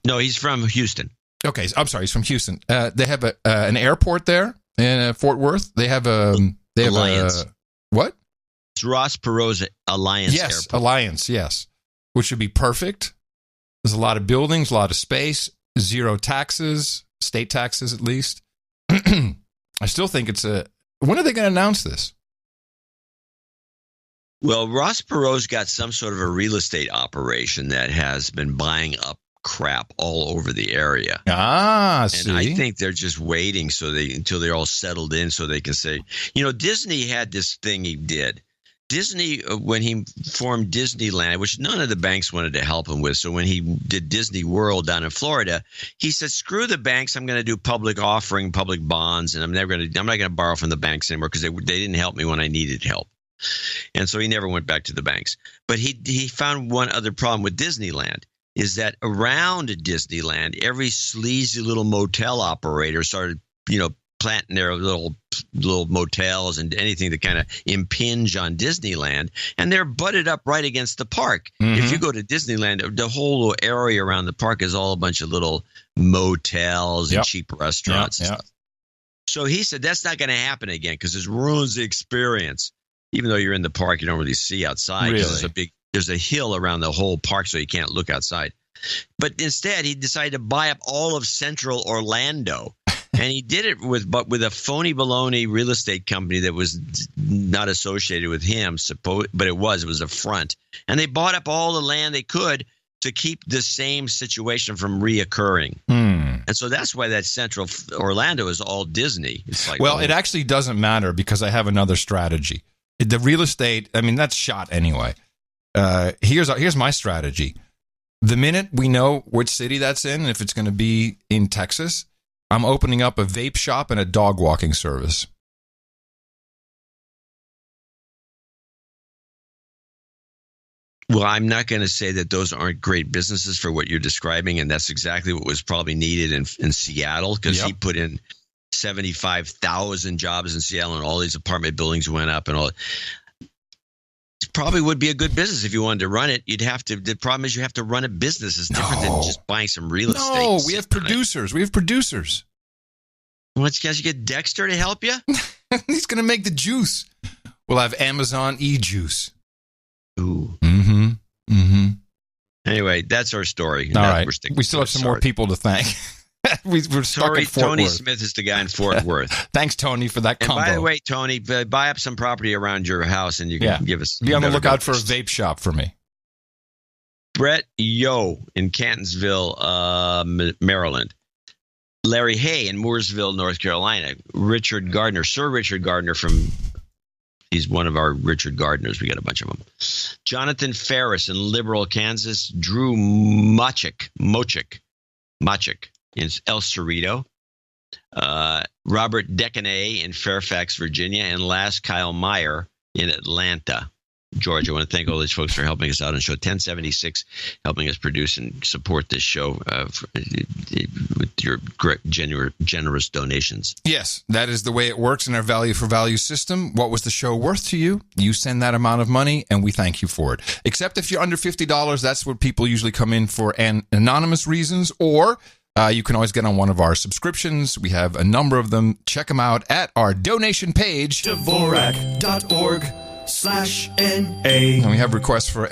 No, he's from Houston. Okay, I'm sorry, he's from Houston. They have an airport there in Fort Worth. They have Alliance. What? It's Ross Perot's Alliance Airport. Alliance, yes. Which would be perfect. There's a lot of buildings, a lot of space, zero taxes, state taxes at least. I still think when are they going to announce this? Well, Ross Perot's got some sort of a real estate operation that has been buying up crap all over the area. See. And I think they're just waiting until they're all settled in so they can say, Disney had this thing he did. Disney, when he formed Disneyland, which none of the banks wanted to help him with, so when he did Disney World down in Florida, he said, "Screw the banks! I'm going to do public offering, public bonds, and I'm not going to borrow from the banks anymore because they didn't help me when I needed help." And so he never went back to the banks. But he found one other problem with Disneyland is that around Disneyland, every sleazy little motel operator started, planting their little motels and anything to kind of impinge on Disneyland, and they're butted up right against the park. Mm-hmm. If you go to Disneyland, the whole area around the park is all a bunch of little motels and cheap restaurants. Yeah. So he said that's not going to happen again because it ruins the experience. Even though you're in the park, you don't really see outside. Really? There's a hill around the whole park, so you can't look outside. But instead, he decided to buy up all of central Orlando. And he did it with a phony baloney real estate company that was not associated with him, but it was a front. And they bought up all the land they could to keep the same situation from reoccurring. And so that's why that central Orlando is all Disney. It's like, it actually doesn't matter because I have another strategy. The real estate, that's shot anyway. Here's my strategy. The minute we know which city that's in, and if it's going to be in Texas, I'm opening up a vape shop and a dog walking service. Well, I'm not going to say that those aren't great businesses for what you're describing, and that's exactly what was probably needed in Seattle because he put in 75,000 jobs in Seattle, and all these apartment buildings went up and all. It probably would be a good business if you wanted to run it. The problem is you have to run a business. It's different than just buying some real estate. No, we have producers. Well, guys, you get Dexter to help you? He's going to make the juice. We'll have Amazon e-juice. Ooh. Mm-hmm. Anyway, that's our story. All right. We still have some more people to thank. We're stuck at Fort Tony Worth. Smith is the guy in Fort Worth. Thanks, Tony, for that combo. And by the way, Tony, buy up some property around your house and you can give us. Be on the lookout for a vape shop for me. Brett Yo in Cantonsville, Maryland. Larry Hay in Mooresville, North Carolina. Richard Gardner, Sir Richard Gardner he's one of our Richard Gardners. We got a bunch of them. Jonathan Ferris in Liberal, Kansas. Drew Mochik in El Cerrito. Robert Decanay in Fairfax, Virginia. And last, Kyle Meyer in Atlanta, Georgia. I want to thank all these folks for helping us out on show 1076, helping us produce and support this show with your generous donations. Yes, that is the way it works in our value for value system. What was the show worth to you? You send that amount of money, and we thank you for it. Except if you're under $50, that's what people usually come in for anonymous reasons, or you can always get on one of our subscriptions. We have a number of them. Check them out at our donation page. Dvorak.org/NA. And we have requests for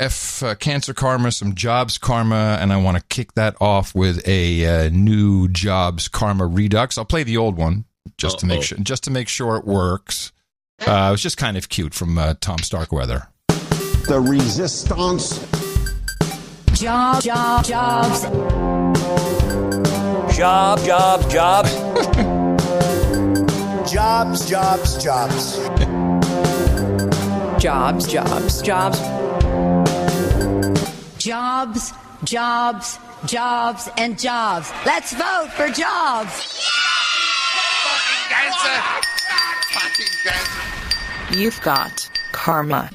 cancer karma, some jobs karma, and I want to kick that off with a new jobs karma redux. I'll play the old one just to make sure it works. It was just kind of cute from Tom Starkweather. The resistance. Jobs. Jobs, jobs, jobs. Jobs, jobs, jobs. Jobs, jobs, jobs, and jobs. Let's vote for jobs. You've got karma.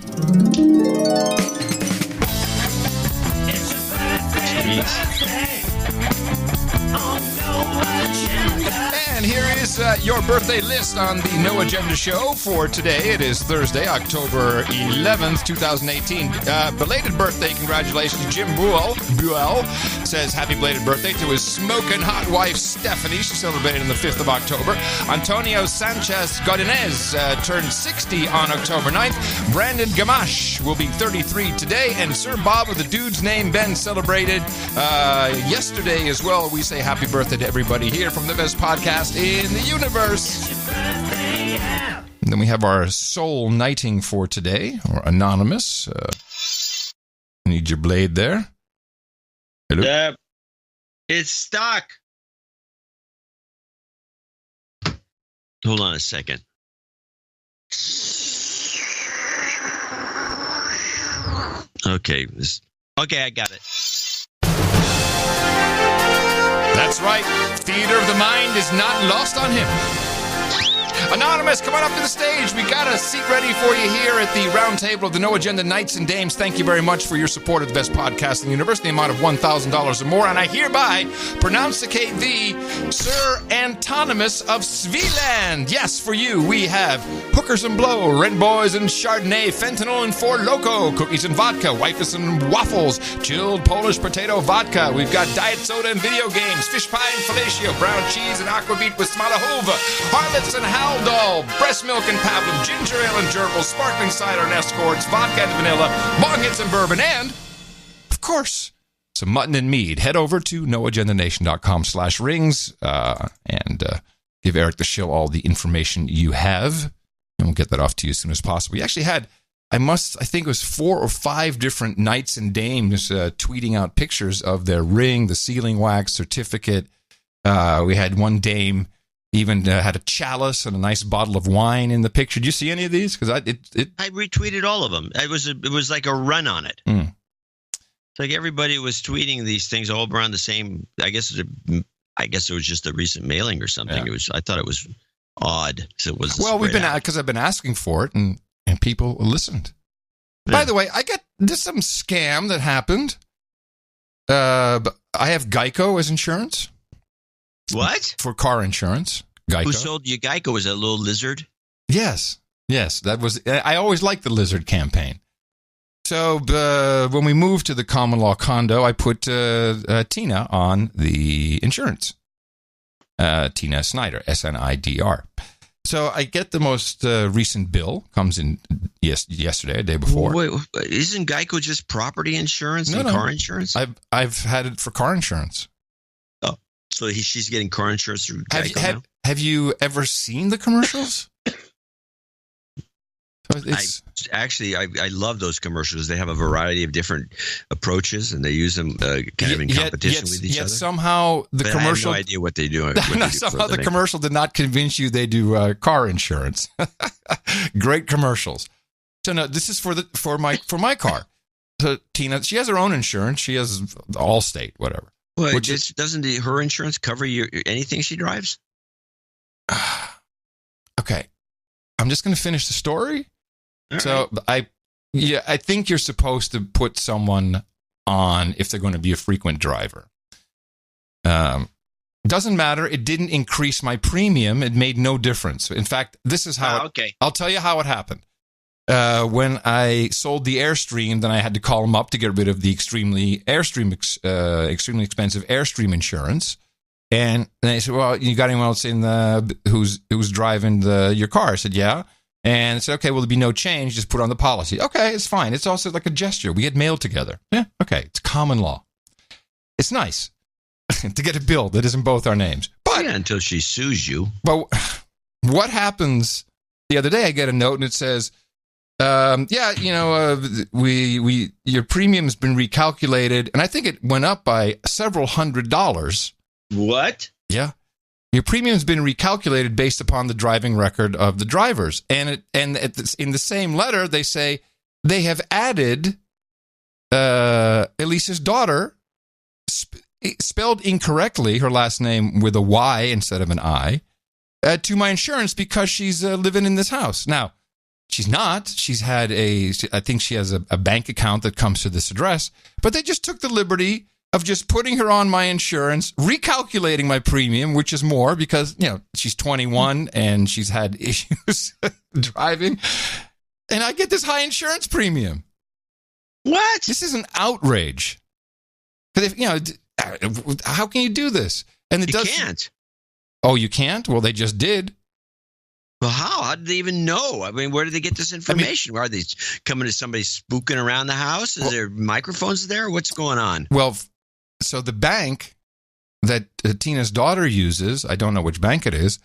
And here is your birthday list on the No Agenda Show for today. It is Thursday, October 11th, 2018. Belated birthday, congratulations. Jim Buell says happy belated birthday to his smoking hot wife, Stephanie. She celebrated on the 5th of October. Antonio Sanchez Godinez turned 60 on October 9th. Brandon Gamache will be 33 today. And Sir Bob with the dude's name, Ben, celebrated yesterday as well. We say happy birthday to everybody here from the best podcast in the universe. And then we have our soul knighting for today, or Anonymous. Need your blade there. Hello? It's stuck. Hold on a second. Okay. Okay, I got it. That's right. Theater of the mind is not lost on him. Anonymous, come on up to the stage. We got a seat ready for you here at the round table of the No Agenda Knights and Dames. Thank you very much for your support of the best podcast in the universe, the amount of $1,000 or more. And I hereby pronounce-icate thee Sir Antonymous of Svealand. Yes, for you, we have hookers and blow, Red Boys and Chardonnay, fentanyl and Four Loko, cookies and vodka, wafers and waffles, chilled Polish potato vodka. We've got diet soda and video games, fish pie and fellatio, brown cheese and aquavit with Smalahova, harlots and Haldol, breast milk and pablum, ginger ale and gerbils, sparkling cider and escorts, vodka and vanilla, bong hits and bourbon, and, of course, some mutton and mead. Head over to noagendanation.com/rings and give Eric the Shill all the information you have, and we'll get that off to you as soon as possible. We actually had, I think it was 4 or 5 different knights and dames tweeting out pictures of their ring, the sealing wax, certificate. We had one dame even had a chalice and a nice bottle of wine in the picture. Did you see any of these? Because I retweeted all of them. It was like a run on it. Mm. It's like everybody was tweeting these things all around the same. I guess it was just a recent mailing or something. Yeah. I thought it was odd. So it was because I've been asking for it and people listened. Yeah. By the way, there's some scam that happened. I have Geico as insurance. What? For car insurance. Geico. Who sold you Geico? Was it a little lizard? Yes. That was. I always liked the lizard campaign. So when we moved to the common law condo, I put Tina on the insurance. Tina Snyder, SNIDR. So I get the most recent bill, comes in yesterday, a day before. Wait, isn't Geico just property insurance and car insurance? I've had it for car insurance. Oh, so she's getting car insurance through Geico now? Have you ever seen the commercials? I love those commercials. They have a variety of different approaches, and they use them kind of in competition with each other. Somehow the commercial. I have no idea what they do. Somehow the commercial did not convince you they do car insurance. Great commercials. So no, this is for my car. So Tina, she has her own insurance. She has Allstate, whatever. Well, doesn't her insurance cover anything she drives? Okay, I'm just going to finish the story. All so right. I think you're supposed to put someone on if they're going to be a frequent driver. Doesn't matter. It didn't increase my premium. It made no difference. In fact, this is how. I'll tell you how it happened. When I sold the Airstream, then I had to call them up to get rid of the extremely expensive Airstream insurance. And they said, "Well, you got anyone else in who's driving your car?" I said, "Yeah." And I said, "Okay, well, there'll be no change. Just put on the policy." "Okay, it's fine. It's also like a gesture. We get mailed together." "Yeah, okay. It's common law. It's nice to get a bill that isn't both our names." But until she sues you. But what happens? The other day, I get a note and it says, your premium's been recalculated, and I think it went up by several $100s. What? Yeah. Your premium's been recalculated based upon the driving record of the drivers. And in the same letter, they say they have added Elisa's daughter, spelled incorrectly, her last name with a Y instead of an I, to my insurance because she's living in this house. Now, she's not. I think she has a bank account that comes to this address, but they just took the liberty of just putting her on my insurance, recalculating my premium, which is more because, she's 21 and she's had issues driving, and I get this high insurance premium. What? This is an outrage. Because how can you do this? And you can't. Oh, you can't? Well, they just did. Well, how? How did they even know? I mean, where did they get this information? Are they coming to somebody spooking around the house? Is there microphones there? What's going on? Well, so the bank that Tina's daughter uses, I don't know which bank it is,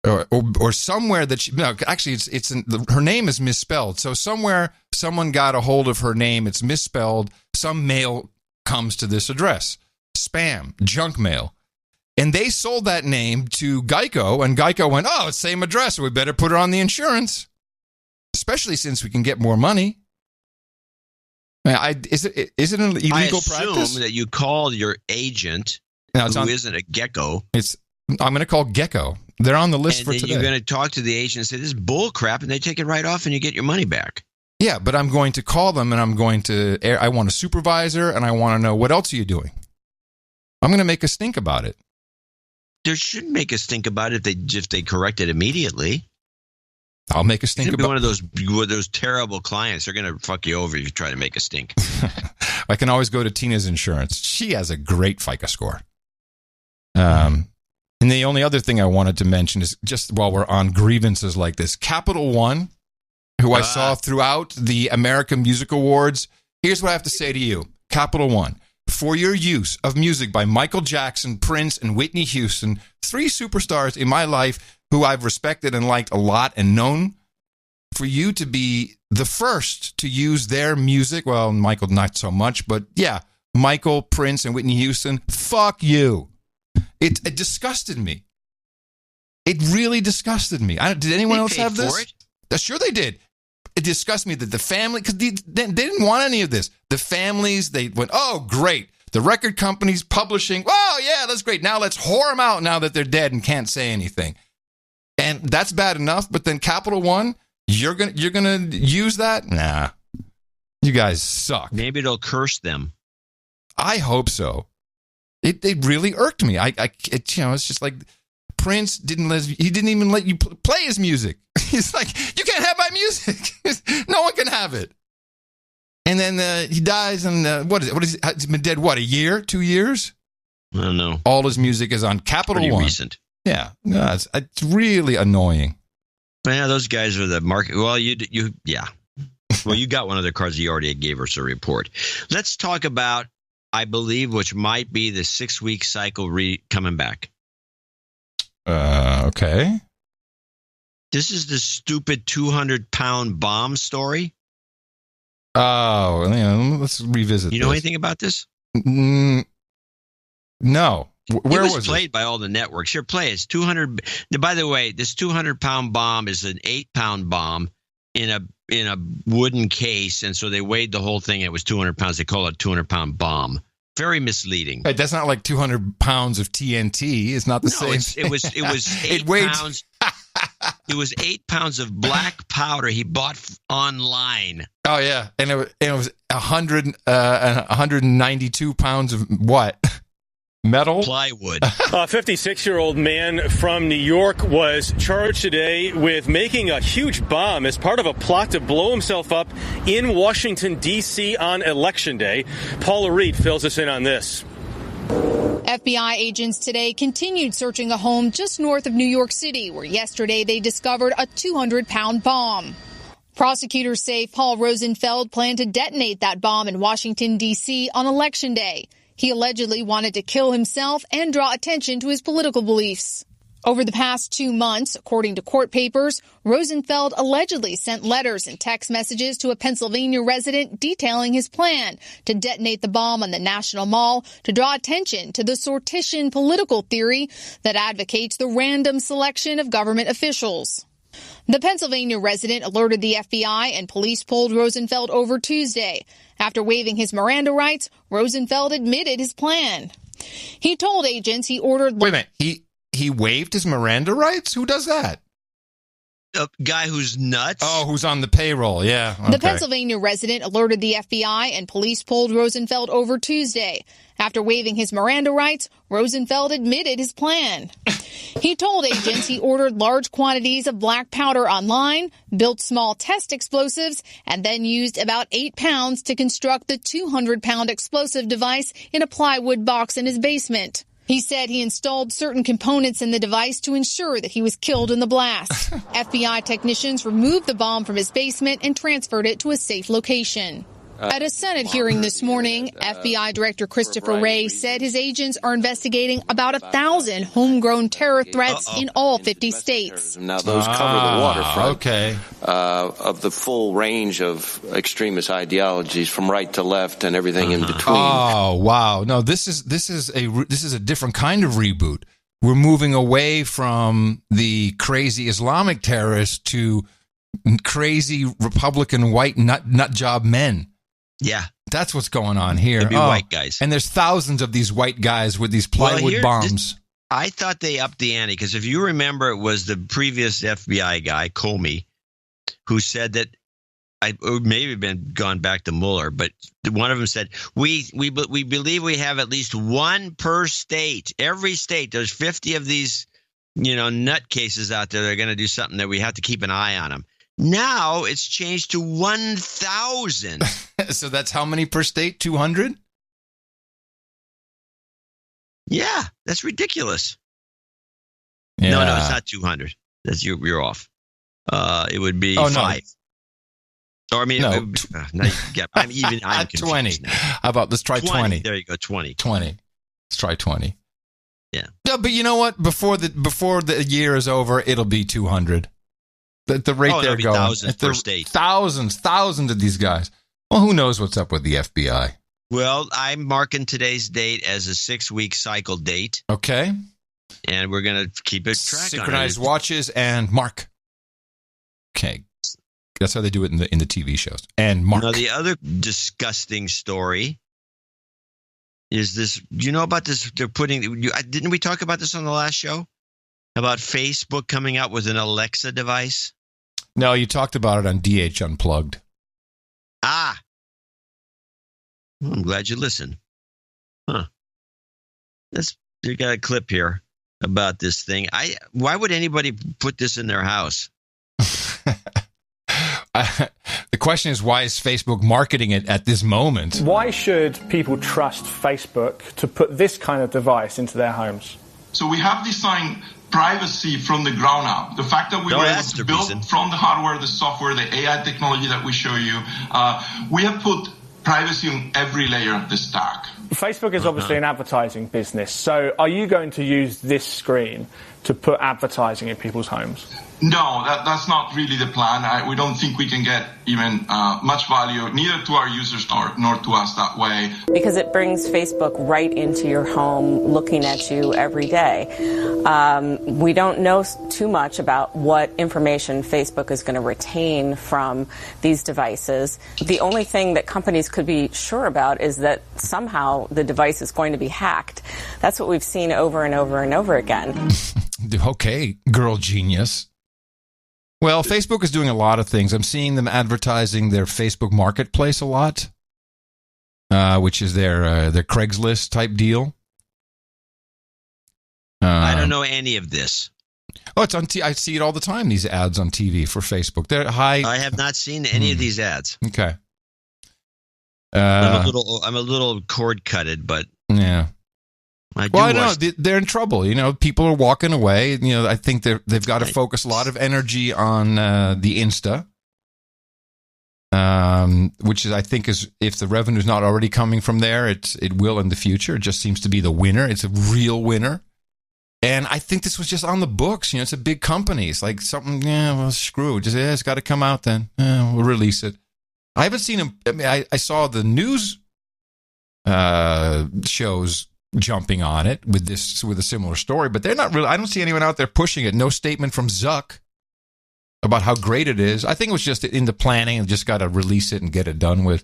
or somewhere that her name is misspelled. So somewhere someone got a hold of her name, it's misspelled. Some mail comes to this address, spam, junk mail. And they sold that name to Geico, and Geico went, oh, it's the same address, so we better put her on the insurance, especially since we can get more money. Is it an illegal practice? I assume that you called your agent, who isn't a gecko. I'm going to call Gecko. They're on the list for today. You're going to talk to the agent and say, this is bull crap, and they take it right off, and you get your money back. Yeah, but I'm going to call them, and I want a supervisor, and I want to know, what else are you doing? I'm going to make a stink about it. There shouldn't make a stink about it if they correct it immediately. I'll make a stink about it. One of those terrible clients. They're going to fuck you over if you try to make a stink. I can always go to Tina's Insurance. She has a great FICO score. And the only other thing I wanted to mention is, just while we're on grievances like this, Capital One, who I saw throughout the American Music Awards, here's what I have to say to you. Capital One, for your use of music by Michael Jackson, Prince, and Whitney Houston, 3 superstars in my life who I've respected and liked a lot and known, for you to be the first to use their music, well, Michael not so much, but yeah, Michael, Prince, and Whitney Houston, fuck you. It disgusted me. It really disgusted me. Did anyone else have this? For it? Sure they did. It disgusted me that the family, because they didn't want any of this. The families, they went, oh, great. The record companies publishing, oh, yeah, that's great. Now let's whore them out now that they're dead and can't say anything. And that's bad enough, but then Capital One, you're gonna use that? Nah. You guys suck. Maybe it'll curse them. I hope so. It really irked me. It's just like Prince didn't even let you play his music. He's like, you can't have my music. No one can have it. And then he dies, and what is it? He's been dead, a year, 2 years? I don't know. All his music is on Capital One. Pretty recent. Yeah, no, it's really annoying. Yeah, those guys are the market. Well, yeah. Well, you got one of their cards. You already gave us a report. Let's talk about, I believe, which might be the 6-week cycle coming back. Okay. This is the stupid 200-pound bomb story. Oh, let's revisit. You know anything about this? No. Where was it? Played by all the networks. Here, play. It's 200. By the way, this 200-pound bomb is an 8-pound bomb in a wooden case, and so they weighed the whole thing. It was 200 pounds. They call it a 200-pound bomb. Very misleading. Hey, that's not like 200 pounds of TNT. It's not the same. It was 8 pounds. It was 8 pounds of black powder he bought online. Oh yeah, and it was 192 pounds of what? Metal? Plywood. A 56-year-old man from New York was charged today with making a huge bomb as part of a plot to blow himself up in Washington, D.C. on Election Day. Paula Reed fills us in on this. FBI agents today continued searching a home just north of New York City, where yesterday they discovered a 200-pound bomb. Prosecutors say Paul Rosenfeld planned to detonate that bomb in Washington, D.C. on Election Day. He allegedly wanted to kill himself and draw attention to his political beliefs. Over the past 2 months, according to court papers, Rosenfeld allegedly sent letters and text messages to a Pennsylvania resident detailing his plan to detonate the bomb on the National Mall to draw attention to the Sortition political theory that advocates the random selection of government officials. The Pennsylvania resident alerted the FBI and police pulled Rosenfeld over Tuesday. After waiving his Miranda rights, Rosenfeld admitted his plan. He told agents he ordered... Wait a minute. He waived his Miranda rights? Who does that? A guy who's nuts. Oh, who's on the payroll. Yeah. Okay. The Pennsylvania resident alerted the FBI and police pulled Rosenfeld over Tuesday. After waiving his Miranda rights, Rosenfeld admitted his plan. He told agents he ordered large quantities of black powder online, built small test explosives, and then used about 8 pounds to construct the 200-pound explosive device in a plywood box in his basement. He said he installed certain components in the device to ensure that he was killed in the blast. FBI technicians removed the bomb from his basement and transferred it to a safe location. At a Senate hearing this morning, FBI Director Christopher Wray said his agents are investigating about 1,000 homegrown terror threats in all 50 states. Now, those cover the waterfront of the full range of extremist ideologies from right to left and everything in between. Oh, wow. No, this is a different kind of reboot. We're moving away from the crazy Islamic terrorists to crazy Republican white nut job men. Yeah. That's what's going on here. It'd be white guys. And there's thousands of these white guys with these plywood bombs. I thought they upped the ante because if you remember, it was the previous FBI guy, Comey, who said that maybe gone back to Mueller, but one of them said, we believe we have at least one per state. Every state, there's 50 of these, nutcases out there that are going to do something that we have to keep an eye on them. Now it's changed to 1,000. So that's how many per state? 200? Yeah, that's ridiculous. Yeah. No, it's not 200. That's you're off. It would be 5. No. Or I mean, I'm confused 20. Now. How about let's try 20? There you go, 20. 20. Let's try 20. Yeah. No, but you know what? Before the year is over, it'll be 200. The rate they're going. Thousands per state. Thousands of these guys. Well, who knows what's up with the FBI? Well, I'm marking today's date as a 6-week cycle date. Okay. And we're going to keep it track. Synchronized watches and mark. Okay. That's how they do it in the TV shows. And mark. Now, the other disgusting story is this. Do you know about this? They're didn't we talk about this on the last show? About Facebook coming out with an Alexa device? No, you talked about it on DH Unplugged. Ah. I'm glad you listened. Huh. You got a clip here about this thing. Why would anybody put this in their house? The question is, why is Facebook marketing it at this moment? Why should people trust Facebook to put this kind of device into their homes? So we have designed privacy from the ground up. The fact that we were able to build from the hardware, the software, the AI technology that we show you, we have put privacy on every layer of the stack. Facebook is obviously an advertising business. So are you going to use this screen to put advertising in people's homes? No, that's not really the plan. We don't think we can get even much value, neither to our users nor to us that way. Because it brings Facebook right into your home, looking at you every day. We don't know too much about what information Facebook is going to retain from these devices. The only thing that companies could be sure about is that somehow the device is going to be hacked. That's what we've seen over and over and over again. Okay, girl genius. Well, Facebook is doing a lot of things. I'm seeing them advertising their Facebook Marketplace a lot, which is their Craigslist type deal. I don't know any of this. Oh, it's on. I see it all the time. These ads on TV for Facebook. They're high. I have not seen any of these ads. Okay. I'm a little cord cutted, but yeah. I know they're in trouble. People are walking away. I think they've got to focus a lot of energy on the Insta, which I think is, if the revenue is not already coming from there, it will in the future. It just seems to be the winner. It's a real winner. And I think this was just on the books. It's a big company. It's like something, screw it. It's got to come out then. We'll release it. I haven't seen him. I mean, I saw the news shows jumping on it with a similar story, but they're not really. I don't see anyone out there pushing it. No statement from Zuck about how great it is. I think it was just in the planning and just got to release it and get it done with.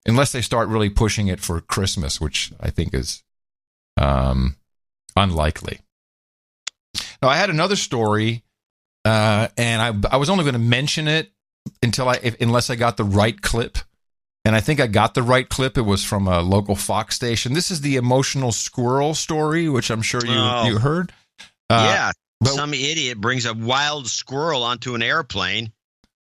Unless they start really pushing it for Christmas, which I think is unlikely. Now, I had another story, and I was only going to mention it unless I got the right clip. And I think I got the right clip. It was from a local Fox station. This is the emotional squirrel story, which I'm sure you heard. Some idiot brings a wild squirrel onto an airplane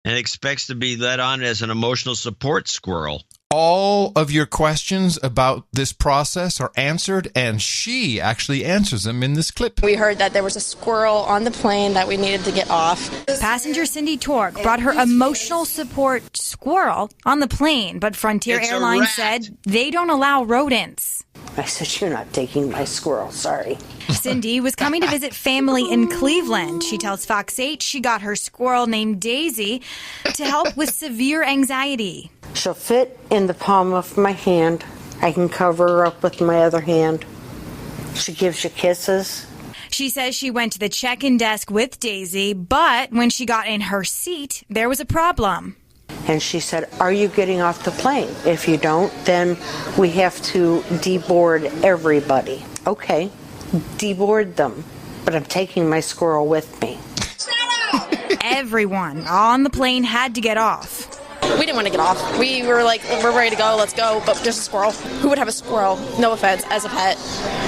and expects to be let on as an emotional support squirrel. All of your questions about this process are answered, and she actually answers them in this clip. We heard that there was a squirrel on the plane that we needed to get off. Passenger Cindy Tork brought her emotional support squirrel on the plane, but Frontier Airlines said they don't allow rodents. I said, you're not taking my squirrel, sorry. Cindy was coming to visit family in Cleveland. She tells Fox 8 she got her squirrel named Daisy to help with severe anxiety. She'll fit in the palm of my hand. I can cover her up with my other hand. She gives you kisses. She says she went to the check-in desk with Daisy, but when she got in her seat, there was a problem. And she said, are you getting off the plane? If you don't, then we have to deboard everybody. Okay, deboard them, but I'm taking my squirrel with me. Everyone on the plane had to get off. We didn't want to get off. We were like, we're ready to go, let's go, but there's a squirrel. Who would have a squirrel, no offense, as a pet?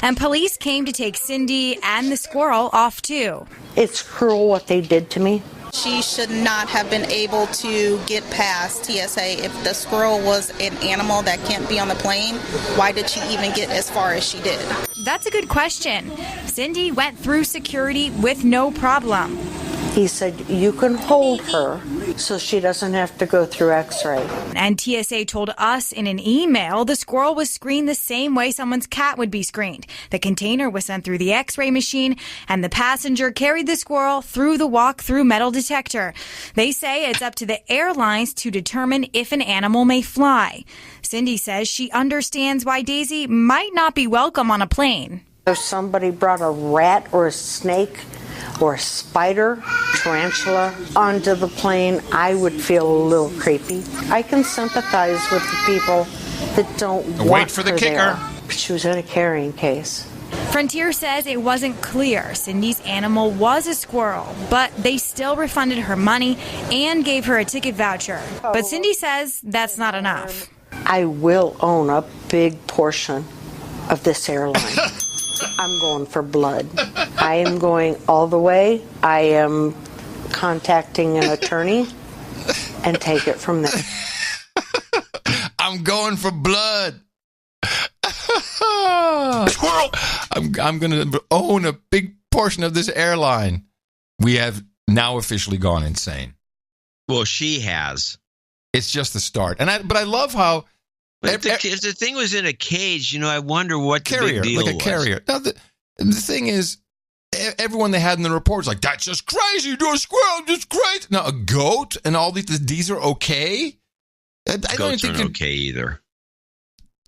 And police came to take Cindy and the squirrel off too. It's cruel what they did to me. She should not have been able to get past TSA. If the squirrel was an animal that can't be on the plane, why did she even get as far as she did? That's a good question. Cindy went through security with no problem. He said, you can hold her so she doesn't have to go through x-ray. And TSA told us in an email the squirrel was screened the same way someone's cat would be screened. The container was sent through the x-ray machine, and the passenger carried the squirrel through the walk-through metal detector. They say it's up to the airlines to determine if an animal may fly. Cindy says she understands why Daisy might not be welcome on a plane. If somebody brought a rat or a snake or a spider, tarantula, onto the plane, I would feel a little creepy. I can sympathize with the people that don't want for the her kicker. there. She was in a carrying case. Frontier says it wasn't clear Cindy's animal was a squirrel, but they still refunded her money and gave her a ticket voucher. But Cindy says that's not enough. I will own a big portion of this airline. I'm going for blood. I am going all the way. I am contacting an attorney and take it from there. I'm going for blood. Squirrel! I'm going to own a big portion of this airline. We have now officially gone insane. Well, she has. It's just the start. But I love how... If the thing was in a cage, I wonder what the big deal was. Like a carrier. Now, the thing is, everyone they had in the report was like, that's just crazy. You do a squirrel, just crazy. Now, a goat and all these are okay? Goats aren't okay either.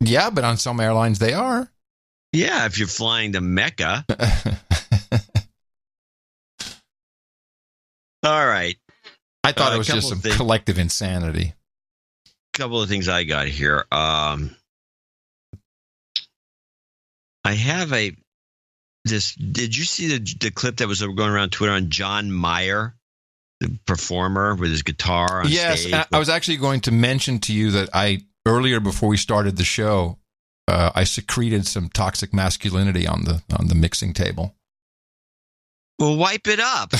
Yeah, but on some airlines they are. Yeah, if you're flying to Mecca. All right. I thought it was just some collective insanity. Couple of things I got here. I have did you see the clip that was going around Twitter on John Mayer, the performer with his guitar on stage? Yes, I was actually going to mention to you that earlier before we started the show, I secreted some toxic masculinity on the mixing table. Well, wipe it up.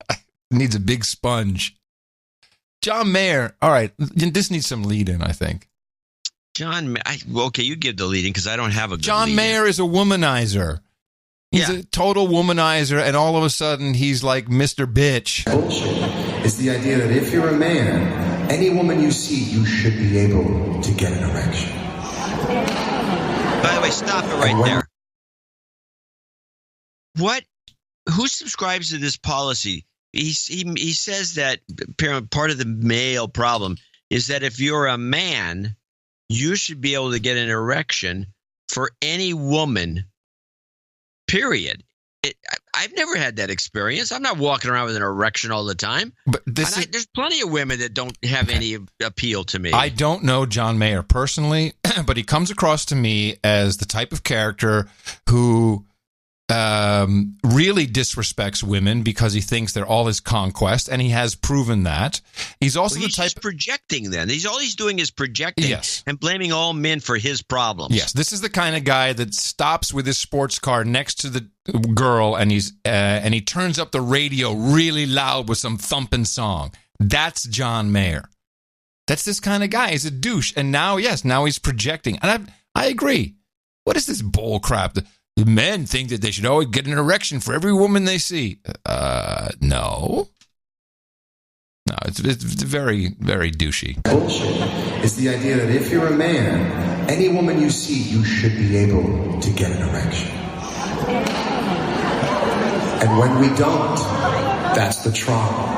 It needs a big sponge. John Mayer. All right, this needs some lead-in, I think. Okay, you give the lead-in because I don't have a good John lead-in. Mayer is a womanizer. He's a total womanizer, and all of a sudden, he's like Mr. Bitch. Bullshit is the idea that if you're a man, any woman you see, you should be able to get an erection. By the way, stop it right there. who subscribes to this policy? He says that part of the male problem is that if you're a man, you should be able to get an erection for any woman, period. I've never had that experience. I'm not walking around with an erection all the time. But there's plenty of women that don't have any appeal to me. I don't know John Mayer personally, but he comes across to me as the type of character who really disrespects women because he thinks they're all his conquest, and he has proven that. He's also the type just projecting. Then all he's doing is projecting, and blaming all men for his problems. Yes, this is the kind of guy that stops with his sports car next to the girl, and he turns up the radio really loud with some thumping song. That's John Mayer. That's this kind of guy. He's a douche, and now he's projecting. And I agree. What is this bull crap? The men think that they should always get an erection for every woman they see. No, it's very, very douchey. Bullshit is the idea that if you're a man, any woman you see, you should be able to get an erection. And when we don't, that's the trauma.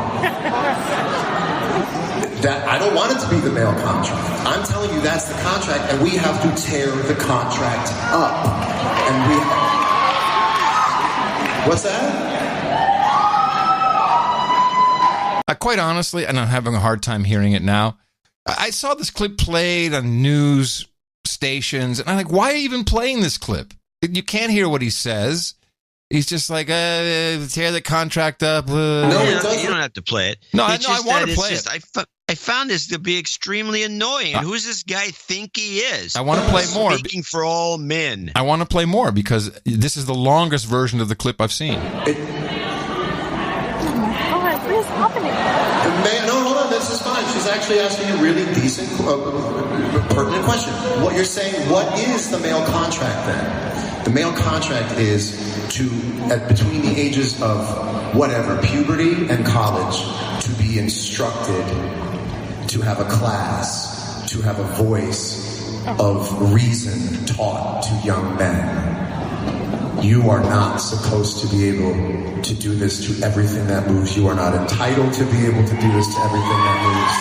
That I don't want it to be the male contract. I'm telling you that's the contract, and we have to tear the contract up. And what's that? Quite honestly, and I'm having a hard time hearing it now. I saw this clip played on news stations, and I'm like, why are you even playing this clip? You can't hear what he says. He's just like, tear the contract up. No, you don't have to play it. No, I want to play it. I found this to be extremely annoying. Who's this guy think he is? I want to play more. Speaking for all men. I want to play more because this is the longest version of the clip I've seen. What is happening? No, hold on. This is fine. She's actually asking a really decent, pertinent question. What you're saying, what is the male contract then? The male contract is between the ages of whatever, puberty and college, to be instructed, to have a class, to have a voice of reason taught to young men. You are not supposed to be able to do this to everything that moves. You are not entitled to be able to do this to everything that moves.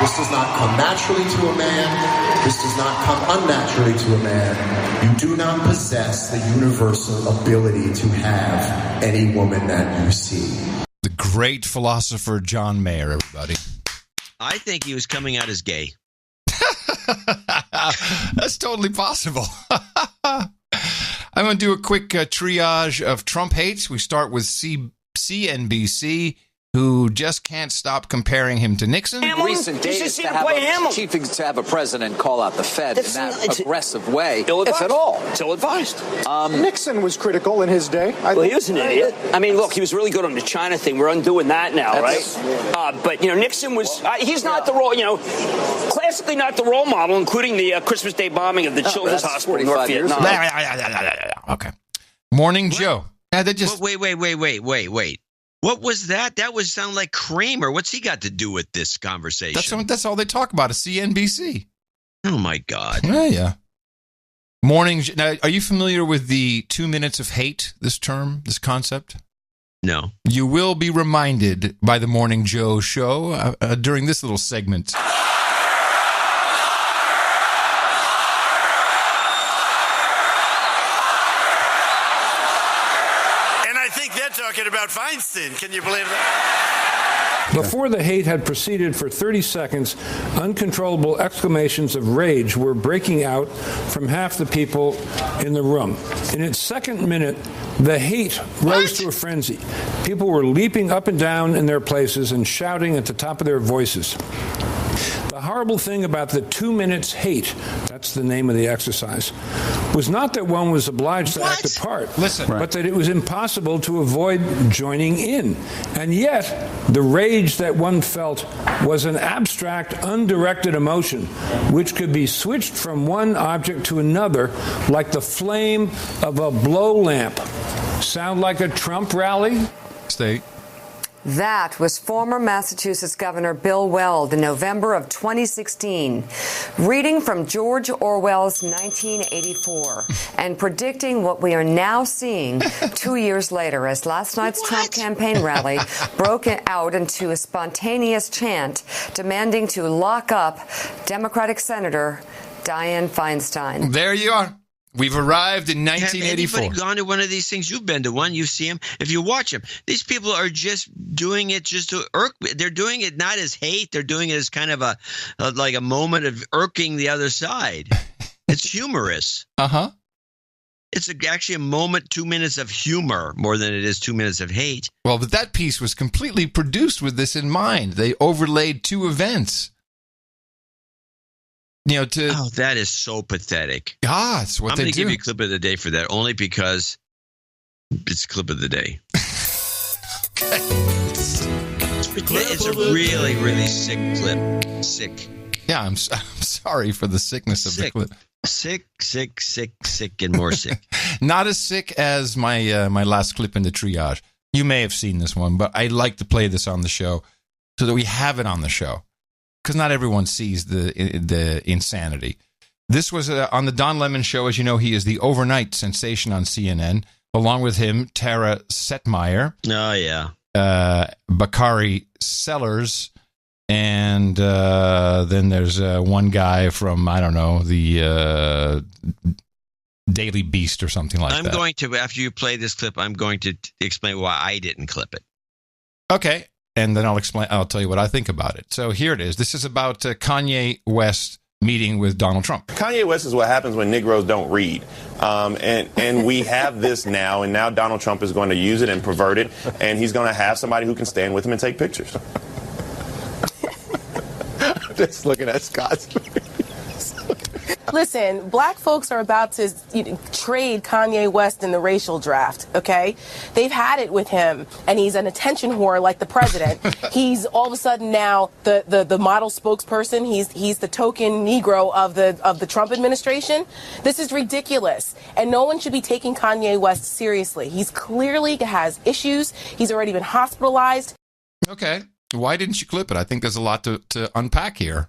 This does not come naturally to a man. This does not come unnaturally to a man. You do not possess the universal ability to have any woman that you see. The great philosopher John Mayer, everybody. I think he was coming out as gay. That's totally possible. I'm going to do a quick triage of Trump hates. We start with CNBC, who just can't stop comparing him to Nixon. Recent data to have a president call out the Fed in that aggressive way, if at all. Ill-advised. Nixon was critical in his day. Well, he was an idiot. I mean, look, he was really good on the China thing. We're undoing that now, right? But, Nixon was, he's not the role, classically not the role model, including the Christmas Day bombing of the Children's Hospital in North Vietnam. Okay. Morning Joe. Wait. What was that? That would sound like Kramer. What's he got to do with this conversation? That's all they talk about is CNBC. Oh, my God. Yeah. Morning. Now, are you familiar with the 2 minutes of hate, this term, this concept? No. You will be reminded by the Morning Joe show during this little segment. Talking about Feinstein. Can you believe that? Before the hate had proceeded for 30 seconds, uncontrollable exclamations of rage were breaking out from half the people in the room. In its second minute, the hate rose to a frenzy. People were leaping up and down in their places and shouting at the top of their voices. The horrible thing about the 2 minutes hate, that's the name of the exercise, was not that one was obliged to act a part, but that it was impossible to avoid joining in. And yet, the rage that one felt was an abstract, undirected emotion, which could be switched from one object to another like the flame of a blow lamp. Sound like a Trump rally? Stay. That was former Massachusetts Governor Bill Weld in November of 2016, reading from George Orwell's 1984 and predicting what we are now seeing 2 years later as last night's Trump campaign rally broke out into a spontaneous chant demanding to lock up Democratic Senator Dianne Feinstein. There you are. We've arrived in 1984. Have anybody gone to one of these things? You've been to one. You see them. If you watch them, these people are just doing it just to irk. They're doing it not as hate. They're doing it as kind of like a moment of irking the other side. It's humorous. Uh-huh. It's actually a moment, 2 minutes of humor more than it is 2 minutes of hate. Well, but that piece was completely produced with this in mind. They overlaid two events. Oh, that is so pathetic. Ah, it's what I'm they do. going to give you a clip of the day for that, only because it's clip of the day. It's a really, really sick clip. Sick. Yeah, I'm sorry for the sickness of the clip. Sick, and more sick. Not as sick as my last clip in the triage. You may have seen this one, but I like to play this on the show so that we have it on the show. Because not everyone sees the insanity. This was on the Don Lemon Show. As you know, he is the overnight sensation on CNN. Along with him, Tara Setmeyer. Oh, yeah. Bakari Sellers. And then there's one guy from, I don't know, the Daily Beast or something like that. I'm going to, after you play this clip, I'm going to explain why I didn't clip it. Okay. And then I'll tell you what I think about it. So here it is. This is about Kanye West meeting with Donald Trump. Kanye West is what happens when Negroes don't read. And we have this now, and now Donald Trump is going to use it and pervert it, and he's going to have somebody who can stand with him and take pictures. Just looking at Scott's Listen, black folks are about to trade Kanye West in the racial draft, okay? They've had it with him, and he's an attention whore like the president. He's all of a sudden now the model spokesperson. He's the token Negro of the Trump administration. This is ridiculous, and no one should be taking Kanye West seriously. He's clearly has issues. He's already been hospitalized. Okay. Why didn't you clip it? I think there's a lot to unpack here.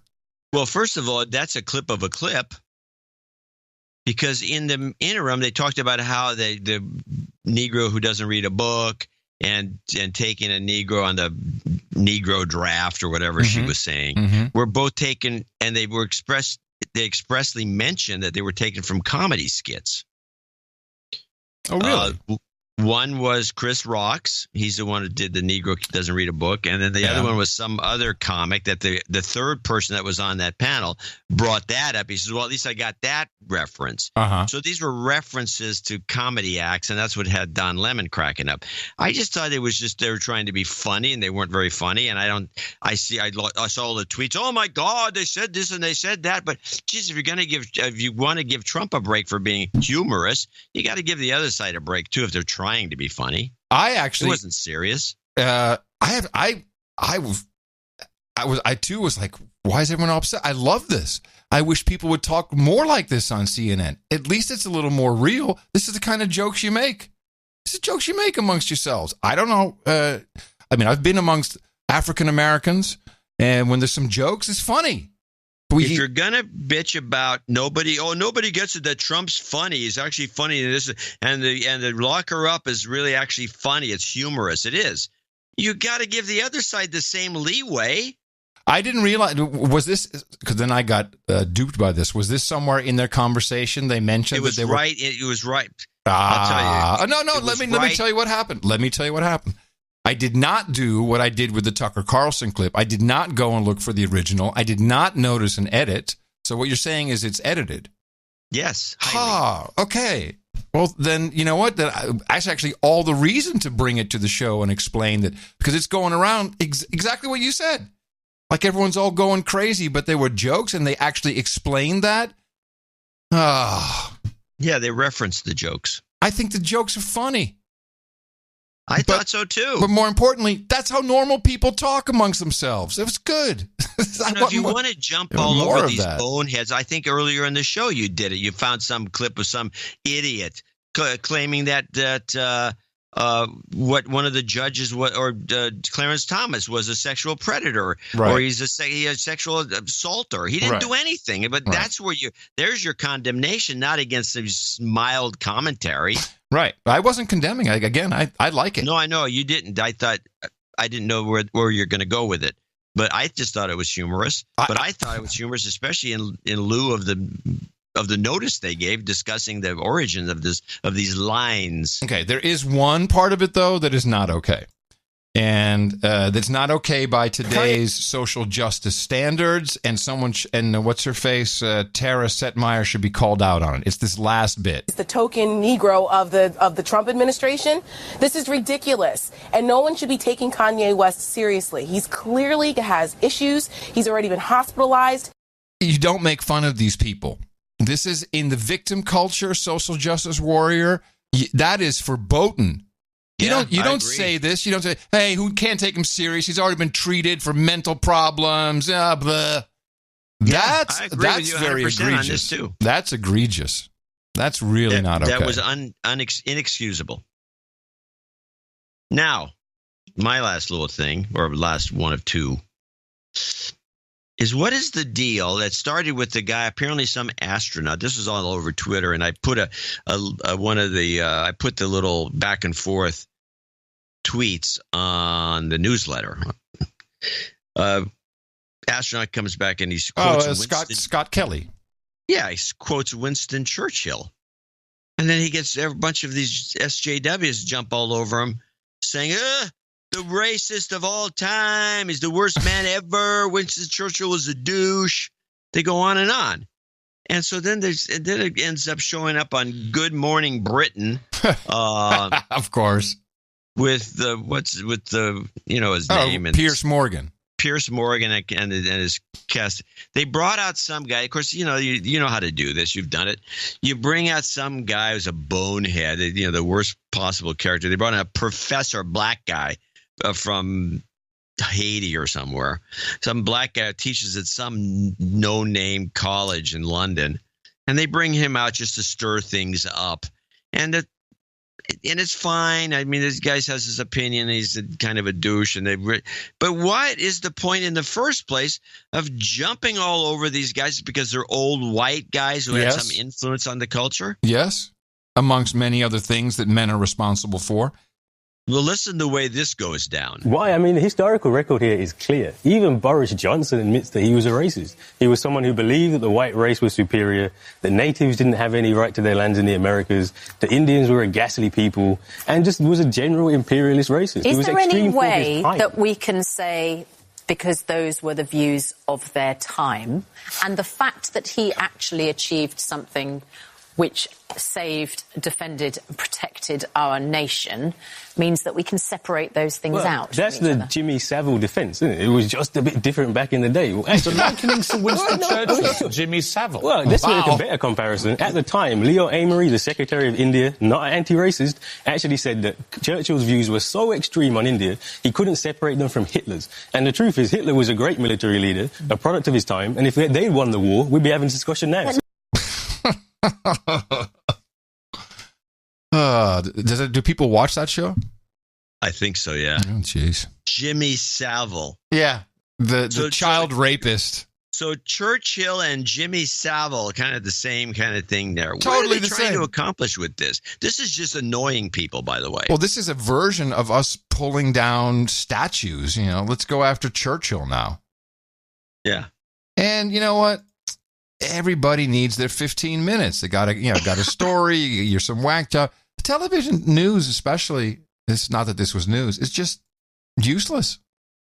Well, first of all, that's a clip of a clip. Because in the interim, they talked about how the Negro who doesn't read a book and taking a Negro on the Negro draft or whatever she was saying were both taken, and they expressly mentioned that they were taken from comedy skits. Oh, really? One was Chris Rock's. He's the one who did the Negro doesn't read a book. And then the other one was some other comic that the third person that was on that panel brought that up. He says, well, at least I got that reference. So these were references to comedy acts, and that's what had Don Lemon cracking up. I just thought they were trying to be funny, and they weren't very funny. And I saw all the tweets. Oh my God, they said this and they said that. But geez, if you want to give Trump a break for being humorous, you got to give the other side a break too if they're trying to be funny. It wasn't serious. I too was like, why is everyone upset? I love this. I wish people would talk more like this on CNN. At least it's a little more real. This is the kind of jokes you make. This is jokes you make amongst yourselves. I don't know. I've been amongst African Americans, and when there's some jokes, it's funny. If you're gonna bitch about nobody gets it that Trump's funny. He's actually funny in this, and the lock her up is really actually funny. It's humorous. It is. You got to give the other side the same leeway. I didn't realize, was this, because then I got duped by this. Was this somewhere in their conversation they mentioned? It was that they right. It was right. I'll tell you. No. Let me tell you what happened. Let me tell you what happened. I did not do what I did with the Tucker Carlson clip. I did not go and look for the original. I did not notice an edit. So what you're saying is it's edited. Yes. Okay. Well, then, you know what? That's actually all the reason to bring it to the show and explain that, because it's going around exactly what you said. Like everyone's all going crazy, but they were jokes and they actually explained that. Yeah, they referenced the jokes. I think the jokes are funny. I thought so too. But more importantly, that's how normal people talk amongst themselves. It was good. If you want to jump all over these boneheads, I think earlier in the show you did it. You found some clip of some idiot claiming that what one of the judges Clarence Thomas was a sexual predator, right. or he's a sexual assaulter. He didn't right. do anything, but right. that's where there's your condemnation, not against this mild commentary. Right. I wasn't condemning. I like it. No, I know you didn't. I didn't know where you're going to go with it, but I just thought it was humorous. I thought it was humorous, especially in lieu of the notice they gave discussing the origin of these lines. Okay, there is one part of it though that is not okay, and that's not okay by today's social justice standards. And what's her face, Tara Setmeyer, should be called out on it. It's this last bit. It's the token Negro of the Trump administration. This is ridiculous, and no one should be taking Kanye West seriously. He's clearly has issues. He's already been hospitalized. You don't make fun of these people. This is in the victim culture, social justice warrior. That is verboten. You don't say this. You don't say, hey, who can't take him serious? He's already been treated for mental problems. Blah. That's very egregious. On this too. That's egregious. That's really not okay. That was inexcusable. Now, my last little thing, or last one of two, is what is the deal that started with the guy, apparently some astronaut. This was all over Twitter, and I put I put the little back and forth tweets on the newsletter. Astronaut comes back and he quotes Scott Kelly. Yeah, he quotes Winston Churchill, and then he gets a bunch of these SJWs jump all over him, saying, the racist of all time. He's the worst man ever. Winston Churchill was a douche. They go on. And so then it ends up showing up on Good Morning Britain. Of course. With his name. And Piers Morgan. Piers Morgan and his cast. They brought out some guy. Of course, you know how to do this. You've done it. You bring out some guy who's a bonehead, the worst possible character. They brought in a black guy. From Haiti or somewhere. Some black guy teaches at some no-name college in London. And they bring him out just to stir things up. And it's fine. I mean, this guy has his opinion. He's kind of a douche. But what is the point in the first place of jumping all over these guys because they're old white guys who have some influence on the culture? Yes, amongst many other things that men are responsible for. Well, listen to the way this goes down. Why? I mean, the historical record here is clear. Even Boris Johnson admits that he was a racist. He was someone who believed that the white race was superior, that natives didn't have any right to their lands in the Americas, that Indians were a ghastly people, and just was a general imperialist racist. Is there any way that we can say, because those were the views of their time, and the fact that he actually achieved something which saved, defended, protected our nation, means that we can separate those things out? That's the Jimmy Savile defence, isn't it? It was just a bit different back in the day. So likening to Winston Churchill to Jimmy Savile. Well, let's make a better comparison. At the time, Leo Amory, the Secretary of India, not an anti-racist, actually said that Churchill's views were so extreme on India, he couldn't separate them from Hitler's. And the truth is, Hitler was a great military leader, a product of his time, and if they'd won the war, we'd be having a discussion now. Do people watch that show? I think so, yeah. Oh, jeez. Jimmy Savile. Yeah, the child rapist. So Churchill and Jimmy Savile, kind of the same kind of thing there. Totally what are they the trying same. to accomplish with this? This is just annoying people, by the way. Well, this is a version of us pulling down statues. Let's go after Churchill now. Yeah. And you know what? Everybody needs their 15 minutes. They got a story. You're some whacked up. Television news, especially. It's not that this was news. It's just useless.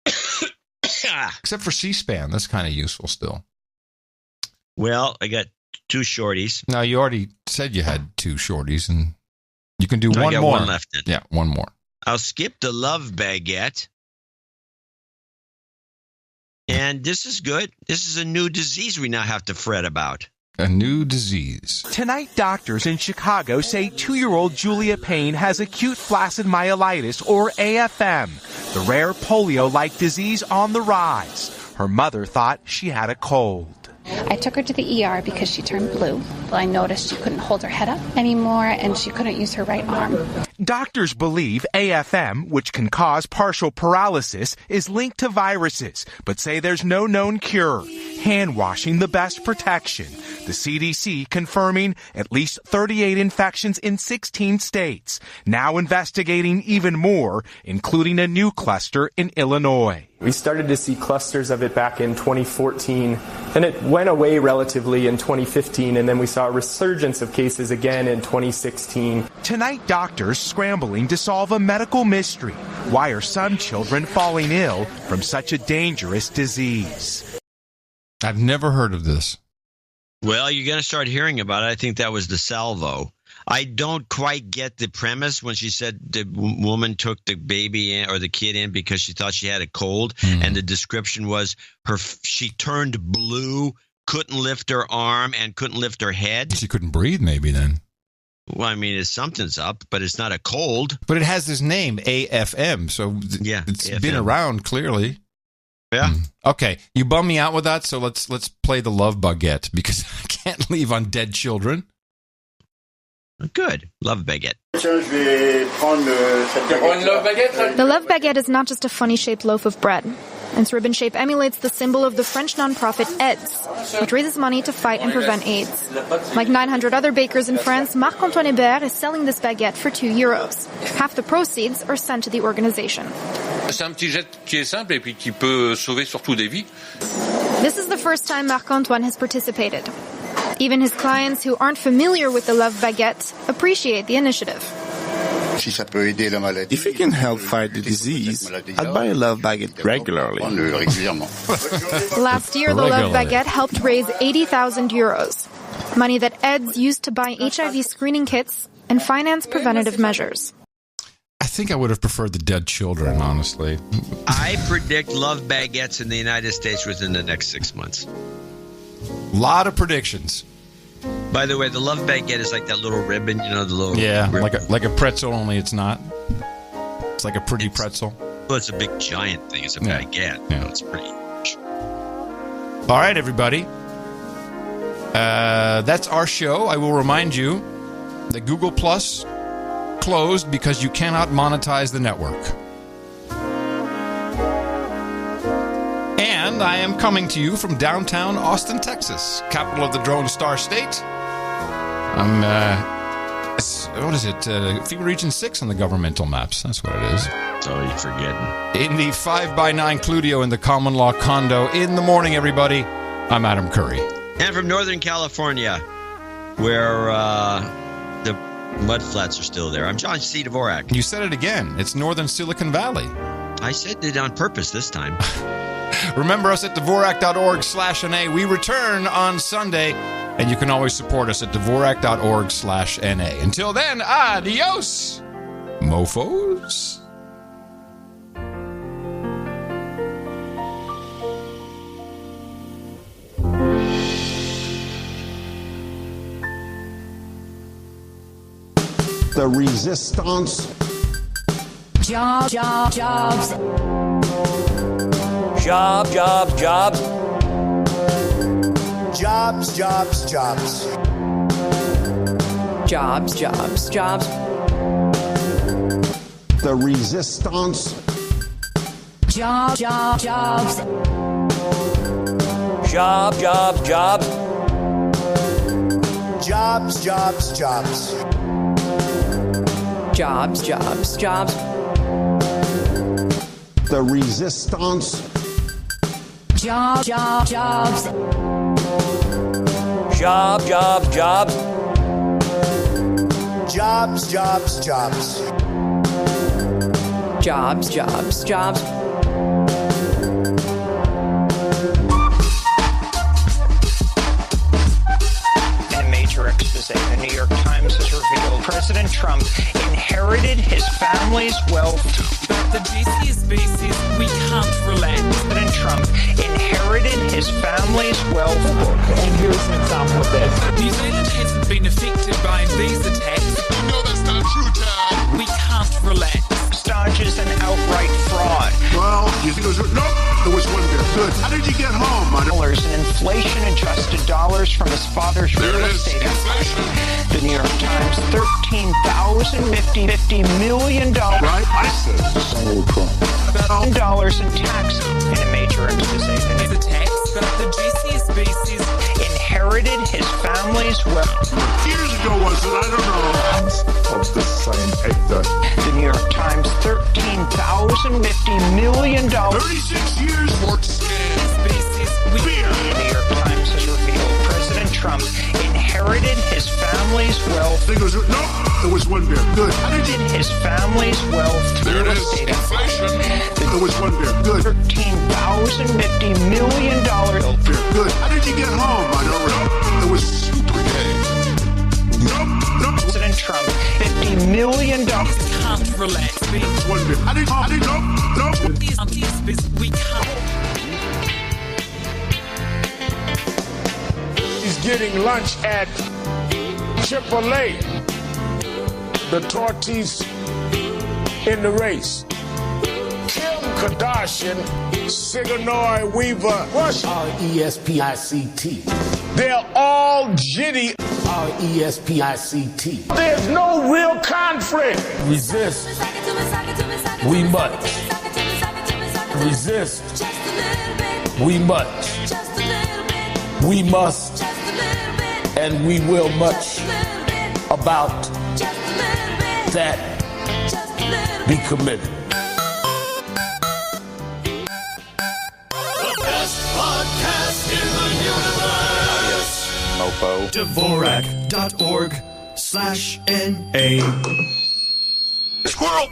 Except for C-SPAN. That's kind of useful still. Well, I got two shorties. No, you already said you had two shorties, and you can do one more. I got one left in. Yeah, one more. I'll skip the love baguette. And this is good. This is a new disease we now have to fret about. A new disease. Tonight, doctors in Chicago say 2-year-old Julia Payne has acute flaccid myelitis, or AFM, the rare polio-like disease on the rise. Her mother thought she had a cold. I took her to the ER because she turned blue. I noticed she couldn't hold her head up anymore and she couldn't use her right arm. Doctors believe AFM, which can cause partial paralysis, is linked to viruses, but say there's no known cure. Hand washing the best protection. The CDC confirming at least 38 infections in 16 states. Now investigating even more, including a new cluster in Illinois. We started to see clusters of it back in 2014, and it went away relatively in 2015, and then we saw a resurgence of cases again in 2016. Tonight, doctors scrambling to solve a medical mystery. Why are some children falling ill from such a dangerous disease? I've never heard of this. Well, you're going to start hearing about it. I think that was the salvo. I don't quite get the premise when she said the woman took the baby in or the kid in because she thought she had a cold, and the description was she turned blue, couldn't lift her arm, and couldn't lift her head. She couldn't breathe, maybe then. Well, I mean, something's up, but it's not a cold. But it has this name, AFM, so it's AFM. Been around clearly. Yeah. Okay, you bum me out with that, so let's play the Love Baguette because I can't leave on dead children. Good. Love Baguette. The Love Baguette is not just a funny-shaped loaf of bread. Its ribbon shape emulates the symbol of the French nonprofit AIDS, which raises money to fight and prevent AIDS. Like 900 other bakers in France, Marc-Antoine Hébert is selling this baguette for €2. Half the proceeds are sent to the organization. C'est un petit geste qui est simple et puis qui peut sauver surtout des vies. This is the first time Marc-Antoine has participated. Even his clients who aren't familiar with the Love Baguette appreciate the initiative. If it can help fight the disease, I'd buy a Love Baguette regularly. Last year, the Love Baguette helped raise €80,000, money that AIDS used to buy HIV screening kits and finance preventative measures. I think I would have preferred the dead children, honestly. I predict Love Baguettes in the United States within the next 6 months. A lot of predictions. By the way, the Love Baguette is like that little ribbon, the little ribbon. like a pretzel, only it's not. It's like a pretty pretzel. Well, it's a big giant thing. It's a baguette. Yeah. It's pretty huge. All right, everybody. That's our show. I will remind you that Google Plus closed because you cannot monetize the network. And I am coming to you from downtown Austin, Texas, capital of the Drone Star State. I'm, what is it? FEMA Region 6 on the governmental maps. That's what it is. Oh, you're forgetting. In the 5x9 Cludio in the common law condo. In the morning, everybody. I'm Adam Curry. And from Northern California, where the mudflats are still there. I'm John C. Dvorak. You said it again. It's Northern Silicon Valley. I said it on purpose this time. Remember us at Dvorak.org/NA. We return on Sunday, and you can always support us at Dvorak.org/NA. Until then, adios, mofos. The resistance. Jobs. Jobs. Jobs. Jobs. The resistance. Jobs. Jobs. The resistance. Jobs. The New York Times has revealed President Trump inherited his family's wealth. The juiciest species, we can't relax. President Trump inherited his family's wealth. And here's an example of this. New Zealand hasn't been affected by these attacks. No, that's not true, Tad. We can't relax. Staunch is an outright fraud. Well, you think it was... No, there was one guy. Good. How did you get home? Dollars in inflation-adjusted dollars from his father's real estate. The New York Times, $13,050 million. Right? I said dollars in tax in a major imposition. The tax, but the juicy species inherited his family's wealth. Years ago, was it? I don't know. Of the same actor. The New York Times, $13,050 million. 36 years for species. Beer. The New York Times has revealed President Trump inherited his family's wealth. It was one beer. Good. How did you his family's wealth through real estate. Inflation. It was one beer. Good. $13,050 million. Beer. Good. How did you get home? I don't know. It was super gay. Nope. President Trump, $50 million. Can't relax. One beer. How did nope. We can't. He's getting lunch at Chick-fil-A. The tortoise in the race. Kim Kardashian, Sigourney Weaver, Rush, R-E-S-P-I-C-T. They're all jitty, R-E-S-P-I-C-T. There's no real conflict. Resist. We must. Resist. We must. We must. And we will much about that be committed. The best podcast in the universe. Dvorak.org/NA. Squirrel.